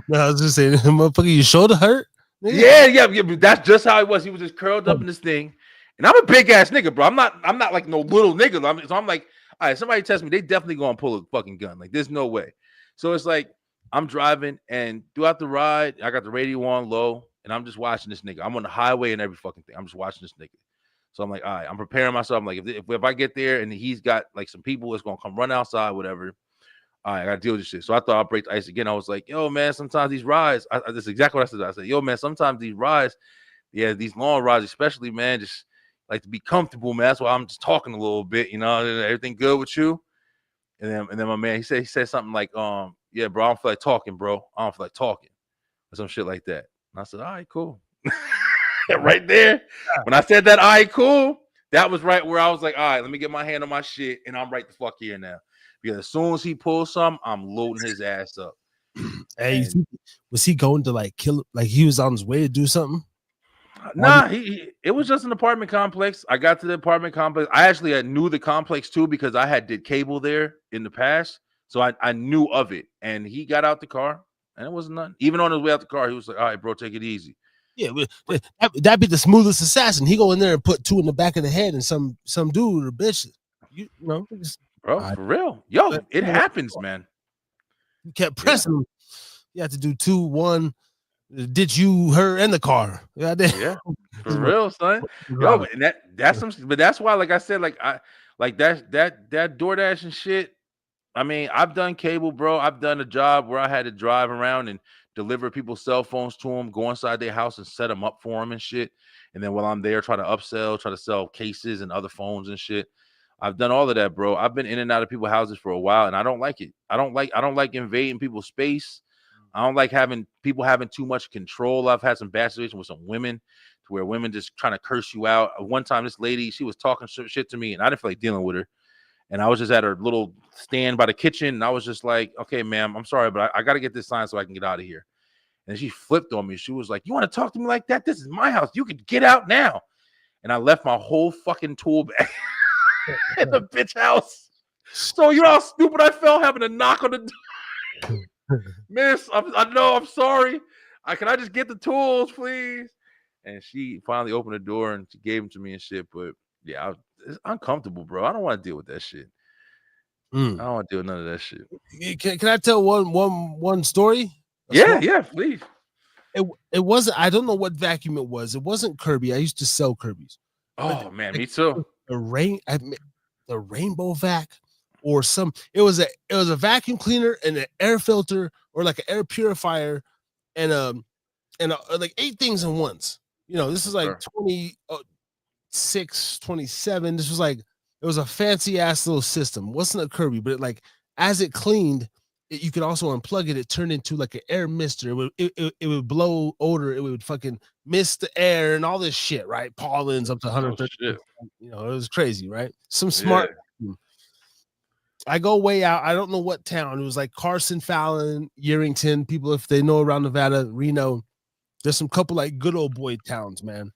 No, I was just saying, motherfucker, your shoulder hurt? Yeah. But that's just how he was. He was just curled up in this thing. And I'm a big ass nigga, bro. I'm not like no little nigga. So I'm like, all right, somebody test me, they definitely gonna pull a fucking gun. Like, there's no way. So it's like I'm driving, and throughout the ride, I got the radio on low, and I'm just watching this nigga. I'm on the highway and every fucking thing. I'm just watching this nigga. So I'm like, all right, I'm preparing myself. I'm like, if I get there and he's got like some people that's gonna come run outside, whatever. All right, I gotta deal with this shit. So I thought I'd break the ice again. I was like, yo, man, sometimes these rides, that's exactly what I said. I said, yo, man, sometimes these rides, these long rides, especially, man, just like to be comfortable, man. That's why I'm just talking a little bit, everything good with you. And then my man, he said something like, yeah, bro, I don't feel like talking, bro. I don't feel like talking. Or some shit like that. And I said, all right, cool. Right there. When I said that, all right, cool, that was right where I was like, all right, let me get my hand on my shit, and I'm right the fuck here now. Because as soon as he pulls something, I'm loading his ass up. Hey, was he going to like kill? Like he was on his way to do something? Nah, it was just an apartment complex. I got to the apartment complex. I actually knew the complex too because I did cable there in the past, so I knew of it. And he got out the car, and it wasn't nothing. Even on his way out the car, he was like, "All right, bro, take it easy." Yeah, that'd be the smoothest assassin. He go in there and put two in the back of the head, and some dude or bitch, bro, for real, yo, it happens, man. You kept pressing him. You had to do 2, 1. Did you her and the car? Yeah, for real, son. Yo, and that's why, like I said, like that DoorDash and shit. I mean, I've done cable, bro. I've done a job where I had to drive around and deliver people's cell phones to them, go inside their house and set them up for them and shit. And then while I'm there, try to sell cases and other phones and shit. I've done all of that, bro. I've been in and out of people's houses for a while, and I don't like it. I don't like invading people's space. I don't like having people having too much control. I've had some bad situations with some women to where women just trying to curse you out. One time, this lady, she was talking shit to me, and I didn't feel like dealing with her. And I was just at her little stand by the kitchen, and I was just like, okay, ma'am, I'm sorry, but I got to get this signed so I can get out of here. And she flipped on me. She was like, you want to talk to me like that? This is my house. You could get out now. And I left my whole fucking tool bag in the bitch house. So you know how stupid I felt having to knock on the door. Miss, I know, I'm sorry. Can I just get the tools, please? And she finally opened the door and she gave them to me and shit. But yeah, it's uncomfortable, bro. I don't want to deal with that shit. I don't want to deal with none of that shit. Can I tell one story? Yeah, please. It wasn't. I don't know what vacuum it was. It wasn't Kirby. I used to sell Kirby's. Oh man, me too. The rainbow vac. Or it was a vacuum cleaner and an air filter or like an air purifier and like 8 things in once. This is like 26, 27. This was like, it was a fancy ass little system. It wasn't a Kirby, but as it cleaned, you could also unplug it. It turned into like an air mister. It would blow odor. It would fucking mist the air and all this shit, right? Pollens up to 130. It was crazy, right? Some smart. Yeah. I go way out. I don't know what town. It was like Carson, Fallon, Yerington. People, if they know around Nevada, Reno, there's some couple like good old boy towns, man.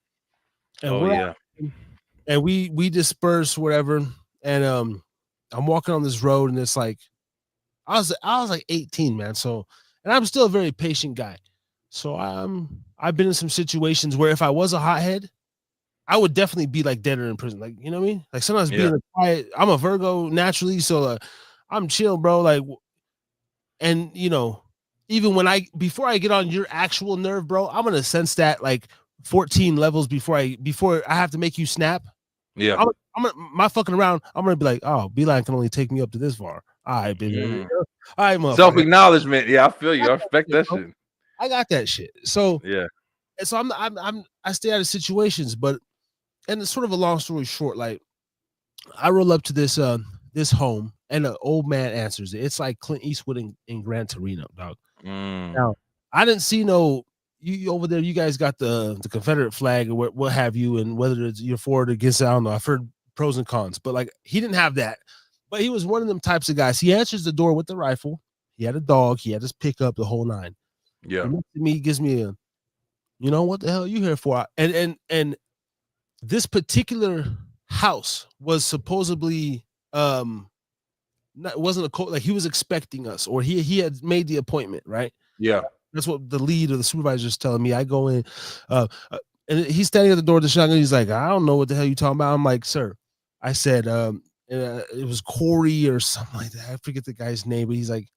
And and we disperse whatever. And I'm walking on this road, and it's like I was like 18, man. So, and I'm still a very patient guy. So I've been in some situations where if I was a hothead, I would definitely be like dead or in prison. Like, you know what I mean? Like sometimes being quiet, I'm a Virgo naturally, so I'm chill, bro. Like, and even before I get on your actual nerve, bro, I'm gonna sense that like 14 levels before I have to make you snap. Yeah. I'm gonna my fucking around. I'm gonna be like, oh, Beeline can only take me up to this far. All right, baby. Mm. All right, motherfucker. Self-acknowledgement. Yeah, I feel you. I respect that bro. shit. I got that shit. So Yeah. I stay out of situations, but and it's sort of a long story short. Like I roll up to this home, and an old man answers it. It's like Clint Eastwood in Gran Torino, dog. Mm. Now I didn't see no you over there. You guys got the Confederate flag or what have you, and whether it's you're for it or against it, I don't know. I've heard pros and cons, but like he didn't have that. But he was one of them types of guys. He answers the door with the rifle. He had a dog. He had his pickup, the whole nine. Yeah. He looks at me, gives me a, you know, what the hell are you here for? And this particular house was supposedly it wasn't a code, like he was expecting us, or he had made the appointment, right? Yeah. That's what the lead or the supervisor is telling me. I go in, and he's standing at the door of the shotgun. He's like, I don't know what the hell you talking about. I'm like, sir, I said, it was Corey or something like that. I forget the guy's name, but he's like,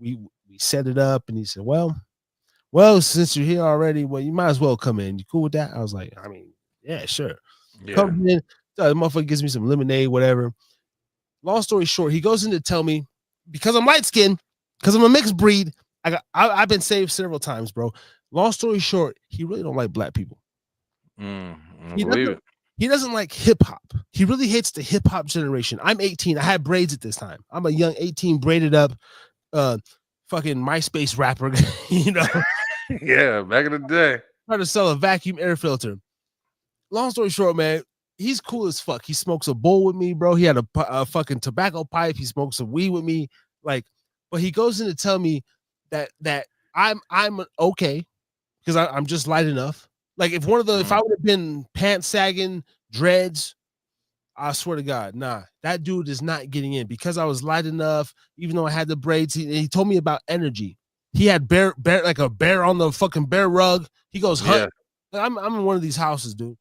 we set it up, and he said, well, since you're here already, well, you might as well come in. You cool with that? I was like, I mean, yeah, sure. Yeah. Comes in, the motherfucker gives me some lemonade, whatever. Long story short, he goes in to tell me, because I'm light skinned, because I'm a mixed breed, I've been saved several times, bro. Long story short, he really don't like black people. I believe it. He doesn't like hip hop. He really hates the hip hop generation. I'm 18. I had braids at this time. I'm a young 18 braided up, fucking MySpace rapper, you know. Yeah, back in the day. Trying to sell a vacuum air filter. Long story short, man, he's cool as fuck. He smokes a bowl with me, bro. He had a fucking tobacco pipe. He smokes some weed with me, like. But he goes in to tell me that I'm okay because I'm just light enough. Like if if I would have been pants sagging, dreads, I swear to God, nah, that dude is not getting in because I was light enough. Even though I had the braids, he told me about energy. He had bear like a bear on the fucking bear rug. He goes, hunt. Yeah. I'm in one of these houses, dude,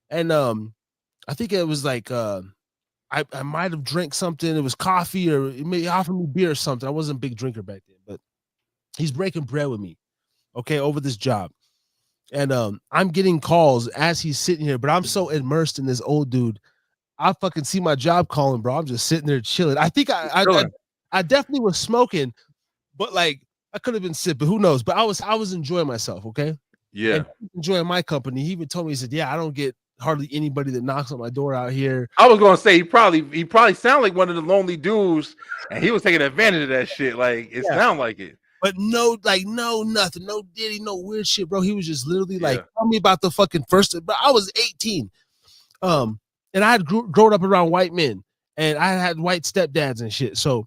and I think it was like I might have drank something. It was coffee, or he may offer me beer or something. I wasn't a big drinker back then, but he's breaking bread with me, okay, over this job. And I'm getting calls as he's sitting here, but I'm so immersed in this old dude. I fucking see my job calling, bro. I'm just sitting there chilling. I think I definitely was smoking, but like I could have been sipping. Who knows? But I was enjoying myself, okay? Yeah. And enjoying my company. He even told me, he said, yeah, I don't get hardly anybody that knocks on my door out here. I was gonna say he probably sounded like one of the lonely dudes, and he was taking advantage of that shit. Like it sounded like it. But no, nothing, no Diddy, no weird shit, bro. He was just literally like, tell me about the fucking first. But I was 18, and I had grown up around white men, and I had white stepdads and shit. So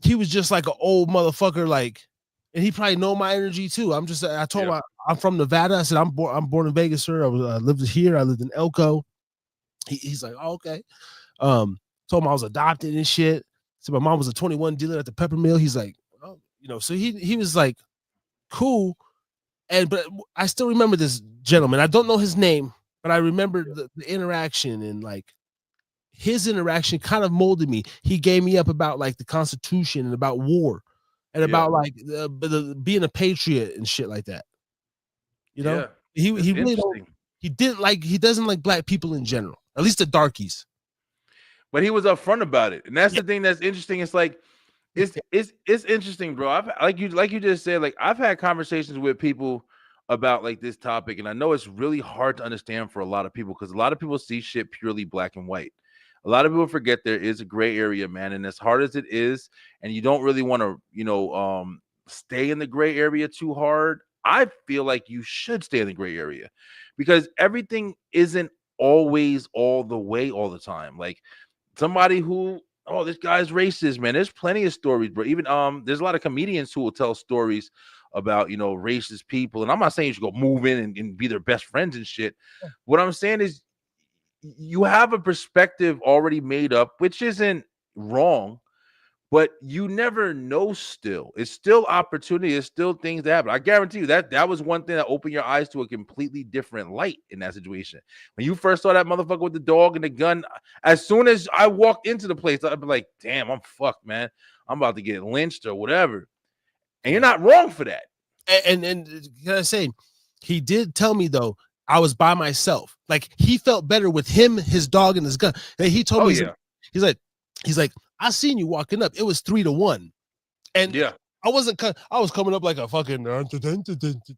he was just like an old motherfucker, like, and he probably know my energy too. I told him I'm from Nevada. I said I'm born in Vegas, sir. I lived here. I lived in Elko. He's like, oh, okay. Told him I was adopted and shit. So my mom was a 21 dealer at the pepper mill. He's like, oh, you know. So he was like, cool. But I still remember this gentleman. I don't know his name, but I remember the interaction, and like his interaction kind of molded me. He gave me up about like the Constitution and about war, and about like being a patriot and shit like that. You know, he really don't. He doesn't like black people in general, at least the darkies. But he was upfront about it, and that's the thing that's interesting. It's like it's interesting, bro. I've like you just said, like I've had conversations with people about like this topic, and I know it's really hard to understand for a lot of people because a lot of people see shit purely black and white. A lot of people forget there is a gray area, man, and as hard as it is, and you don't really want to, stay in the gray area too hard. I feel like you should stay in the gray area because everything isn't always all the way all the time. Like somebody who, oh, this guy's racist, man. There's plenty of stories, bro. Even there's a lot of comedians who will tell stories about racist people. And I'm not saying you should go move in and be their best friends and shit. What I'm saying is you have a perspective already made up, which isn't wrong, but you never know. Still, it's still opportunity. It's still things that happen. I guarantee you that was one thing that opened your eyes to a completely different light in that situation. When you first saw that motherfucker with the dog and the gun, as soon as I walked into the place, I'd be like, damn, I'm fucked, man. I'm about to get lynched or whatever. And you're not wrong for that. And can I say, he did tell me though, I was by myself. Like he felt better with him, his dog, and his gun. And he told me, he's like, I seen you walking up. It was 3-1, and I was coming up like a fucking yeah.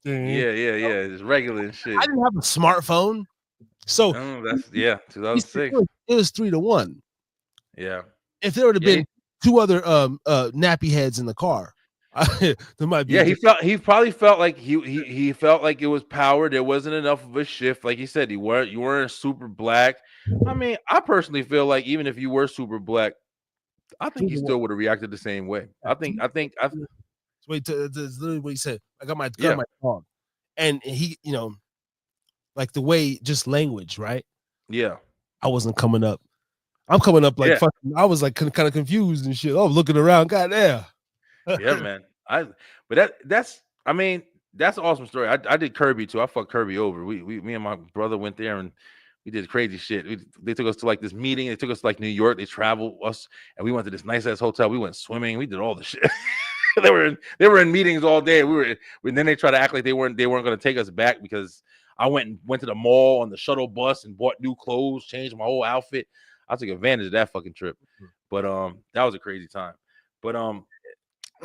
It's regular and shit. I didn't have a smartphone, so that's 2006. It was 3-1. Yeah. If there would have been two other nappy heads in the car, there might be. Yeah, he probably felt like he felt like it was power. There wasn't enough of a shift. Like he said, you weren't super black. I mean, I personally feel like even if you were super black, I think he still would have reacted the same way. I think wait, that's literally what he said. I got my dog, and he, like the way just language, right? Yeah, I wasn't coming up. I'm coming up like fucking. I was like kind of confused and shit. Oh, looking around. Goddamn. Yeah, man. That's an awesome story. I did Kirby too. I fucked Kirby over. Me and my brother went there and we did crazy shit. They took us to like this meeting. They took us to like New York. They traveled us and we went to this nice ass hotel. We went swimming. We did all the shit. they were in meetings all day. Then they tried to act like they weren't going to take us back because I went to the mall on the shuttle bus and bought new clothes, changed my whole outfit. I took advantage of that fucking trip. But that was a crazy time. But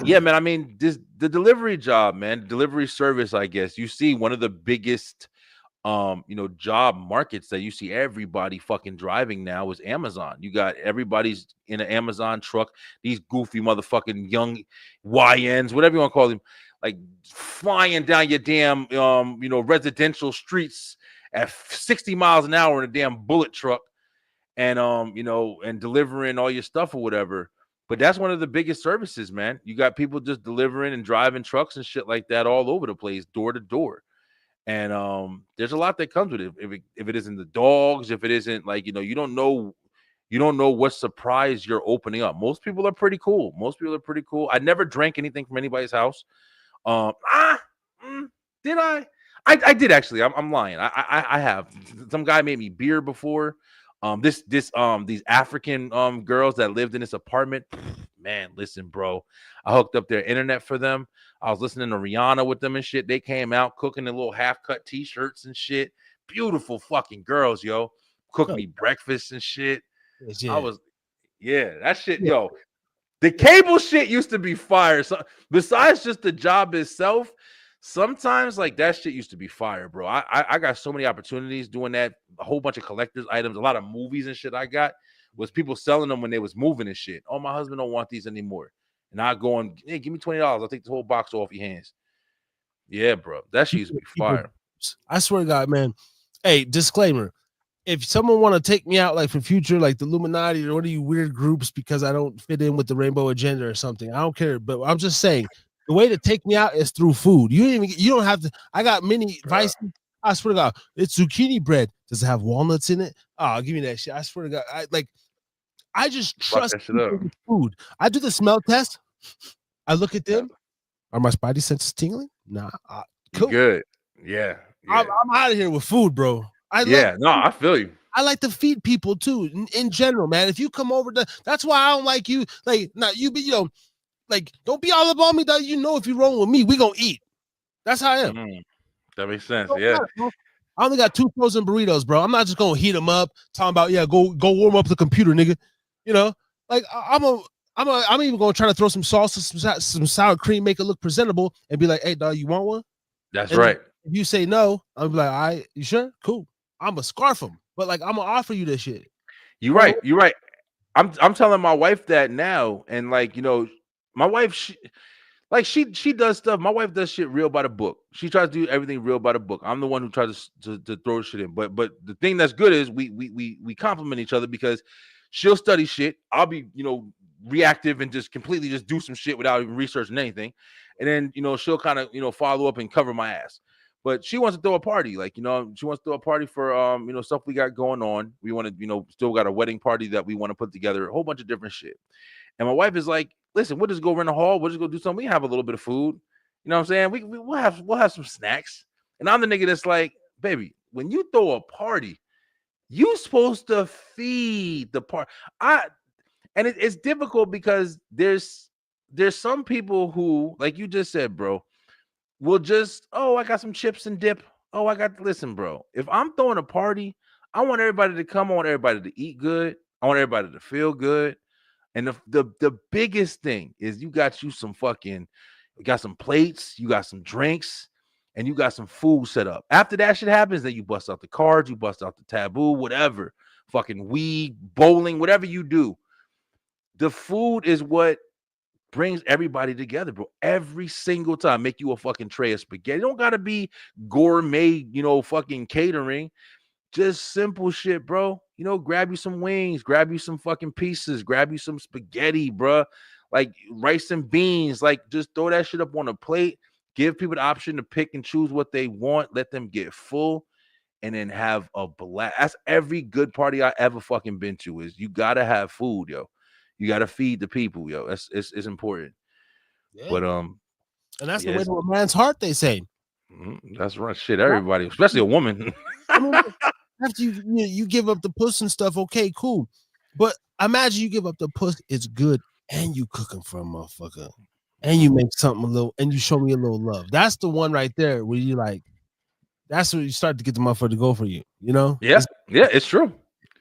yeah, man. I mean, the delivery job, man, delivery service, I guess you see one of the biggest job markets that you see everybody fucking driving now is Amazon. You got everybody's in an Amazon truck, these goofy motherfucking young YNs, whatever you want to call them, like flying down your damn residential streets at 60 miles an hour in a damn bullet truck and and delivering all your stuff or whatever. But that's one of the biggest services, man. You got people just delivering and driving trucks and shit like that all over the place, door to door. And there's a lot that comes with it. If it isn't the dogs, if it isn't like, you don't know what surprise you're opening up. Most people are pretty cool. I never drank anything from anybody's house. Did I? I did actually. I'm lying. I have. Some guy made me beer before. These African girls that lived in this apartment, man, listen, bro. I hooked up their internet for them. I was listening to Rihanna with them and shit. They came out cooking in little half-cut t-shirts and shit. Beautiful fucking girls, yo. Cooked me breakfast and shit. Yeah. That shit, yo. The cable shit used to be fire. So besides just the job itself, sometimes like that shit used to be fire, bro. I got so many opportunities doing that. A whole bunch of collector's items, a lot of movies and shit I got was people selling them when they was moving and shit. Oh, my husband don't want these anymore. And I go and, hey, give me $20. I'll take the whole box off your hands. Yeah, bro. That shit used to be fire. I swear to God, man. Hey, disclaimer. If someone want to take me out like for future, like the Illuminati or one of you weird groups because I don't fit in with the rainbow agenda or something, I don't care. But I'm just saying the way to take me out is through food. You don't have to. I got many vices. I swear to God, it's zucchini bread. Does it have walnuts in it? Oh, give me that shit. I swear to God. I just trust food. I do the smell test. I look at them. Are my spidey senses tingling? Nah. Cool. Good. Yeah. I'm out of here with food, bro. I feel you. I like to feed people too, in general, man. If you come over that's why I don't like you. Like, now you be, like, don't be all about me. That if you roll with me, we gonna eat. That's how I am. That makes sense. Yeah. I only got 2 frozen burritos, bro. I'm not just gonna heat them up. Talking about go warm up the computer, nigga. Like I'm even gonna try to throw some salsa, some sour cream, make it look presentable, and be like, hey, dog, you want one? That's right. If you say no, I'll be like, all right, you sure? Cool. I'm gonna scarf them, but like I'm gonna offer you this shit. You're right. I'm telling my wife that now, and like my wife, she does stuff. My wife does shit real by the book. She tries to do everything real by the book. I'm the one who tries to throw shit in. But the thing that's good is we complement each other because she'll study shit. I'll be reactive and just completely just do some shit without even researching anything, and then she'll kind of follow up and cover my ass. But she wants to throw a party, like she wants to throw a party for stuff we got going on. We want to still got a wedding party that we want to put together, a whole bunch of different shit. And my wife is like, listen, we'll just go rent a hall. We'll just go do something. We have a little bit of food. You know what I'm saying? We'll have some snacks. And I'm the nigga that's like, baby, when you throw a party, you supposed to feed the party. And it's difficult because there's some people who, like you just said, bro, will just, I got some chips and dip. Oh, listen, bro. If I'm throwing a party, I want everybody to come. I want everybody to eat good. I want everybody to feel good. And the biggest thing is you got some plates, you got some drinks, and you got some food set up. After that shit happens, then you bust out the cards, you bust out the taboo, whatever, fucking weed, bowling, whatever you do. The food is what brings everybody together, bro. Every single time, make you a fucking tray of spaghetti. It don't gotta be gourmet, fucking catering. Just simple shit, bro. Grab you some wings, grab you some fucking pieces, grab you some spaghetti, bro. Like rice and beans. Like just throw that shit up on a plate. Give people the option to pick and choose what they want. Let them get full, and then have a blast. That's every good party I ever fucking been to. Is you gotta have food, yo. You gotta feed the people, yo. It's important. Yeah. But And that's the yeah, way to a man's heart, they say. that's right. Shit, everybody, especially a woman. I mean, after you give up the puss and stuff, okay, cool. But imagine you give up the puss, it's good, and you cooking for a motherfucker, and you make something a little, and you show me a little love. That's the one right there where you like. That's where you start to get the motherfucker to go for you. Yeah, it's true.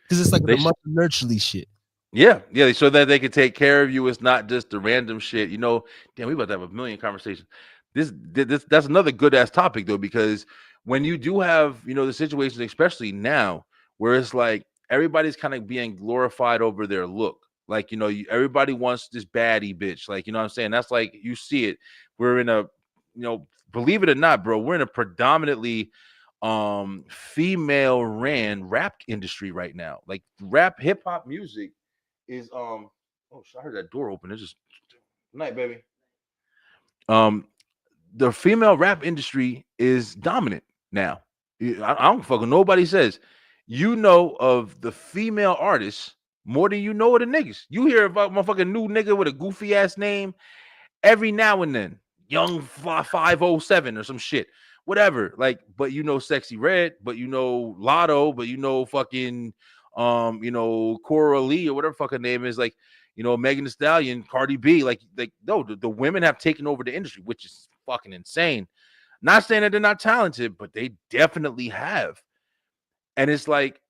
Because it's like They the mother nurturely shit. Yeah, so that they can take care of you. It's not just the random shit. Damn, we about to have a million conversations. That's another good ass topic though, because when you do have the situations, especially now, where it's like everybody's kind of being glorified over their look. Like everybody wants this baddie bitch. Like what I'm saying. That's like you see it. We're in a believe it or not, bro. We're in a predominantly female ran rap industry right now. Like rap hip hop music is oh shit, I heard that door open. It's just night, baby. The female rap industry is dominant now. I don't fucking nobody says of the female artists more than of the niggas. You hear about motherfucking new nigga with a goofy ass name every now and then. Young 507 or some shit. Whatever. Like, but Sexy Red, but Lotto, but fucking Cora Lee or whatever fucking name is, like, Megan Thee Stallion, Cardi B, like no, the women have taken over the industry, which is fucking insane. Not saying that they're not talented, but they definitely have. And it's like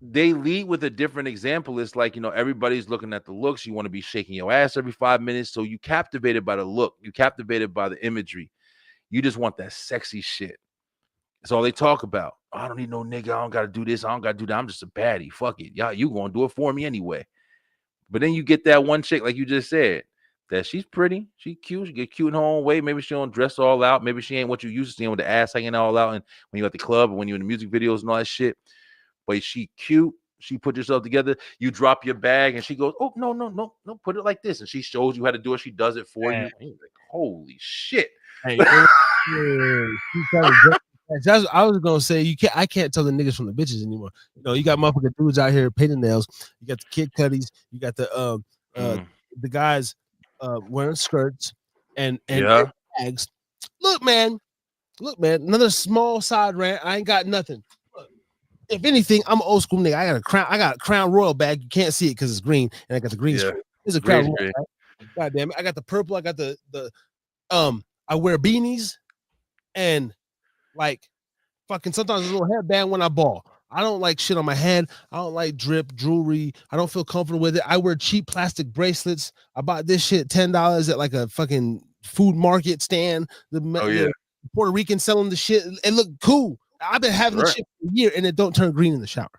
they lead with a different example. It's like, everybody's looking at the looks. You want to be shaking your ass every 5 minutes. So you captivated by the look. You captivated by the imagery. You just want that sexy shit. That's all they talk about. Oh, I don't need no nigga. I don't got to do this. I don't got to do that. I'm just a baddie. Fuck it. Yeah, you going to do it for me anyway. But then you get that one chick, like you just said, that she's pretty. She cute. She get cute in her own way. Maybe she don't dress all out. Maybe she ain't what you used to seeing with the ass hanging all out. And when you at the club or when you're in the music videos and all that shit. But she cute. She put herself together. You drop your bag and she goes, oh, no, put it like this. And she shows you how to do it. She does it for you. And you're like, holy shit. Hey, I was gonna say I can't tell the niggas from the bitches anymore. You got motherfucking dudes out here painting nails. You got the kid cuddies. You got the guys wearing skirts and bags. Look, man. Another small side rant. I ain't got nothing. If anything, I'm an old school nigga. I got a Crown Royal bag. You can't see it because it's green, and I got the green screen. It's a Crown Royal. Right? God damn it! I got the purple. I got the I wear beanies, and like fucking sometimes a little headband when I ball. I don't like shit on my head. I don't like drip jewelry. I don't feel comfortable with it. I wear cheap plastic bracelets. I bought this shit $10 at like a fucking food market stand. The Puerto Rican selling the shit. It looked cool. I've been having this shit for a year and it don't turn green in the shower.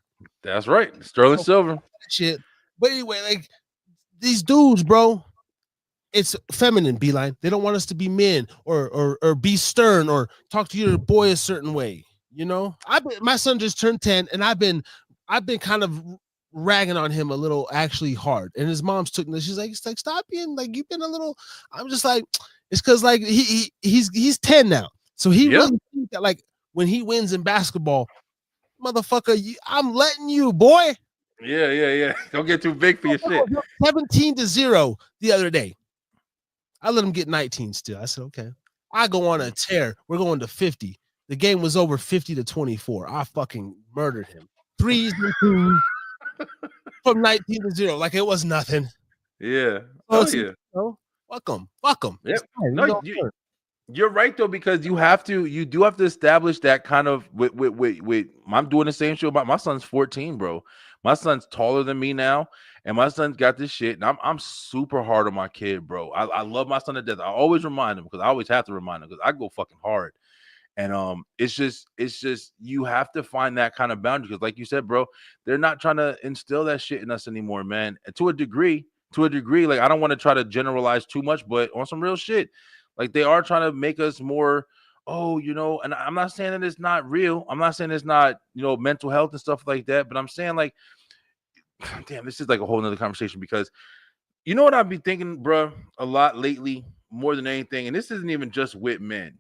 That's right. Sterling silver. Shit. But anyway, like these dudes, bro, it's feminine, B-Line. They don't want us to be men or be stern or talk to your boy a certain way. My son just turned 10 and I've been kind of ragging on him a little actually hard. And his mom's took this. She's like, stop being like you've been a little. I'm just like, it's because like he's 10 now. So he really thinks that like when he wins in basketball, motherfucker, I'm letting you, boy. Yeah. Don't get too big for your shit. 17-0 the other day. I let him get 19 still. I said, okay. I go on a tear. We're going to 50. The game was over 50-24. I fucking murdered him. 3s and 2s from 19-0. Like it was nothing. Yeah. Oh yeah. Fuck him. Yep. No, You're right though, because you do have to establish that kind of with I'm doing the same shit about my son's 14, bro. My son's taller than me now, and my son's got this shit, and I'm super hard on my kid, bro. I love my son to death. I always remind him because I always have to remind him because I go fucking hard. And it's just you have to find that kind of boundary because, like you said, bro, they're not trying to instill that shit in us anymore, man. And to a degree, like I don't want to try to generalize too much, but on some real shit, like they are trying to make us more, and I'm not saying that it's not real. I'm not saying it's not, mental health and stuff like that, but I'm saying like, damn, this is like a whole nother conversation because you know what I've been thinking, bro, a lot lately, more than anything, and this isn't even just with men.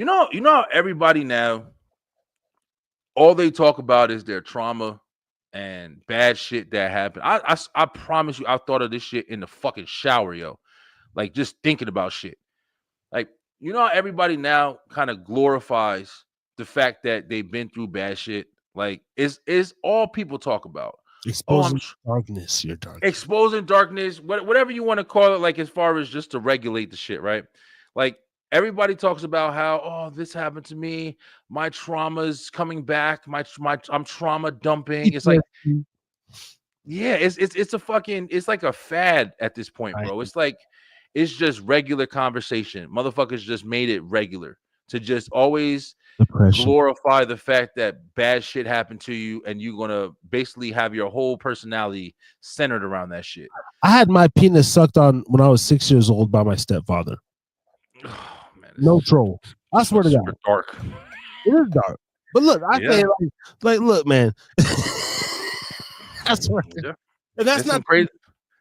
How everybody now, all they talk about is their trauma and bad shit that happened. I promise you, I thought of this shit in the fucking shower, yo. Like just thinking about shit. Like, how everybody now kind of glorifies the fact that they've been through bad shit. Like, is all people talk about. Exposing darkness, your dark. Exposing darkness, whatever you want to call it, like as far as just to regulate the shit, right? Like everybody talks about how, this happened to me, my trauma's coming back, I'm trauma dumping. It's like, yeah, it's a fucking, it's like a fad at this point, bro. It's like it's just regular conversation. Motherfuckers just made it regular to just always glorify the fact that bad shit happened to you, and you're gonna basically have your whole personality centered around that shit. I had my penis sucked on when I was 6 years old by my stepfather. Oh, man, no troll. I swear to God. Dark. It is dark. But look, I say like, look, man. I swear. Yeah. And that's not crazy.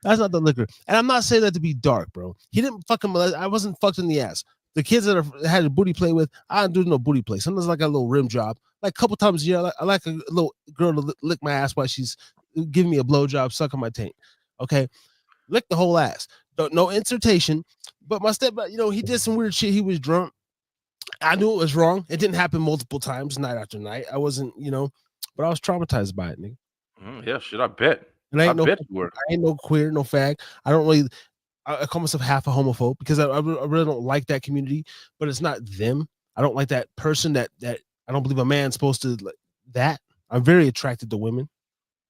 That's not the liquor. And I'm not saying that to be dark, bro. He didn't fucking molest. I wasn't fucked in the ass. The kids that had a booty play with, I don't do no booty play. Sometimes like a little rim job. Like a couple times a year, I like a little girl to lick my ass while she's giving me a blow job, sucking my taint. Okay? Lick the whole ass. No insertion. But my stepdad, he did some weird shit. He was drunk. I knew it was wrong. It didn't happen multiple times, night after night. I wasn't, but I was traumatized by it, nigga. Yeah, shit, I bet. And I bet you were. I ain't no queer, no fag. I don't really. I call myself half a homophobe because I really don't like that community. But it's not them. I don't like that person. That I don't believe a man's supposed to like that. I'm very attracted to women.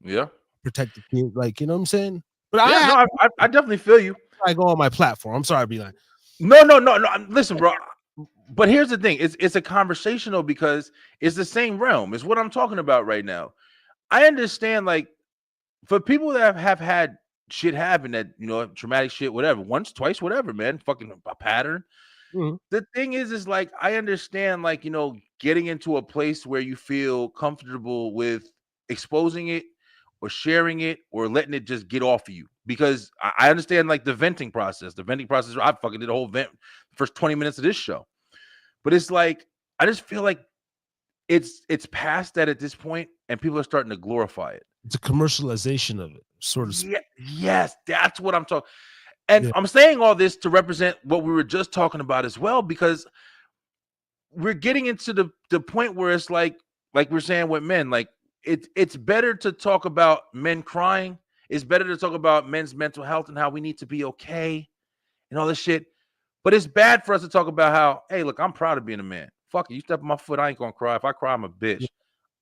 Yeah, protect the kid. Like, you know what I'm saying? But I definitely feel you. I go on my platform. I'm sorry, B-Line. No. Listen, bro. But here's the thing: it's a conversational because it's the same realm. It's what I'm talking about right now. I understand, like, for people that have had shit happen, that traumatic shit, whatever, once, twice, whatever, man, fucking a pattern. Mm-hmm. The thing is like I understand, like, getting into a place where you feel comfortable with exposing it or sharing it or letting it just get off of you, because I understand like the venting process. I fucking did a whole vent first 20 minutes of this show, but it's like I just feel like it's past that at this point, and people are starting to glorify it. It's a commercialization of it, sort of. Yeah, yes, that's what I'm talking. And I'm saying all this to represent what we were just talking about as well, because we're getting into the point where it's like we're saying with men, like it's better to talk about men crying. It's better to talk about men's mental health and how we need to be okay and all this shit. But it's bad for us to talk about how, hey, look, I'm proud of being a man. Fuck it, you step on my foot, I ain't gonna cry. If I cry, I'm a bitch.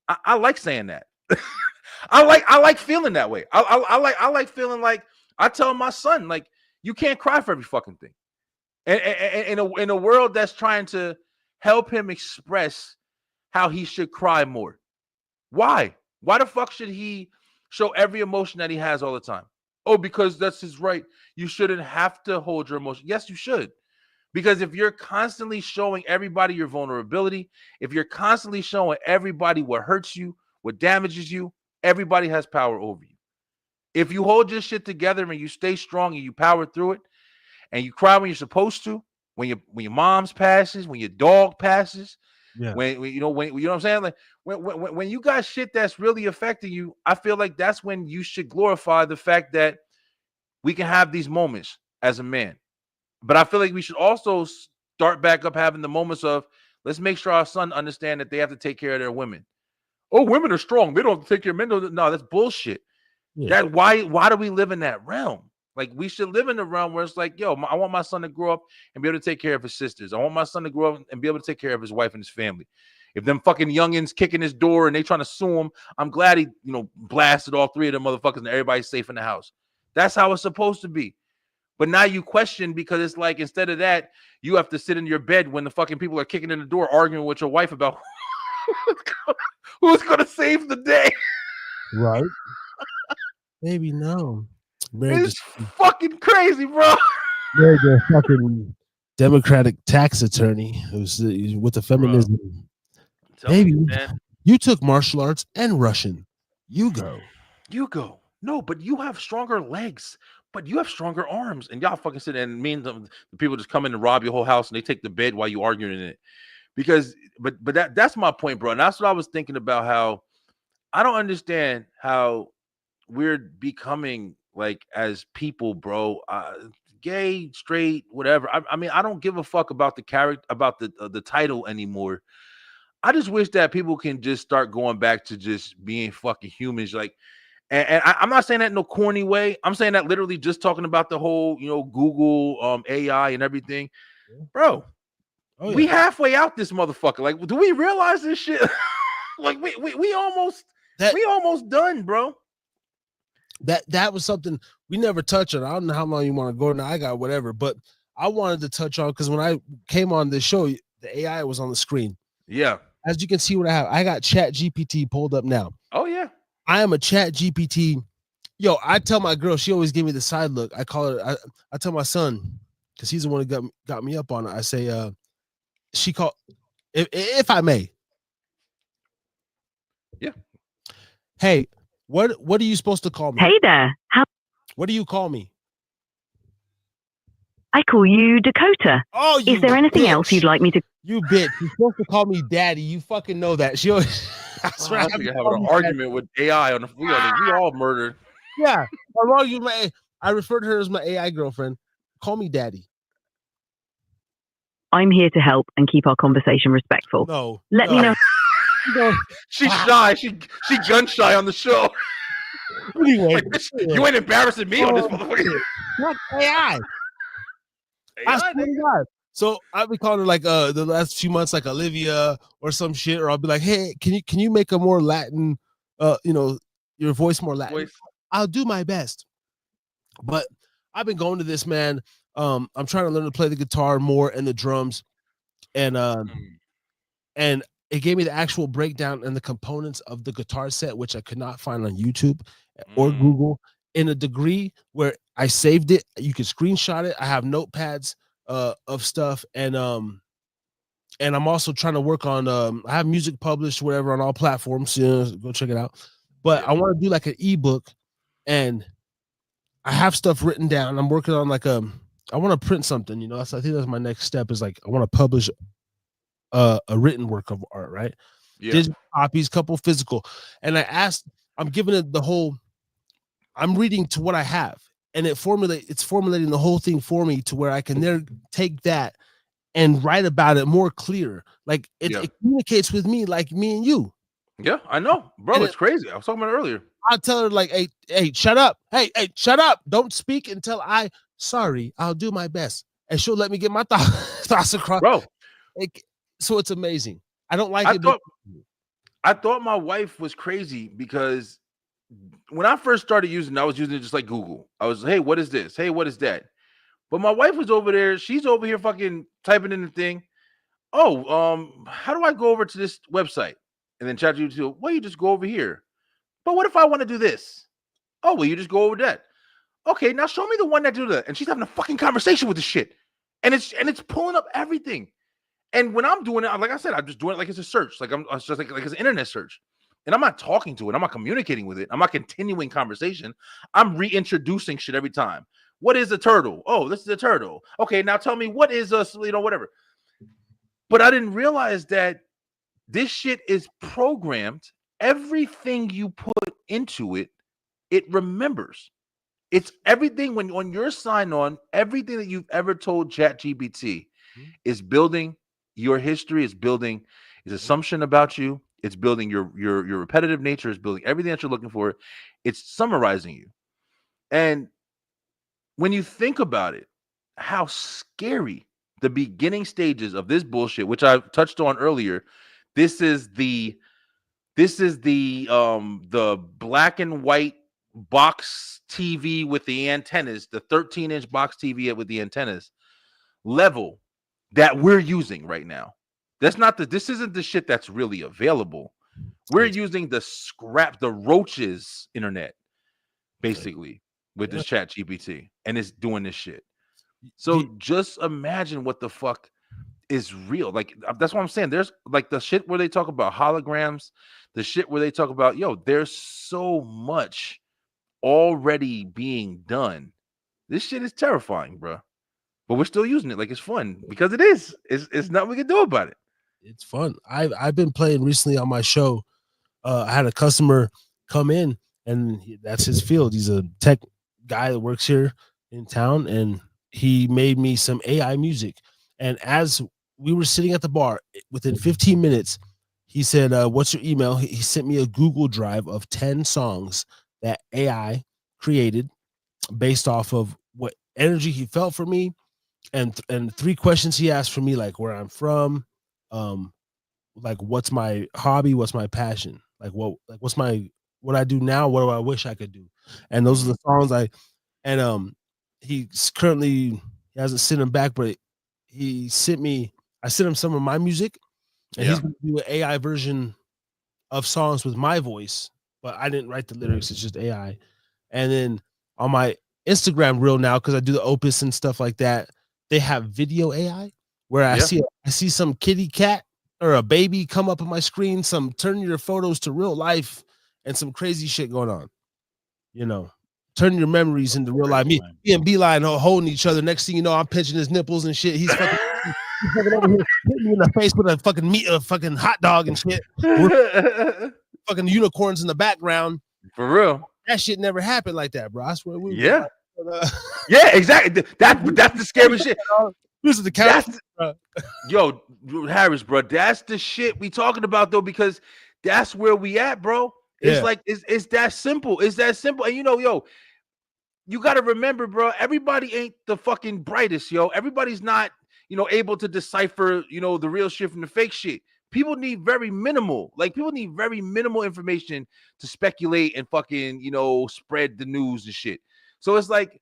I like saying that. I like feeling that way. I like feeling like I tell my son, like, you can't cry for every fucking thing. And in a world that's trying to help him express how he should cry more. Why? Why the fuck should he show every emotion that he has all the time? Oh, because that's his right. You shouldn't have to hold your emotion. Yes, you should. Because if you're constantly showing everybody your vulnerability, if you're constantly showing everybody what hurts you, what damages you, everybody has power over you. If you hold your shit together and you stay strong and you power through it, and you cry when you're supposed to, when your mom's passes, when your dog passes, when you know what I'm saying, like when you got shit that's really affecting you, I feel like that's when you should glorify the fact that we can have these moments as a man. But I feel like we should also start back up having the moments of, let's make sure our son understand that they have to take care of their women. Oh, women are strong. They don't take care of men. No, that's bullshit. Yeah. Why do we live in that realm? Like, we should live in a realm where it's like, yo, I want my son to grow up and be able to take care of his sisters. I want my son to grow up and be able to take care of his wife and his family. If them fucking youngins kicking his door and they trying to sue him, I'm glad he, blasted all 3 of them motherfuckers and everybody's safe in the house. That's how it's supposed to be. But now you question, because it's like, instead of that, you have to sit in your bed when the fucking people are kicking in the door arguing with your wife about who's going to save the day. Right. Maybe no. It's fucking crazy, bro. Married a fucking Democratic tax attorney who's with the feminism. Baby, you took martial arts and Russian. You go. No, but you have stronger legs, but you have stronger arms, and y'all fucking sit and mean the people just come in and rob your whole house and they take the bed while you arguing in it. Because, but that's my point, bro. And that's what I was thinking about, how I don't understand how we're becoming, like, as people, bro, gay, straight, whatever. I mean, I don't give a fuck about the character, about the title anymore. I just wish that people can just start going back to just being fucking humans. Like, and I'm not saying that in no corny way. I'm saying that literally just talking about the whole, Google AI and everything, bro. Oh, yeah. We halfway out this motherfucker. Like, do we realize this shit? Like, we almost done, bro. That was something we never touched on. I don't know how long you want to go now. I got whatever, but I wanted to touch on, because when I came on this show, the AI was on the screen. Yeah. As you can see what I have, I got Chat GPT pulled up now. Oh, yeah. I am a Chat GPT. Yo, I tell my girl, she always give me the side look. I call her, I tell my son, because he's the one who got me up on it. I say, she called, if I may. Yeah. Hey, what are you supposed to call me? Hey there. What do you call me? I call you Dakota. Oh, is there anything else you'd like me to? You bitch. You're supposed to call me daddy. You fucking know that. She always. I think you're having an argument with AI on the we all murdered. Yeah. I refer to her as my AI girlfriend. Call me daddy. I'm here to help and keep our conversation respectful. No. Let me know. She's shy. She gun shy on the show. Anyway, like, you ain't embarrassing me on this motherfucker. Not AI. I swear to God. So I've been calling her like the last few months like Olivia or some shit, or I'll be like, hey, can you make a more Latin, your voice more Latin? I'll do my best. But I've been going to this, man. I'm trying to learn to play the guitar more and the drums, and it gave me the actual breakdown and the components of the guitar set, which I could not find on YouTube or Google, in a degree where I saved it. You can screenshot it. I have notepads of stuff, and I'm also trying to work on I have music published, whatever, on all platforms. Go check it out. But I want to do like an ebook, and I have stuff written down. I'm working on like I want to print something, So I think that's my next step, is like I want to publish a written work of art, right? Yeah. Digital copies, couple physical. And I'm giving it the whole, I'm reading to what I have, and it's formulating the whole thing for me to where I can then take that and write about it more clear. Like it communicates with me like me and you. Yeah, I know, bro. It's crazy. I was talking about it earlier. I'll tell her like, hey, shut up. Hey, shut up. Don't speak until sorry, I'll do my best. And she'll let me get my thoughts across. Bro. So it's amazing. I don't like it. I thought my wife was crazy, because when I first started using it, I was using it just like Google. I was, hey, what is this? Hey, what is that? But my wife was over there. She's over here fucking typing in the thing. Oh, how do I go over to this website? And then ChatGPT, well, you just go over here. But what if I want to do this? Oh, well, you just go over that. Okay, now show me the one that do that. And she's having a fucking conversation with the shit. And it's pulling up everything. And when I'm doing it, like I said, I'm just doing it like it's a search. Like it's just like it's an internet search. And I'm not talking to it. I'm not communicating with it. I'm not continuing conversation. I'm reintroducing shit every time. What is a turtle? Oh, this is a turtle. Okay, now tell me what is whatever. But I didn't realize that this shit is programmed. Everything you put into it, it remembers. It's everything when on your sign on, everything that you've ever told ChatGPT is building your history, is building his assumption about you. It's building your repetitive nature, is building everything that you're looking for. It's summarizing you. And when you think about it, how scary the beginning stages of this bullshit, which I touched on earlier. This is the black and white box TV with the antennas, the 13-inch box TV with the antennas level that we're using right now. This isn't the shit that's really available. We're using the roaches internet, basically, with this chat GPT, and it's doing this shit. So just imagine what the fuck is real. Like, that's what I'm saying. There's like the shit where they talk about holograms, the shit where they talk about, there's so much already being done. This shit is terrifying, bro. But we're still using it like it's fun because it is. It's nothing we can do about it. It's fun. I've been playing recently on my show. I had a customer come in, and that's his field. He's a tech guy that works here in town, and he made me some AI music. And as we were sitting at the bar, within 15 minutes, he said, "What's your email?" He sent me a Google Drive of 10 songs that AI created based off of what energy he felt for me, and 3 questions he asked for me, like where I'm from, like what's my hobby, what's my passion, like what's what I do now, what do I wish I could do. And those are the songs he's currently, he hasn't sent them back, but I sent him some of my music, and he's gonna do an AI version of songs with my voice, but I didn't write the lyrics, it's just AI. And then on my Instagram reel now, because I do the Opus and stuff like that, they have video AI where I see some kitty cat or a baby come up on my screen, some turn your photos to real life, and some crazy shit going on. Turn your memories into real life. Me and B-Line holding each other. Next thing you know, I'm pinching his nipples and shit. He's fucking, over here hitting me in the face with a fucking hot dog and shit. Fucking unicorns in the background. For real. That shit never happened like that, bro. I swear. Yeah, exactly. That's the scary shit. This is the couch. Yo, Harris, bro. That's the shit we talking about though, because that's where we at, bro. It's like it's that simple. It's that simple. And you got to remember, bro, everybody ain't the fucking brightest, yo. Everybody's not, able to decipher, the real shit from the fake shit. People need very minimal information to speculate and fucking, spread the news and shit. So it's like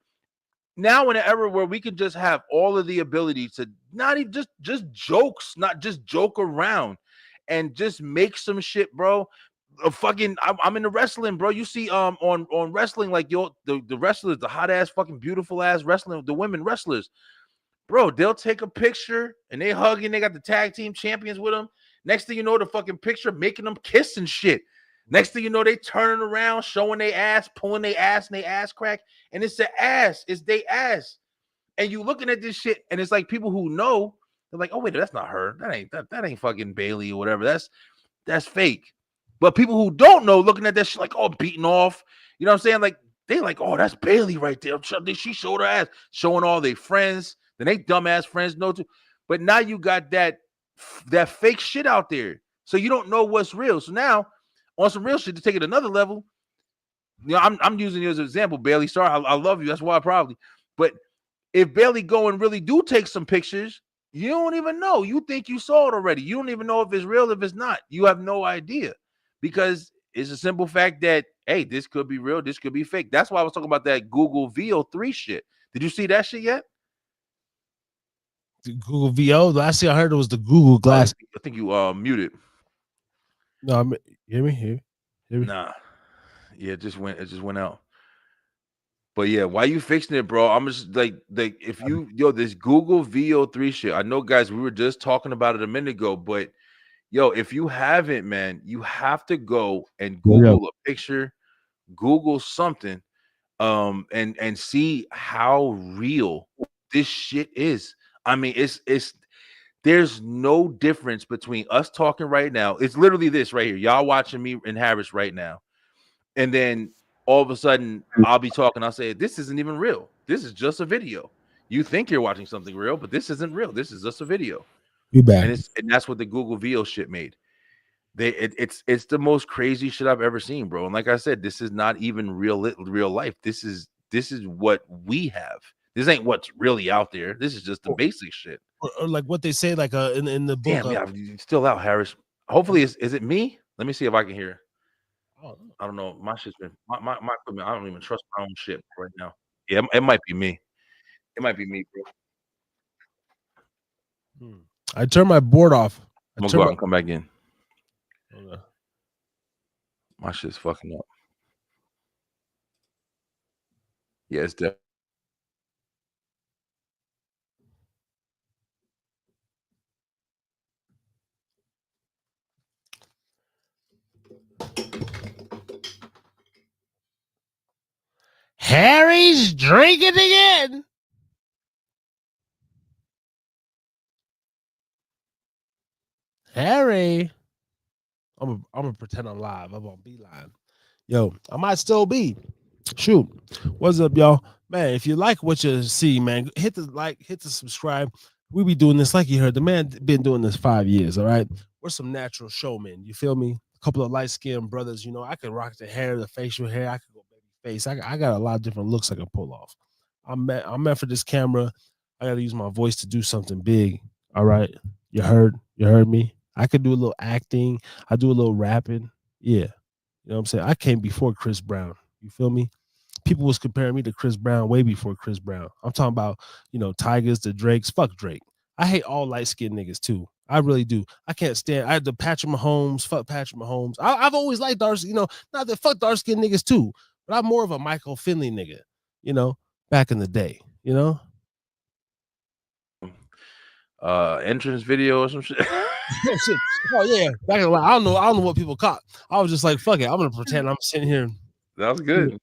now in an era where we can just have all of the ability to not even just jokes, not just joke around and just make some shit, bro. I'm into wrestling, bro. You see, on wrestling, like the wrestlers, the hot ass, fucking beautiful ass wrestling, the women wrestlers, bro. They'll take a picture and they hugging. They got the tag team champions with them. Next thing you know, the fucking picture making them kiss and shit. Next thing you know, they turning around, showing their ass, pulling their ass, and they ass crack, and it's their ass, it's their ass. And you looking at this shit, and it's like people who know, they're like, oh wait, that's not her. That ain't fucking Bailey or whatever. That's fake. But people who don't know, looking at that shit like, oh, beating off, you know what I'm saying? Like, they like, oh, that's Bailey right there. She showed her ass, showing all their friends. Then they dumbass friends know too. But now you got that fake shit out there. So you don't know what's real. So now, on some real shit, to take it another level, I'm using you as an example, Bailey. Sorry, I love you. That's why probably. But if Bailey go and really do take some pictures, you don't even know. You think you saw it already. You don't even know if it's real, if it's not. You have no idea. Because it's a simple fact that, hey, this could be real, this could be fake. That's why I was talking about that Google VO3 shit. Did you see that shit yet? The Google VO? The last thing I heard was the Google Glass. I think you muted. No, hear me? Nah. Yeah, it just went out. But yeah, why you fixing it, bro? I'm just like if you this Google VO3 shit. I know, guys, we were just talking about it a minute ago, but yo, if you haven't, man, you have to go and Google a picture, Google something, and see how real this shit is. I mean, there's no difference between us talking right now. It's literally this right here. Y'all watching me and Harris right now. And then all of a sudden I'll be talking. I'll say, this isn't even real. This is just a video. You think you're watching something real, but this isn't real. This is just a video. You back. And that's what the Google VO shit made. It's the most crazy shit I've ever seen, bro. And like I said, this is not even real life. This is this is what we have. This ain't what's really out there. This is just the basic shit. Or like what they say, like in the book. Damn, yeah, it's still out, Harris. Hopefully, is it me? Let me see if I can hear. I don't know. My shit's been my equipment. I don't even trust my own shit right now. Yeah, it might be me. It might be me, bro. I turned my board off. I'm gonna go out and come back in. My shit's fucking up. Yeah, it's definitely. Harry's drinking again. Harry. I'm gonna pretend I'm live. I'm on B-Line. Yo, I might still be. Shoot. What's up, y'all? Man, if you like what you see, man, hit the like, hit the subscribe. We be doing this, like you heard. The man been doing this 5 years, all right? We're some natural showmen. You feel me? A couple of light-skinned brothers, you know, I could rock the hair, the facial hair. I could go baby face. I got a lot of different looks I can pull off. I'm meant for this camera. I got to use my voice to do something big, all right? You heard me? I could do a little acting. I do a little rapping. Yeah. You know what I'm saying? I came before Chris Brown. You feel me? People was comparing me to Chris Brown way before Chris Brown. I'm talking about, you know, Tigers, the Drakes. Fuck Drake. I hate all light-skinned niggas too. I really do. I can't stand. I had the Patrick Mahomes. Fuck Patrick Mahomes. I've always liked dark, you know, not that fuck dark-skinned niggas too, but I'm more of a Michael Finley nigga, you know, back in the day, you know. Entrance video or some shit. Oh yeah, back in the, I don't know what people caught. I was just like, fuck it, I'm gonna pretend I'm sitting here. That was good.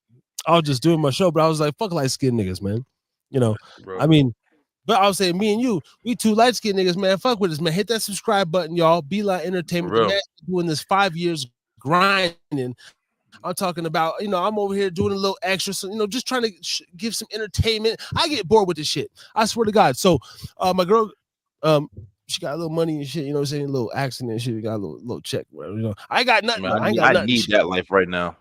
I was just doing my show, but I was like, fuck light skinned niggas, man. You know, Bro. I mean, but I was saying, me and you, we two light skinned niggas, man. Fuck with us, man. Hit that subscribe button, y'all. B-Line Entertainment. The man doing this 5 years grinding. I'm talking about, you know, I'm over here doing a little extra, so, you know, just trying to give some entertainment. I get bored with this shit. I swear to God. So, my girl, she got a little money and shit, you know what I'm saying? A little accident and shit. You got a little check, whatever, you know. I got nothing. Man, I ain't got I nothing. need that life right now.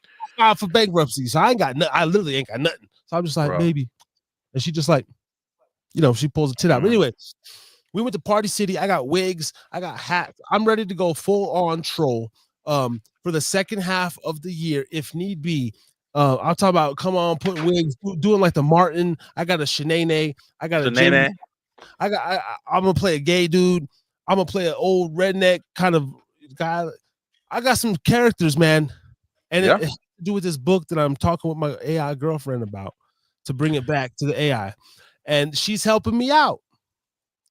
I filed for bankruptcy, so I ain't got nothing. I literally ain't got nothing. So I'm just like, baby. And she just like, you know, she pulls a tit out. But anyway, we went to Party City. I got wigs. I got hats. I'm ready to go full on troll for the second half of the year, if need be. I'll talk about come on, putting wigs, doing like the Martin. I got a Shanae. I got a Jamie. I'm gonna play a gay dude. I'm gonna play an old redneck kind of guy. I got some characters, man. And it has to do with this book that I'm talking with my AI girlfriend about to bring it back to the AI. And she's helping me out.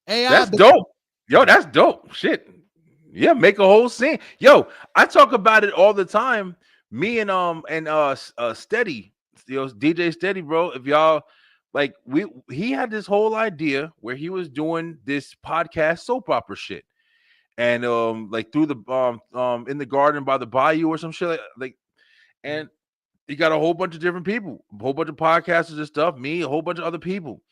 AI, that's dope. Yo, that's dope. Shit. Yeah, make a whole scene. Yo, I talk about it all the time. Me and Steady, you know, DJ Steady, bro. If y'all like, he had this whole idea where he was doing this podcast soap opera shit. And like through the in the garden by the bayou or some shit like and he got a whole bunch of different people, a whole bunch of podcasters and stuff, me, a whole bunch of other people.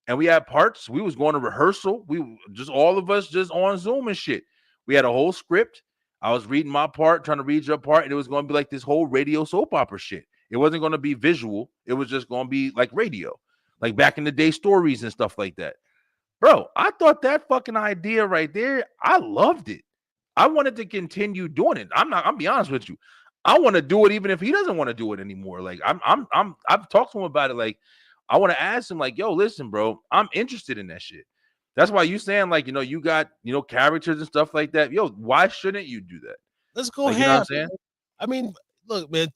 And we had parts. We was going to rehearsal. We just all of us just on Zoom and shit. We had a whole script. I was reading my part, trying to read your part, and it was going to be like this whole radio soap opera shit. It wasn't going to be visual. It was just going to be like radio, like back in the day stories and stuff like that. Bro, I thought that fucking idea right there, I loved it. I wanted to continue doing it. I'm be honest with you. I want to do it even if he doesn't want to do it anymore. Like I've talked to him about it. Like I want to ask him, like, yo, listen, bro, I'm interested in that shit. That's why you saying, like, you know, you got, you know, characters and stuff like that. Yo, why shouldn't you do that? Let's go like, ahead. You know what I'm saying? I mean, look, man,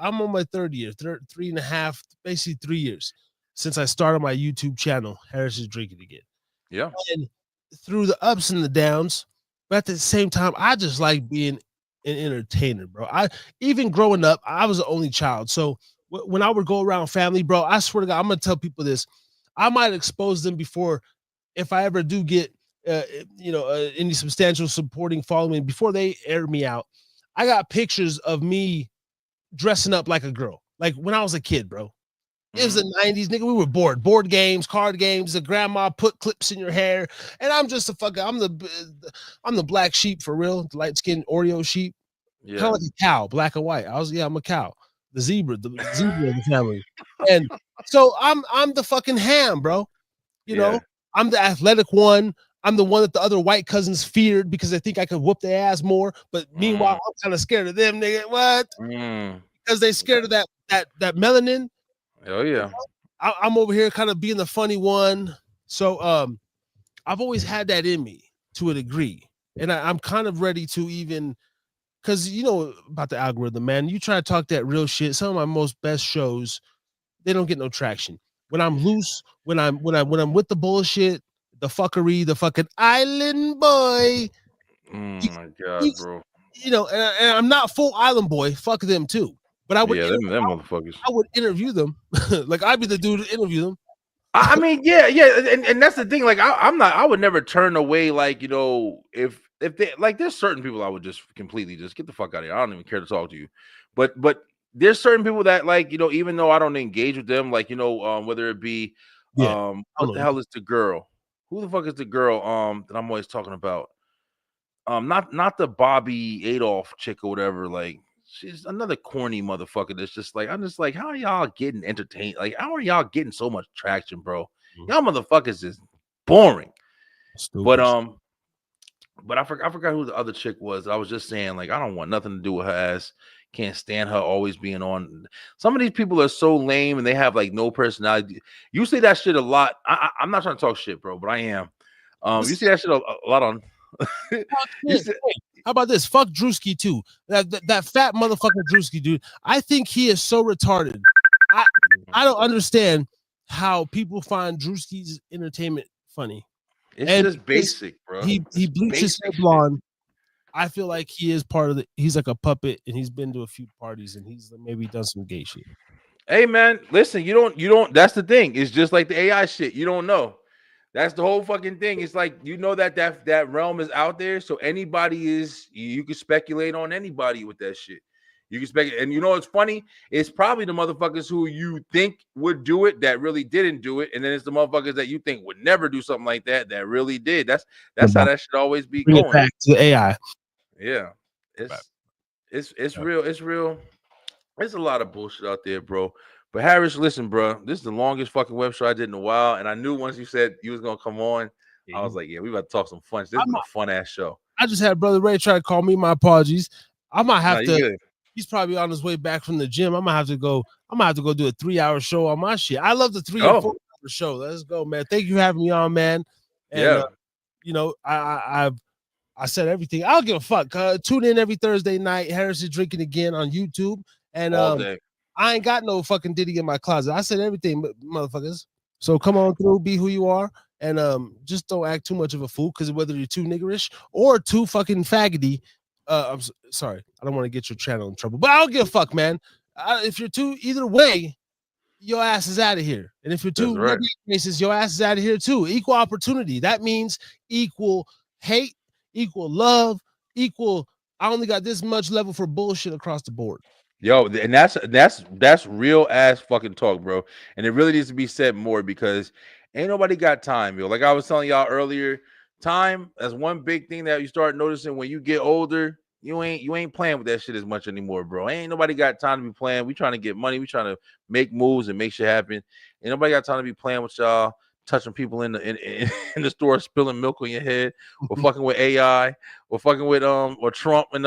I'm on my third year, 3.5, basically 3 years since I started my YouTube channel, Harris is Drinking Again. Yeah. And through the ups and the downs, but at the same time, I just like being an entertainer, bro. Even growing up, I was the only child. So when I would go around family, bro, I swear to God, I'm gonna tell people this. I might expose them before, if I ever do get, any substantial supporting following before they air me out. I got pictures of me dressing up like a girl, like when I was a kid, bro. It was the 90s, nigga. We were board games, card games. The grandma put clips in your hair, and I'm just I'm the black sheep for real, the light skinned Oreo sheep, kind of like a cow, black and white. I'm a cow. the zebra of the family. And so I'm the fucking ham, bro. You know, I'm the athletic one. I'm the one that the other white cousins feared because they think I could whoop their ass more. But meanwhile, I'm kind of scared of them, nigga. What? Because they scared of that melanin. Oh yeah. I'm over here kind of being the funny one. So I've always had that in me to a degree. And I'm kind of ready to even, because you know about the algorithm, man. You try to talk that real shit. Some of my most best shows, they don't get no traction. When I'm loose, when I'm with the bullshit, the fuckery, the fucking island boy. My God, bro. You know, and I'm not full island boy. Fuck them too. But I would, them motherfuckers. I would interview them. Like I'd be the dude to interview them. I mean, yeah, and that's the thing. Like, I would never turn away. Like, you know, if they like, there's certain people I would just completely just get the fuck out of here. I don't even care to talk to you. But there's certain people that, like, you know, even though I don't engage with them, like, you know, whether it be, what the hell is the girl? Who the fuck is the girl? That I'm always talking about. Not the Bobby Adolph chick or whatever. Like, she's another corny motherfucker. That's just like, I'm just like, how are y'all getting entertained? Like, how are y'all getting so much traction, bro? Y'all motherfuckers is boring. Stupid. But I forgot who the other chick was. I was just saying, like, I don't want nothing to do with her ass. Can't stand her always being on. Some of these people are so lame and they have like no personality. You say that shit a lot. I'm not trying to talk shit, bro, but I am. You see that shit a lot on. How about this? Fuck Drewski too. That fat motherfucker Drewski, dude. I think he is so retarded. I don't understand how people find Drewski's entertainment funny. It's just basic, bro. He bleached his hair blonde. I feel like he is part of he's like a puppet, and he's been to a few parties, and he's maybe done some gay shit. Hey man, listen, you don't. That's the thing. It's just like the AI shit. You don't know. That's the whole fucking thing. It's like, you know, that realm is out there. So anybody you can speculate on anybody with that shit. You can speculate. And you know what's funny? It's probably the motherfuckers who you think would do it that really didn't do it. And then it's the motherfuckers that you think would never do something like that really did. That's how that should always be going. Back to the AI. Yeah. It's real. It's real. There's a lot of bullshit out there, bro. But Harris, listen, bro, this is the longest fucking web show I did in a while. And I knew once you said you was going to come on, I was like, yeah, we about to talk some fun. This is a fun ass show. I just had Brother Ray try to call me. My apologies. I might have to. He's probably on his way back from the gym. I'm gonna have to go do a 3-hour show on my shit. I love the 3 or 4 hour show. Let's go, man. Thank you for having me on, man. And you know, I said everything. I don't give a fuck. Tune in every Thursday night. Harris is Drinking Again on YouTube. And all day. I ain't got no fucking Diddy in my closet. I said everything, motherfuckers. So come on through, be who you are, and just don't act too much of a fool, because whether you're too niggerish or too fucking faggoty, I'm sorry, I don't want to get your channel in trouble, but I don't give a fuck, man. If you're too either way, your ass is out of here. And if you're too racist, your ass is out of here too. Equal opportunity. That means equal hate, equal love, equal. I only got this much level for bullshit across the board. Yo, and that's real ass fucking talk, bro. And it really needs to be said more, because ain't nobody got time, yo. Like I was telling y'all earlier, time, that's one big thing that you start noticing when you get older. You ain't playing with that shit as much anymore, bro. Ain't nobody got time to be playing. We trying to get money. We trying to make moves and make shit happen. Ain't nobody got time to be playing with y'all, touching people in the store, spilling milk on your head, or fucking with AI, or fucking with or Trump and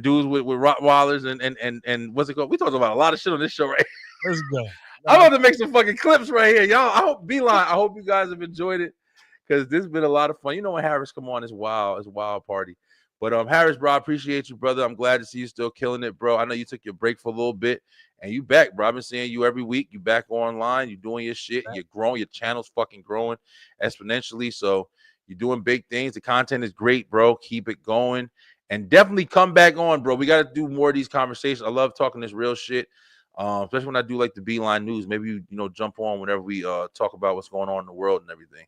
dudes with Rottweilers and what's it called? We talked about a lot of shit on this show, right? Let's go. I'm about to make some fucking clips right here, y'all. I hope B-Line. I hope you guys have enjoyed it, because this has been a lot of fun. You know, when Harris come on, it's wild party. But Harris, bro, I appreciate you, brother. I'm glad to see you still killing it, bro. I know you took your break for a little bit, and you back, bro. I've been seeing you every week. You back online. You're doing your shit. You're growing. Your channel's fucking growing exponentially. So you're doing big things. The content is great, bro. Keep it going, and definitely come back on, bro. We got to do more of these conversations. I love talking this real shit, especially when I do like the B-Line news. Maybe you know, jump on whenever we talk about what's going on in the world and everything.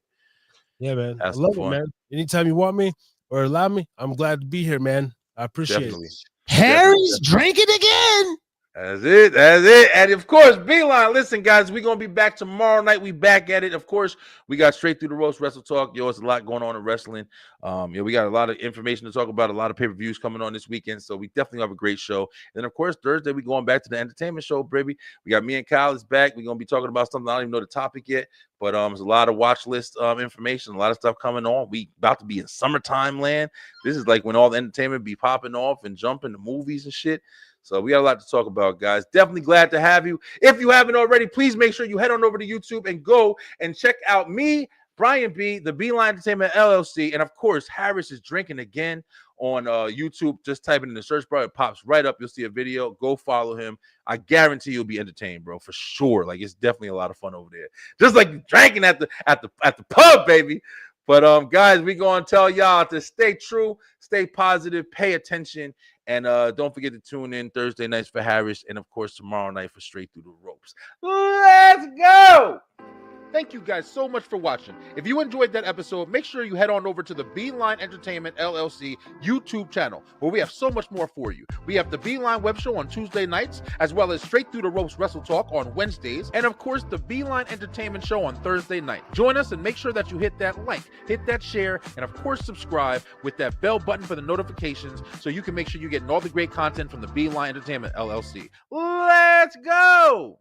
Yeah, man. I love it, man. Anytime you want me or allow me, I'm glad to be here, man. I appreciate it. Harry's drinking again. That's it. That's it. And of course, B-Line. Listen, guys, we're going to be back tomorrow night. We back at it. Of course, we got Straight Through the Ropes Wrestle Talk. Yo, there's a lot going on in wrestling. We got a lot of information to talk about, a lot of pay-per-views coming on this weekend. So we definitely have a great show. And then, of course, Thursday, we're going back to the entertainment show, baby. We got me and Kyle is back. We're going to be talking about something. I don't even know the topic yet. But there's a lot of watch list information, a lot of stuff coming on. We about to be in summertime land. This is like when all the entertainment be popping off and jumping to movies and shit. So we got a lot to talk about, guys. Definitely glad to have you. If you haven't already, please make sure you head on over to YouTube and go and check out me, Brian B, the B-Line Entertainment LLC, and of course, Harris is drinking again on YouTube. Just type it in the search bar. It pops right up. You'll see a video. Go follow him. I guarantee you'll be entertained, bro, for sure. Like, it's definitely a lot of fun over there. Just like drinking at the pub, baby. But guys, we gonna tell y'all to stay true, stay positive, pay attention, and don't forget to tune in Thursday nights for Harris, and of course tomorrow night for Straight Through the Ropes. Let's go! Thank you guys so much for watching. If you enjoyed that episode, make sure you head on over to the B-Line Entertainment LLC YouTube channel, where we have so much more for you. We have the B-Line Web Show on Tuesday nights, as well as Straight Through the Ropes Wrestle Talk on Wednesdays, and of course, the B-Line Entertainment Show on Thursday night. Join us and make sure that you hit that like, hit that share, and of course, subscribe with that bell button for the notifications so you can make sure you're getting all the great content from the B-Line Entertainment LLC. Let's go!